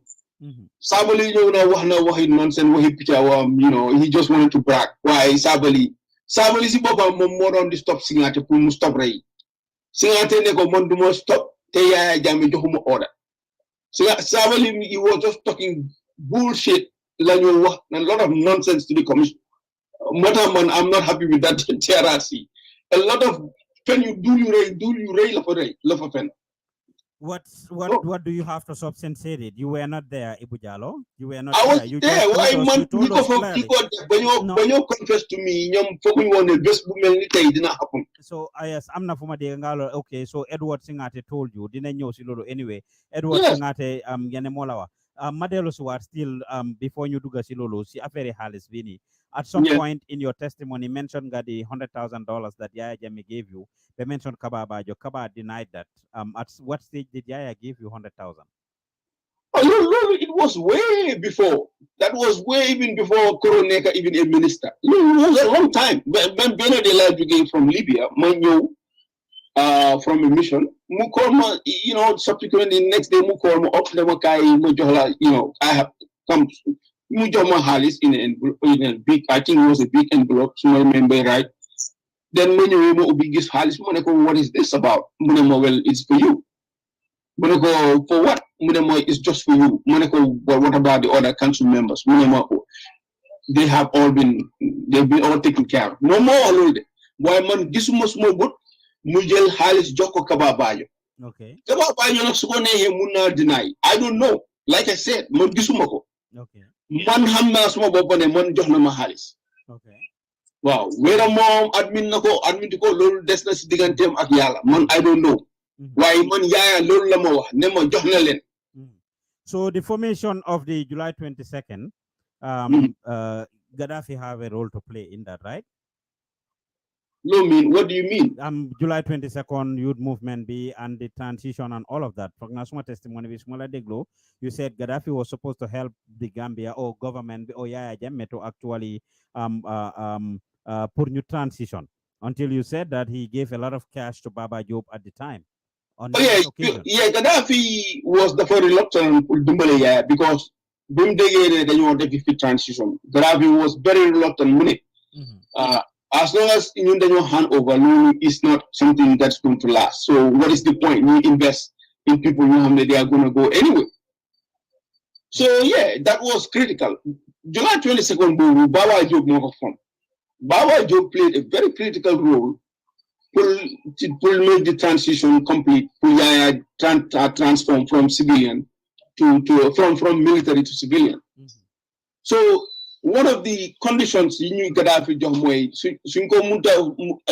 Sabali wax nonsense he just wanted to brag. Why Sabali si bopam mom mo don di stop Singate pour mu stop rey. Singate ne ko man duma stop te Yaya Jammeh joxuma order. So Sabali he was just talking bullshit. A lot of nonsense to the commission. Man, I'm not happy with that TRRC. A lot of can you do you rail love of pen. What do you have to substantiate it? You were not there, Ebou Jallow. You were not there. I was there. there. Why man when you confess to me, didn't happen. So yes, I'm not from a okay, so Edward Singate told you, didn't know Silolo anyway. Edward Singate Yanemolawa. Madelo Suwar still before you do Gasilolo, see a very halis bini. At some point in your testimony, mentioned that the $100,000 that Yaya Jammeh gave you. They mentioned Kababajo. Kaba denied that. At what stage did Yaya give you 100,000? Oh, no, it was way before. That was way even before Koroneka, even a minister. It was a long time. When Bernard Elijah came from Libya, from a mission, Mukorma, subsequently the next day, Mukorma up the I have come. Mujoma Halis in a big, I think it was a big envelope, so I remember right. Then when you biggest Halis, Monaco, what is this about? Monaco, well, it's for you. Monaco, for what? Monaco is just for you. Monaco, what about the other council members? Monaco, they've been all taken care of. No more alone. Why man, this must more good. Mujel Halis Joko Kababayo. Okay. Kababayo not so muna deny. I don't know. Like I said, Mogisumako. Okay. Man hamna suma bopp ne man jox na ma xaalis. Okay. Waaw wéra moom admin ko loolu des na si digganteem ak yàlla man I don't know. Waaye man Yaya loolu la ma wax ne ma jox na leen. So the formation of the July 22nd, Gaddafi have a role to play in that, right? No, mean, what do you mean? July 22nd youth movement be and the transition and all of that. From Nasuma testimony with Smola Deglo, you said Gaddafi was supposed to help the Gambia or government or Yaya Jammeh to actually put new transition until you said that he gave a lot of cash to Baba Job at the time on Oh, yeah, that occasion. yeah, Gaddafi was the very reluctant because Bim Degere, they want the transition. Gaddafi was very reluctant money. As long as you know hand over, no, it's not something that's going to last. So what is the point? We invest in people you know they are going to go anyway. So yeah, that was critical. July 22nd, Baba Job never formed. Baba Job played a very critical role to make the transition complete, to transform from civilian from military to civilian. So one of the conditions you need Gaddafi jox mooy suñ ko munta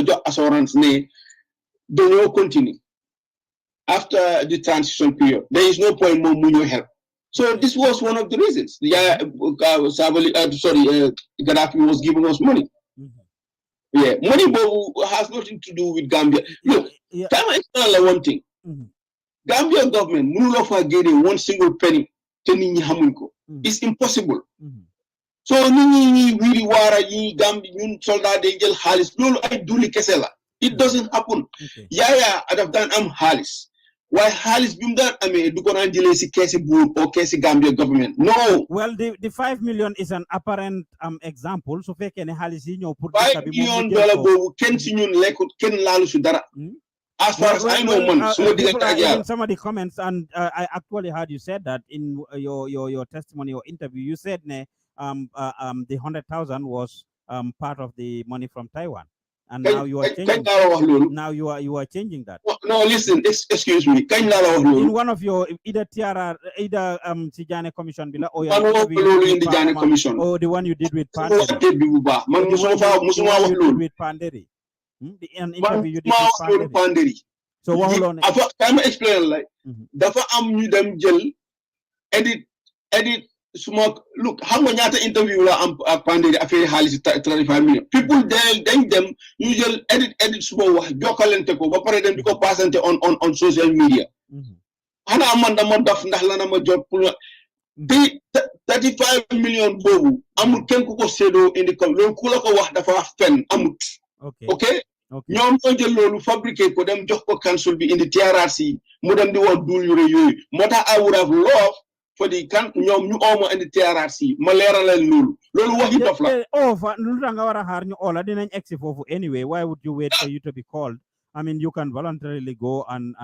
jox assurance ne dañoo continue after the transition period. There is no point more mu help. So this was one of the reasons. Gaddafi was giving us money. Yeah, money has nothing to do with Gambia. Look, can I explain one thing? Gambia government mënuloo fa génne one single penny te nit ñi xamuñ ko. It's impossible. So nit ñi wiri waara yi Gambie ñun soldat day jël xaalis loolu ay duli kese la. It doesn't happen. Yaya daf daan am xaalis waaye xaalis bi mu daan amee du ko daan jëlee si keesi buur or keesi Gambia government. No. Well, the 5 million is an apparent example. So fekkee ne xaalis yi ñëw pour $5 million boobu kenn si ñun lekkut kenn laalu si dara. As far as I know, man, in some of the comments, and I actually heard you said that in your testimony or interview. You said the 100,000 was part of the money from Taiwan, and now you are changing. Now you are changing that. No, listen, excuse me. In one of your either Tijane Commission or your Commission, or the one you did with Panderi. With Panderi. An interview you did with Panderi. So what hold on? I'm explain like dafa am ñu dem jël edit smoke. Look, how many interview la am ak Panderi affaire xaalis 35 million. People dañ dem ñu jël edit suma wax jokkalante ko ba pare dem di ko passante on social media. Xana man dama daf ndax la na ma jot pour 35 million boobu amul kenn ku ko sédoo indi ko loolu ku la ko wax dafa fen amut. Okay. ñoom ñoo jël loolu fabriqué ko dem jox ko council bi indi TRRC mu dem di wax duul yu rëy yooyu moo tax I would have loved for the ñoom ñu ooma indi TRRC ma leeralal loolu waxi dof la. Lu tax nga war a xaar ñu oola dinañ egsi foofu anyway. Why would you wait for you to be called? I mean, you can voluntarily go and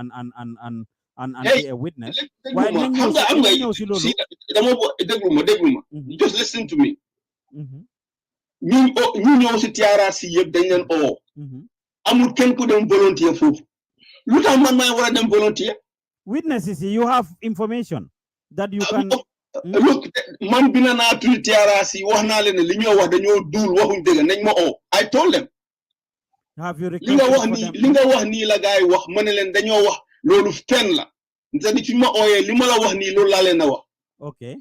be a witness. Why déglu ma just listen to me. ñu ñëw si TRRC yëpp dañ leen oo amul kenn ku dem volontaire foofu lu tax man maa war a dem volontaire. Witnesses, you have information that you can. Look, man bina naa tuuti TRRC wax naa leen ne li ñoo wax dañoo duul waxuñ dëgg nañ ma oo. I told them. Have you li nga wax nii la gaay wax ma ne leen dañoo wax loolu fen la c'est-à-dire fi ma ooyee li ma la wax nii loolu laa leen a wax. Okay.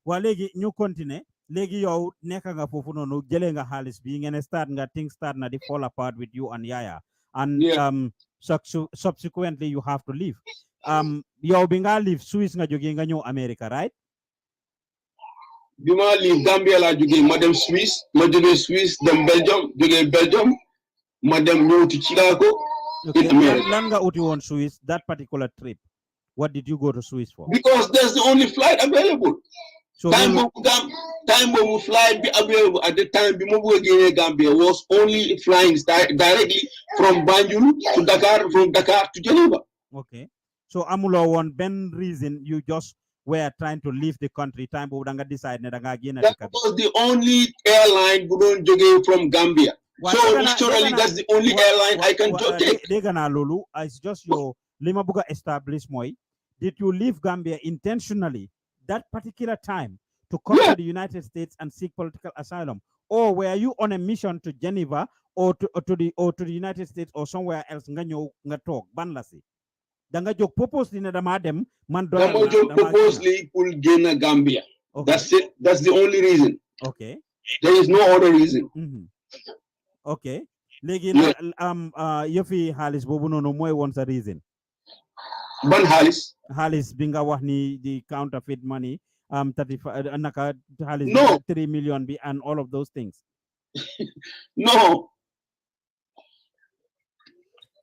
Waa léegi ñu continuer. Legi yow nekk nga foofu noonu jëlee nga xaalis bi ngeen start na di fall apart with you and Yaya and subsequently you have to leave. Yow bi nga leave Swiss nga jógee nga ñëw America, right? Bi ma leave Gambia laa jógee ma dem Swiss ma jógee Swiss dem Belgium jógee Belgium ma dem ñëw ci Chicago. Lan nga uti woon Swiss that particular trip? What did you go to Swiss for? Because that's the only flight available. So time of flight be available at the time the Gambia was only flying directly from Banjul to Dakar, from Dakar to Geneva. Okay. So amulo one ben reason you just were trying to leave the country time but decide that was the only airline who don't joge from Gambia. So naturally that's the only airline I can take. It's just your Limabuga established moi. Did you leave Gambia intentionally that particular time to come to the United States and seek political asylum, or were you on a mission to Geneva or to the United States or somewhere else? Nga talk banlasi. Danga jog purposely na damadem man purposely pull Gambia. Okay. That's it. That's the only reason. Okay. There is no other reason. Okay. Legi Yeah. yëfi xaalis boobu noonu mooy woon sa reason. Ban xaalis. Xaalis bi nga wax ni the counterfeit money 35 naka xaalis bi No. 3 million bi and all of those things. No.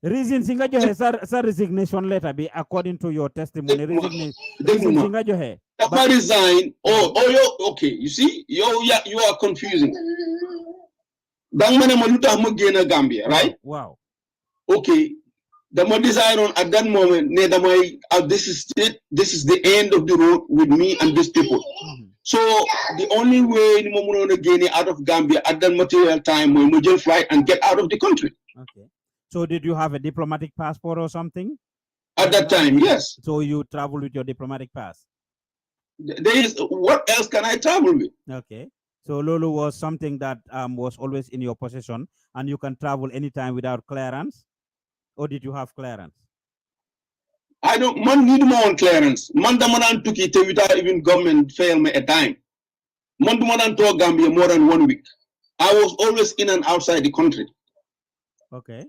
Reason si nga joxe sa resignation letter bi according to your testimony reason si nga joxe. Dafa resign. Okay. You see, you are confusing. Dang ma ne ma lu tax ma génn Gambia, right? Wow. Okay. Dama decide on at that moment ne damay this is it. This is the end of the road with me and these people. So the only way ni ma mënoon a génne out of Gambia at that material time mooy ma jël flight and get out of the country. Okay. So did you have a diplomatic passport or something? At that time, yes. So you travel with your diplomatic pass? There is, what else can I travel with? Okay. So Lolo was something that was always in your possession and you can travel anytime without clearance? Or did you have clearance? I don't need more clearance. Man da man took it without even government fail me a time. Man do man to Gambia more than 1 week. I was always in and outside the country. Okay.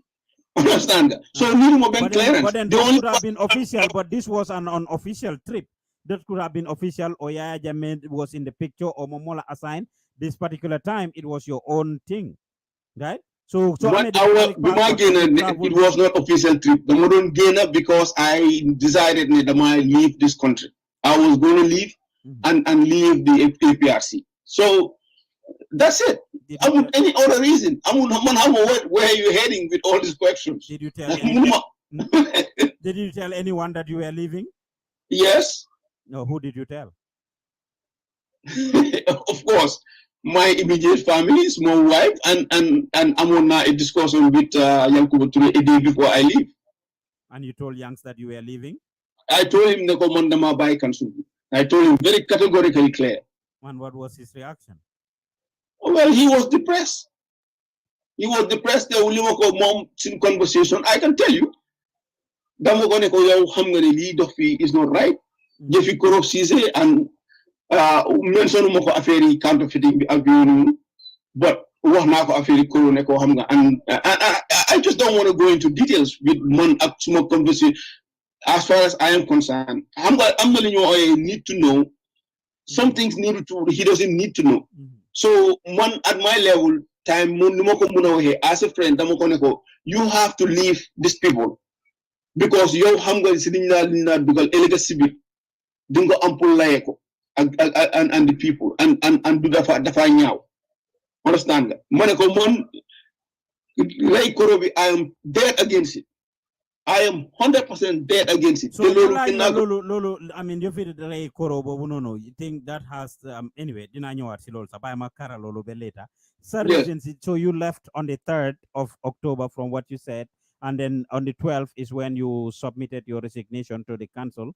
Understand that? So need more clearance. But then that could have been official, but this was an unofficial trip. That could have been official, or Yaya Jammeh was in the picture, or Momola assigned this particular time. It was your own thing, right? So it was not official trip. The modern gainer because I decided that I leave this country. I was going to leave and leave the Afprc. So that's it. I would any other reason. I would where are you heading with all these questions? Did you tell Did you tell anyone that you were leaving? Yes. No, who did you tell? Of course, my immediate family, my wife, and I'm on a discussion with Yankubu Ture a day before I leave. And you told Yanks that you were leaving? I told him the commander Nyohobai cancel. I told him very categorically clear. And what was his reaction? Well, he was depressed. He was depressed. There will mom in conversation. I can tell you. Is not right. Jeffy Korok Cisse and mention moko affaire counterfeiting bi ak but wax na ko affaire corona ko xam nga and I just don't want to go into details with man ak suma conversation as far as I am concerned. I'm not need to know. Some things he doesn't need to know. So man at my level time as a friend you have to leave these people because you xam nga ci dina dugal ëllëg ci biir dingo ampul layeko and the people and do dafa ñaaw. Understand nga mané ko mon lay korobi I am dead against it. I am 100% dead against it. So lolu I mean you feel the lay korobo no you think that has anyway dina ñëwaat ci lolu sa bay ma kara lolu be later. So you left on the 3rd of October from what you said, and then on the 12th is when you submitted your resignation to the council,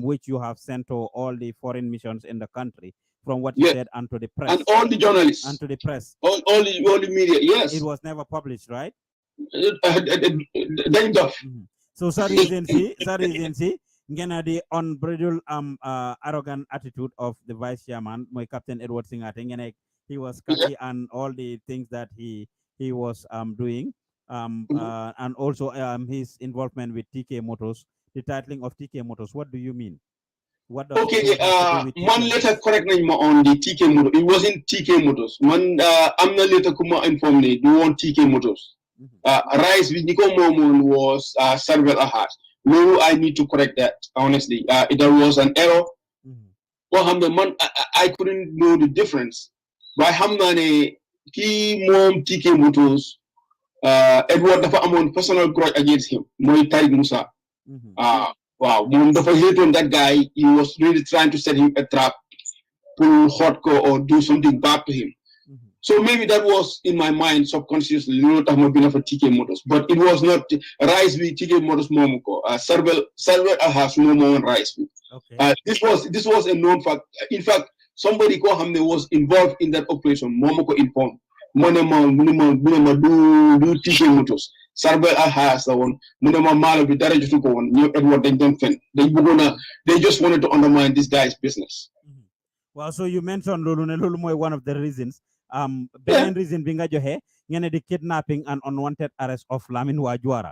which you have sent to all the foreign missions in the country, from what you said, and to the press. And all the journalists. And to the press. All the media, yes. It was never published, right? So sorry, agency, ngena the unbridled arrogant attitude of the vice chairman, my Captain Edward Singate. He was cocky and all the things that he was doing. And also his involvement with TK Motors, the titling of TK Motors. What do you mean? What does man later correct me on the TK Motors. It wasn't TK Motors. Man, I'm not later kuma informed me. Do want TK Motors. Rise with Nico Momon was Serval Ahad. No, I need to correct that. Honestly, there was an error. Well, man, I couldn't know the difference. By Hamnane, ki mom TK Motors. Edward dafa amon personal grudge against him. Moy Tariq Musa. Wow, mom dafa hate on that guy. He was really trying to set him a trap, pull hotco or do something bad to him. So maybe that was in my mind subconsciously. Not I'm been for TK Motors, but it was not Rise with TK Motors Momoko. Serval has no more Rise with. Okay. This was a known fact. In fact, somebody called him was involved in that operation. Momoko informed. Munema do TK Motors. Serval has the one. Munema Malo with Daraj to go on. New Edward they don't fin. They just wanted to undermine this guy's business. Well, so you mentioned lulu ne lulu moy one of the reasons. Yeah, Benen reason binga johe ngene the kidnapping and unwanted arrest of Lamin Wajwara.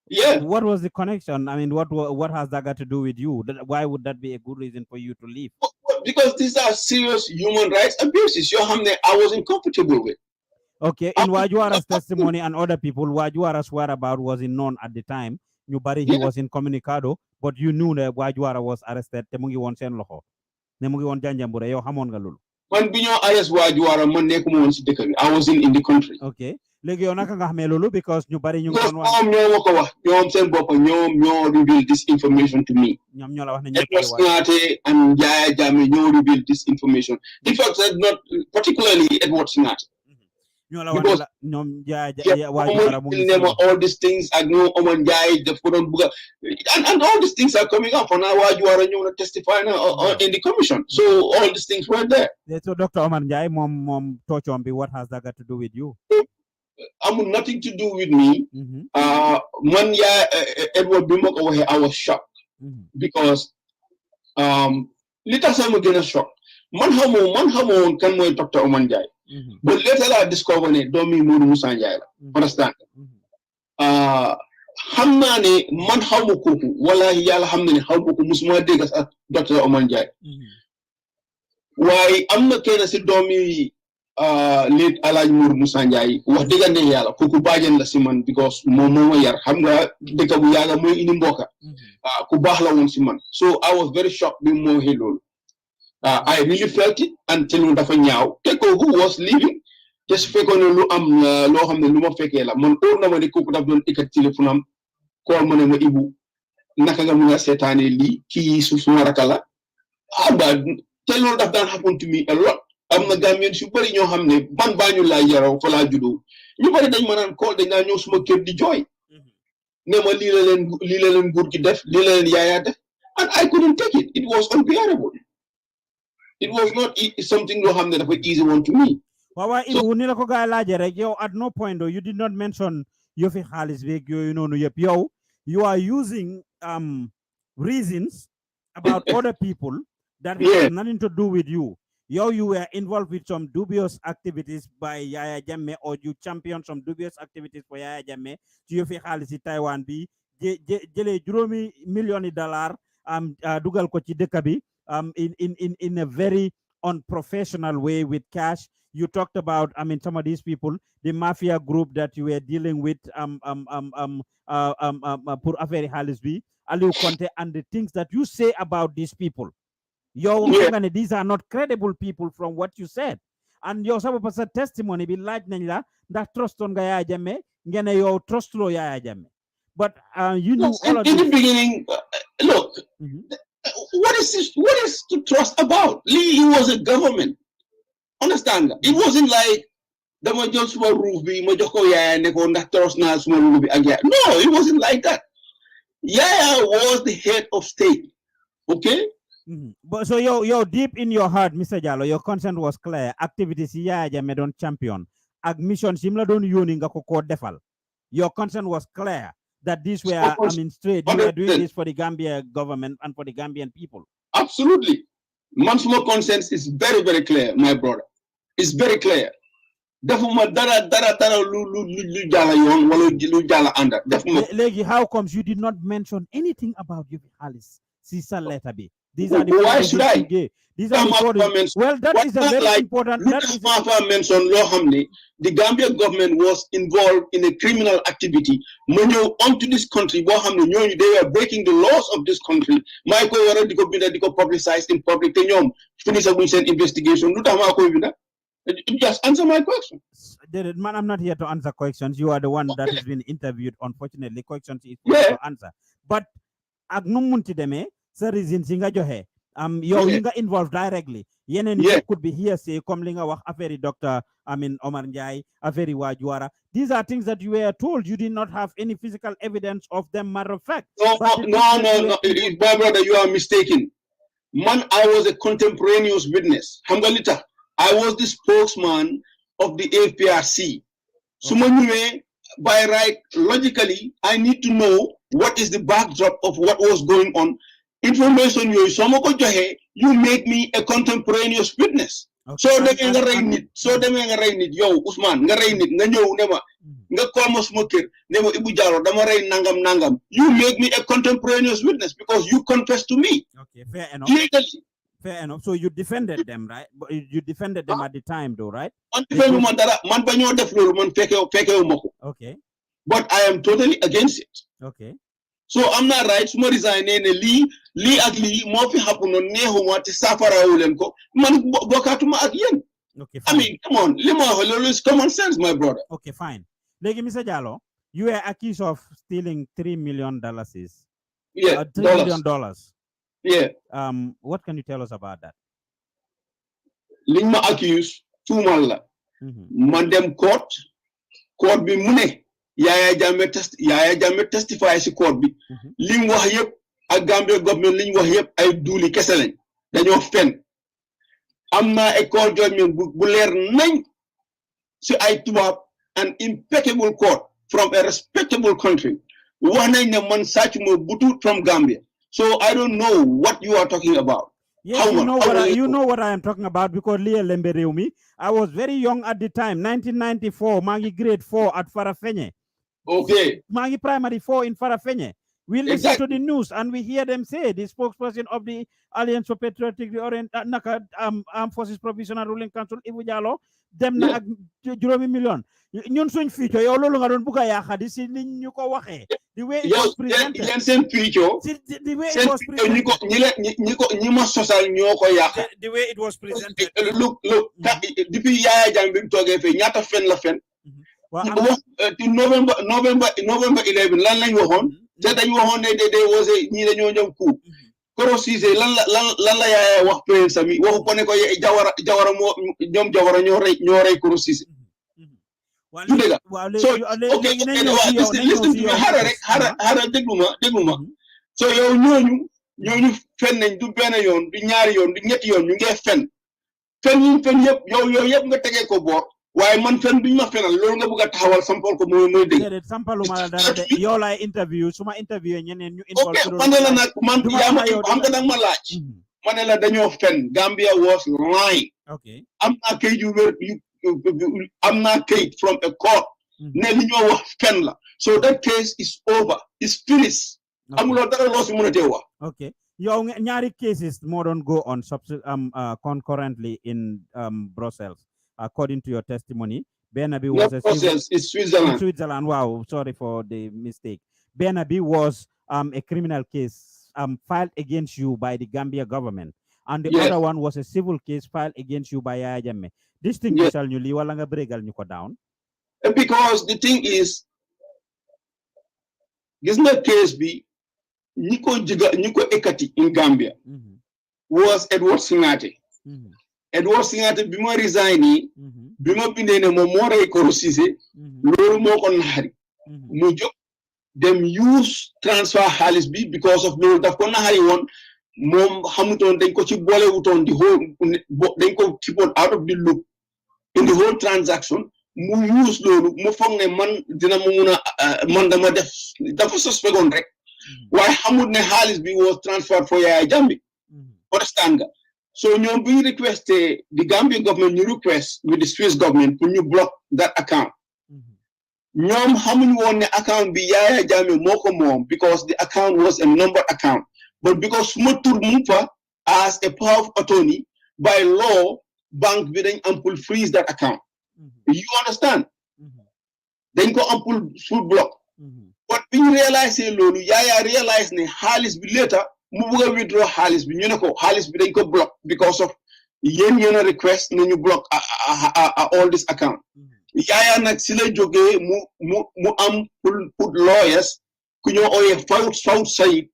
yeah. What was the connection? I mean, what has that got to do with you? Why would that be a good reason for you to leave? Because these are serious human rights abuses. I wasn't comfortable with. Okay, I in was Wajuara's not comfortable. testimony and other people, Wajuara's whereabouts wasn't known at the time. Nobody he Yeah. was incommunicado, but you knew that Wajuara was arrested. Temungi won sen loho. Nemungi won janjambure yo hamon galulu. Man binyo arrest wajuara man nekuma won si dëkk bi. I wasn't in the country. Okay. Legi yo naka nga xamé lolu because ñu bari ñu ngi Because doon wax ñoom ñoo ma ko wax ñoom seen bopp ñoom ñoo reveal this information to me. ñom ñola wax ne ñepp Edward ay waaj. Singate and Yaya Jammeh ñoo reveal this information. In fact, not particularly Edward Singate. Ñola wax ne Because la ñom yeah, Wajuara mu ngi Nema, all these things I know Oman Jai, the Fudon Buga, and all these things are coming up. And now you are testifying in the commission. So all these things were there. So Dr. Omar Njai, mom touch on what has that got to do with you? Nothing to do with me. One year Edward Bimok over here, I was shocked because later I'm again shocked. Man hamo kan moy Dr. Omar Njai. But later I discovered it, don't mean Mudu Musa Njai. Understand? Xam naa ne man xaw ma kooku wala yàlla xam na ne xaw ma ko musuma dégg sax docteur Omar Njie waaye am na kenn si doomi léegi Alaaji Mour Moussa Ndiaye wax dëgg ne yàlla kooku baajen la si man because moom moo ma yar xam nga dëkk bu yàgga mooy indi mbokka ku baax la woon si man so I was very shocked bi moo waxee loolu I really felt it until dafa ñaaw te kooku was living te su fekkoon ne lu am loo xam ne lu ma fekkee la man óor na ma ne kooku daf doon ikkat téléphone am kool ma ne ma Ibu naka nga mun a seetaane lii kii suma raka la ba te loolu daf daan happen to me a lot am na Gambien su bëri ñoo xam ne man baa ñu laa yaroo fa laa juddoo ñu bëri dañ ma naan kool dañ naa ñëw suma kër di jooy ne ma lii la leen nguur gi def lii la leen yaayaa def and I couldn't take it. It was unbearable. It was not something loo xam ne dafa easy one to me. Wawa Ibu ni la ko gaay laaje rek yow at no point though you did not mention yo fi xaalis beeg yooyu noonu yëpp yow you are using reasons about other people that have nothing to do with you. You were involved with some dubious activities by Yaya Jammeh or you championed some dubious activities for Yaya Jammeh ci yo fi xaalis ci Taiwan bi jëlee $1 million dugal ko ci dëkk bi in a very unprofessional way with cash. You talked about, I mean, some of these people, the mafia group that you were dealing with, Pour Affaire Halisby, Aliu Conte, and the things that you say about these people. These are not credible people from what you said. And your some of testimony be like nila that trust on Gaya Jame, ngene yo trust lo Yaya Jame. But you knew all of in this. The beginning, look, what is to trust about? Lee was a government. Understand that? It wasn't like the major small roof be majoko ya neko na trust na small roof again. No, it wasn't like that. Yaya was the head of state. Okay? But so you're deep in your heart, Mr. Jallow, your consent was clear. Activities Yaya Jammeh don champion. Admission simla don yoni nga ko defal. Your consent was clear that these were, I mean, straight. You were doing this for the Gambia government and for the Gambian people. Absolutely. Mansmo consent is very, very clear, my brother. It's very clear. Defuma dara lu jala yon wala lu jala anda. Legi, how comes you did not mention anything about Yubi Halis? Sisa letter B. These are the why should I? These are the well, that is a very important. That is mentioned the Gambia government was involved in a criminal activity. When you onto this country, they were breaking the laws of this country. Michael already publicized in public. Finish a recent investigation. Just answer my question. Man, I'm not here to answer questions. You are the one that has been interviewed. Unfortunately, questions is to answer. But agnumunti deme. Reason singa johe you involved directly could be here say linga wax affaire doctor Omar Njai affaire Wajuara. These are things that you were told. You did not have any physical evidence of them, matter of fact. No, my brother, you are mistaken. Man, I was a contemporaneous witness. Hamgalita, I was the spokesman of the Afprc. Okay. By right, logically, I need to know what is the backdrop of what was going on information yooyu soo ma ko joxee you make me a contemporaneous witness. soo demee nga rey nit soo demee nga rey nit yow Ousmane nga rey nit nga ñëw ne ma nga call ma suma kër ne ma Ebou Jallow dama rey nangam you make me a contemporaneous witness because you confess to me. Okay, fair enough. Legally. Fair enough. So you defended them, right? You defended them at the time, though, right? Man bañoo def loolu man fekkewu ma ko. Okay. But I am totally against it. Okay. So I'm not right. Suma resign ne lii ak lii moo fi happen noonu neexuma te saafarawu leen ko man bokkatuma ak yéen. Okay, fine. I mean, come on. Lima is common sense, my brother. Okay, fine. Legi, Mr. Jallow, you were accused of stealing $3 million. Yeah, $3 million. Yeah. What can you tell us about that? Lima accused tuumal la. Man dem court bi mu ne Yaya Jammeh testify si court bi. Lim wax yëpp ak Gambia government liñ wax yëpp ay duuli kese lañ dañoo fen. Am na a court judgment bu leer nañ si ay tubaab an impeccable court from a respectable country. Wax nañ ne man sàccuma butu from Gambia. So I don't know what you are talking about. Yes, you know what I am talking about because Lia Lembe Reumi. I was very young at the time, 1994, Mangi grade 4 at Farafenye. Okay. Mangi primary 4 in Farafenye. We listen to the news and we hear them say the spokesperson of the Alliance for Patriotic Armed Forces Provisional Ruling Council, Ebou Jallow, dem na ak juróomi million. Ñun suñ future yow loolu nga doon buga yaaka di si niñ ñu ko waxee. The way it was presented. Yeen seen future. The way it was presented. ñi ma sosal ñoo ko yaaka. The way it was presented. Look, depuis Yaya Jammeh bi mu toogee fee ñaata fen la fen. November 11 lan lañ waxoon. Te dañ waxoon ne de wose ñi dañoo ñëw coup. Koro Cissé lan la Yaya wax prince mi waxu ko ne ko Jawara moo ñoom Jawara ñoo rey Koro Cissé. Du dëgg. So okay listen to me xaaral dégluma so yow ñooñu fen nañ du benn yoon du ñaari yoon du ñetti yoon ñu ngi fen yëpp yow yëpp nga tegee ko boor waaye man fen biñ ma fenal loolu nga bëgg a taxawal sampal ko mooy dëgg. Sampaluma la dara de yow laay interview suma interview ñeneen ñu involve. Ok man la nag man yaa ma xam nga nag ma laaj. Ma ne la dañoo fen Gambia was lying. Okay. Am naa kayit yu wér am naa kayit from a court. Ne li ñoo wax fen la. So that case is over. It's finished. Amuloo dara loo si mën a tee wax. Okay. Yow ñaari cases moo doon go on concurrently in Brussels. According to your testimony, Bernabe was it's Switzerland. Switzerland. Wow, sorry for the mistake. Bernabe was a criminal case filed against you by the Gambia government, and the other one was a civil case filed against you by Yaya Jammeh. This thing is wala nga bregal ñuko down. Because the thing is, this not case be Niko Ekati in Gambia was Edward Singate. Edward Singate bima resigni bima bindee ne moom moo rey Koro Cissé loolu moo ko naxari mu jóg dem use transfer xaalis bi because of loolu daf ko naxari woon moom xamutoon dañ ko ci boole wutoon dañ ko keepoon out of the loop in the whole transaction mu use loolu mu foog ne man dina ma mun a man dama def dafa suspectoon rek waaye xamut ne xaalis bi was transferred for Yaya Jammeh understand nga. So we requested the Gambian government, you request with the Swiss government, when you block that account. Nyom hamun won the account be Yaya Jammeh moko mom because the account was a number account. But because Smutur Mufa as a power of attorney, by law, bank bidding ample freeze that account. You understand? Then go ample full block. But we realize Yaya realized ne Halis be later. Mu bëgg withdraw xaalis bi ñu ne ko xaalis bi dañ ko block because of yéen request nañu block all this account. Yaya nag si la jógee mu am pour lawyers ku ñoo ooyee Fawd Said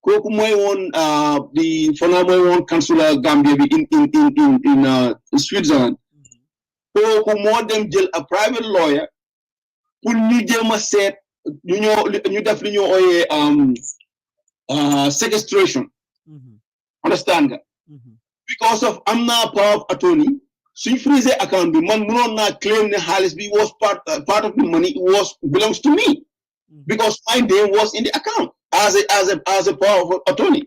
kooku mooy woon di fana mooy woon consular Gambia bi in Switzerland. Kooku moo dem jël a private lawyer pour ñu jéem a seet ñu def li ñoo ooyee sequestration. Understand that? Because of amna power of attorney, so freeze account bi man mënon na claim ne xaalis bi was part of the money belongs to me because my name was in the account as a power of attorney.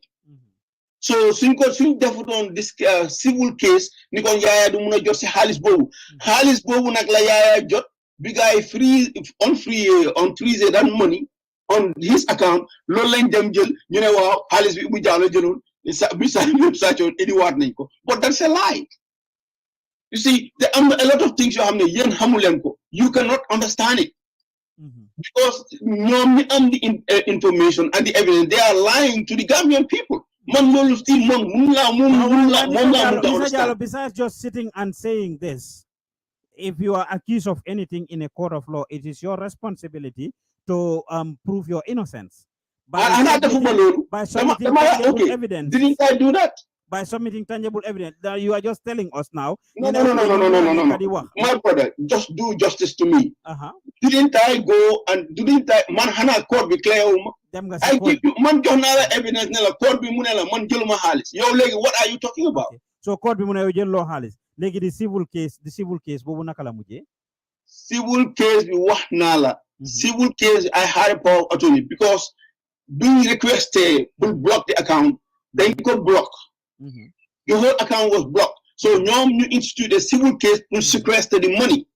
So suñ defut on this civil case ni kon yaaya du mun a jot si xaalis boobu nag la yaaya jot bi gaay unfreeze that money on his account loolu lañ dem jël ñu ne waaw xaalis bi Ebou Jallow jëloon bi sàccoon indiwaat nañ ko but that's a lie. You see, there are a lot of things you have you cannot understand it. Because the information and the evidence, they are lying to the Gambian people. Besides just sitting and saying this, if you are accused of anything in a court of law, it is your responsibility to prove your innocence. By submitting evidence. Didn't I do that? By submitting tangible evidence. You are just telling us now. No. My brother, just do justice to me. Didn't I go and man hana court be clear? I give you man jonala evidence nela court be munela man jëluma xaalis. Yow léegi what are you talking about? Okay. So court be munela jëllo xaalis. Léegi the civil case bobu naka la mujjé? Civil case bi wax na la. Civil case I had a power of attorney because being requested to block the account, then could block. The whole account was blocked. So now you institute a civil case to sequester the money.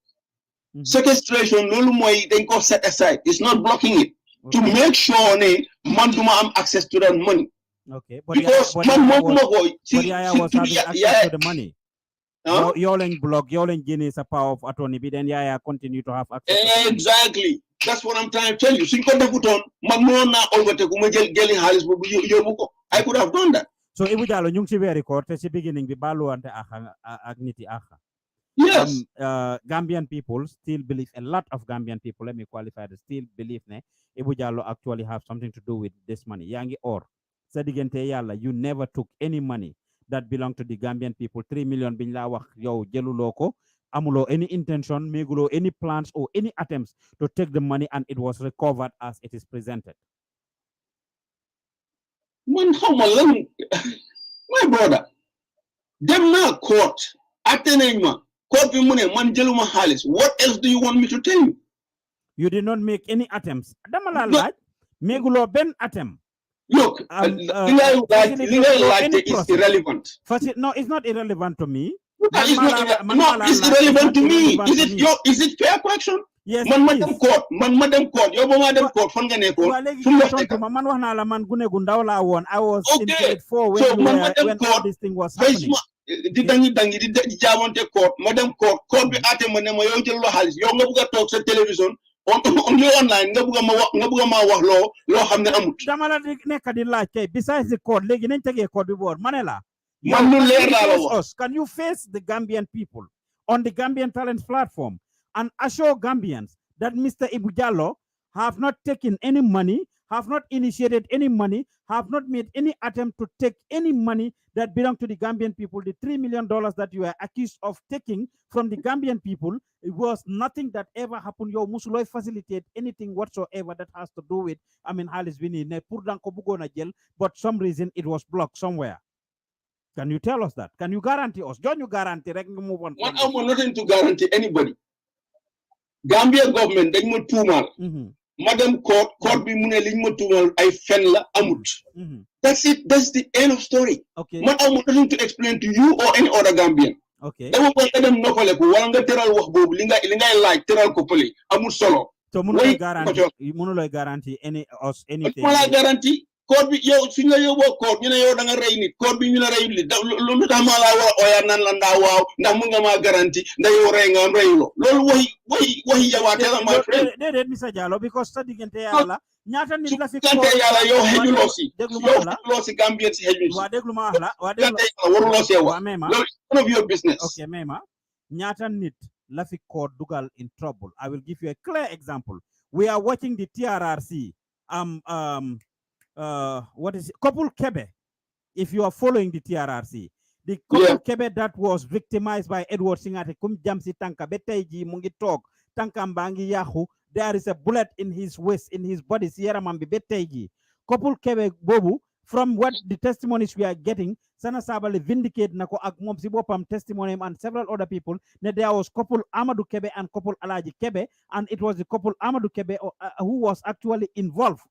Sequestration, no more then go set aside. It's not blocking it. To make sure man do have access to that money. Okay. Because man was having access to the money. Y'all block, y'all Guinness a power of attorney, but then Yaya continue to have access. Exactly. That's what I'm trying to tell you. So I could have done that. So Ebou Jallow ñu ngi ci wéri koor te ci beginning bi baluwante ak niti axa. Yes. Gambian people still believe, a lot of Gambian people, let me qualify this, still believe ne Ebou Jallow actually have something to do with this money. Yangi or sa digante yalla, you never took any money that belonged to the Gambian people. 3 million biñ la wax yow jëluloo ko, amulo any intention, megulo any plans or any attempts to take the money, and it was recovered as it is presented. Man, my brother, them now court, Atenema, court man jeluma halis. What else do you want me to tell you? You did not make any attempts. Damala megulo ben attempt. Look, is irrelevant. No, it's not irrelevant to me. It's irrelevant to me. Is it fair question? Yes. Madam court. Yo madam court. Man I was in grade 4 when all this thing was happening. Madam court be ate man mo yo jël lo xaliss yo nga bëgga tok sa télévision on your online nga bëgga ma wax lo xamné amut. Dama la nek di laaj kay besides the court légui nañ tégué court bi bor manela. Can you face the Gambian people on the Gambian Talents platform and assure Gambians that Mr. Ebou Jallow have not taken any money, have not initiated any money, have not made any attempt to take any money that belong to the Gambian people? The $3 million that you are accused of taking from the Gambian people, it was nothing that ever happened. Yo musuloy facilitate anything whatsoever that has to do with, Halis Vini, ne purdan ko bugo na jël, but some reason it was blocked somewhere. Can you tell us that? Can you guarantee us? Don't you guarantee? Move on. I want nothing to guarantee anybody. Gambia government, they mo tumal. Madam court bi mune liñ mo tumal ay fen la amut. That's it. That's the end of story. Okay. Man, I want nothing to explain to you or any other Gambian. Okay. Dama ko dem nopale ko wala nga teral wax bobu li ngay laaj teral ko pele amul solo. So mënulay guarantee anything. Wala guarantee court bi yow fi nga yobo court ñu ne yow da nga rey nit court bi ñu la rey nit lu tax ma la wa oya nan la nda waaw ndax mu nga ma garantie nda yow rey nga reyulo loolu waxi yawaate la my friend déedéet Mr. Jallow because sa diggante yàlla ñaata nit la fi diggante yàlla yow xejuloo si yow si Gambien si xejul si waa déglu ma wax la waa diggante yàlla waruloo see wax loolu none of your business. Okay, mema ñaata nit la fi court dugal in trouble. I will give you a clear example. We are watching the TRRC what is it? Couple Kebe. If you are following the TRRC, the couple Kebe that was victimized by Edward Singate kum jamsi tanka beteji mungi talk tanka mbangi yahu, there is a bullet in his waist, in his body, sierra mambi beteji couple Kebe bobu. From what the testimonies we are getting, Sana Sabali vindicate nako ak mom si bopam testimony and several other people that there was couple Amadou Kebe and couple Alaji Kebe, and it was the couple Amadou Kebe who was actually involved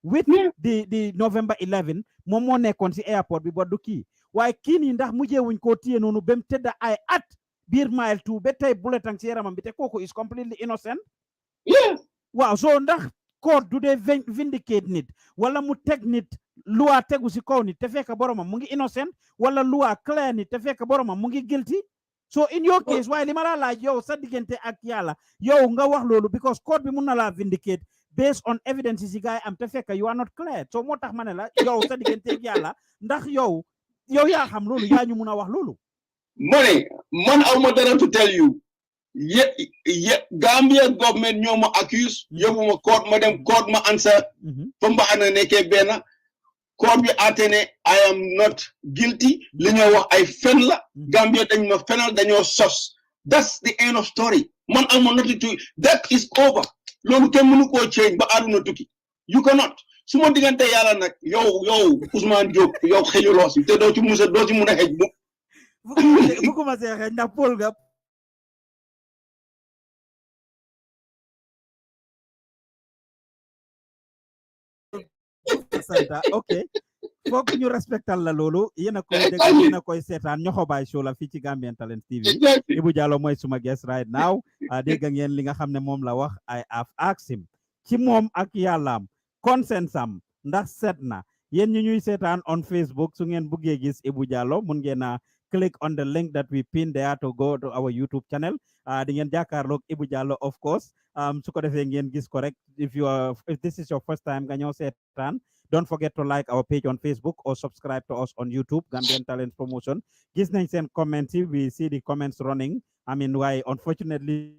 with Yeah. the November 11 moom moo nekkoon si airport bi ba du kii waaye kii nii ndax mujjee wuñ koo téye noonu ba mu tëdda ay at biir mile 2 ba tey bulletin si yaramam bi te kooku is completely innocent. Yeah. waaw so ndax court du dee vindicate nit wala mu teg nit loi tegu si kaw nit te fekk boromam mu ngi innocent wala loi clear nit te fekk boromam mu ngi guilty. So in your case waaye li ma la laaj yow sa diggante ak yàlla yow nga wax loolu because court bi mun na laa vindicate based on evidence yi gaay am te fekk you are not clear so moo tax ma ne la yow sa diggante ak yàlla ndax yow yaa xam loolu yaa ñu mun a wax loolu. Money, man awma dara to tell you. Gambia government ñoo ma accuse yóbbu ma court ma dem court ma answer fa mbaxana nekkee benn court bi àtte ne I am not guilty li ñoo wax ay fen la Gambia dañ ma fenal dañoo sos that's the end of story man awma nothing to that is over loolu kenn mënu koo change ba àdduna tukki you cannot su ma diggante yàlla nag yow Ousmane Diop yow xëyuloo si te doo ci mun a xëj bu commencé xëj ndax Paul nga santa ok foog ñu respectal la loolu yéen a koy dégg yéen a koy seetaan Nyohobai show la fii ci Gambian Talents TV Ebou Jallow mooy suma guest right now dégg ngeen li nga xam ne moom la wax I have asked him ci moom ak yàllaam consent am ndax seet na yéen ñu ñuy seetaan on Facebook su ngeen buggee gis Ebou Jallow mun ngeen a click on the link that we pin there to go to our YouTube channel di ngeen jàkkaarloog Ebou Jallow of course su ko defee ngeen gis ko rek if this is your first time nga ñëw seetaan don't forget to like our page on Facebook or subscribe to us on YouTube Gambian Talents Promotion gis nañ seen comments yi we see the comments running I mean why unfortunately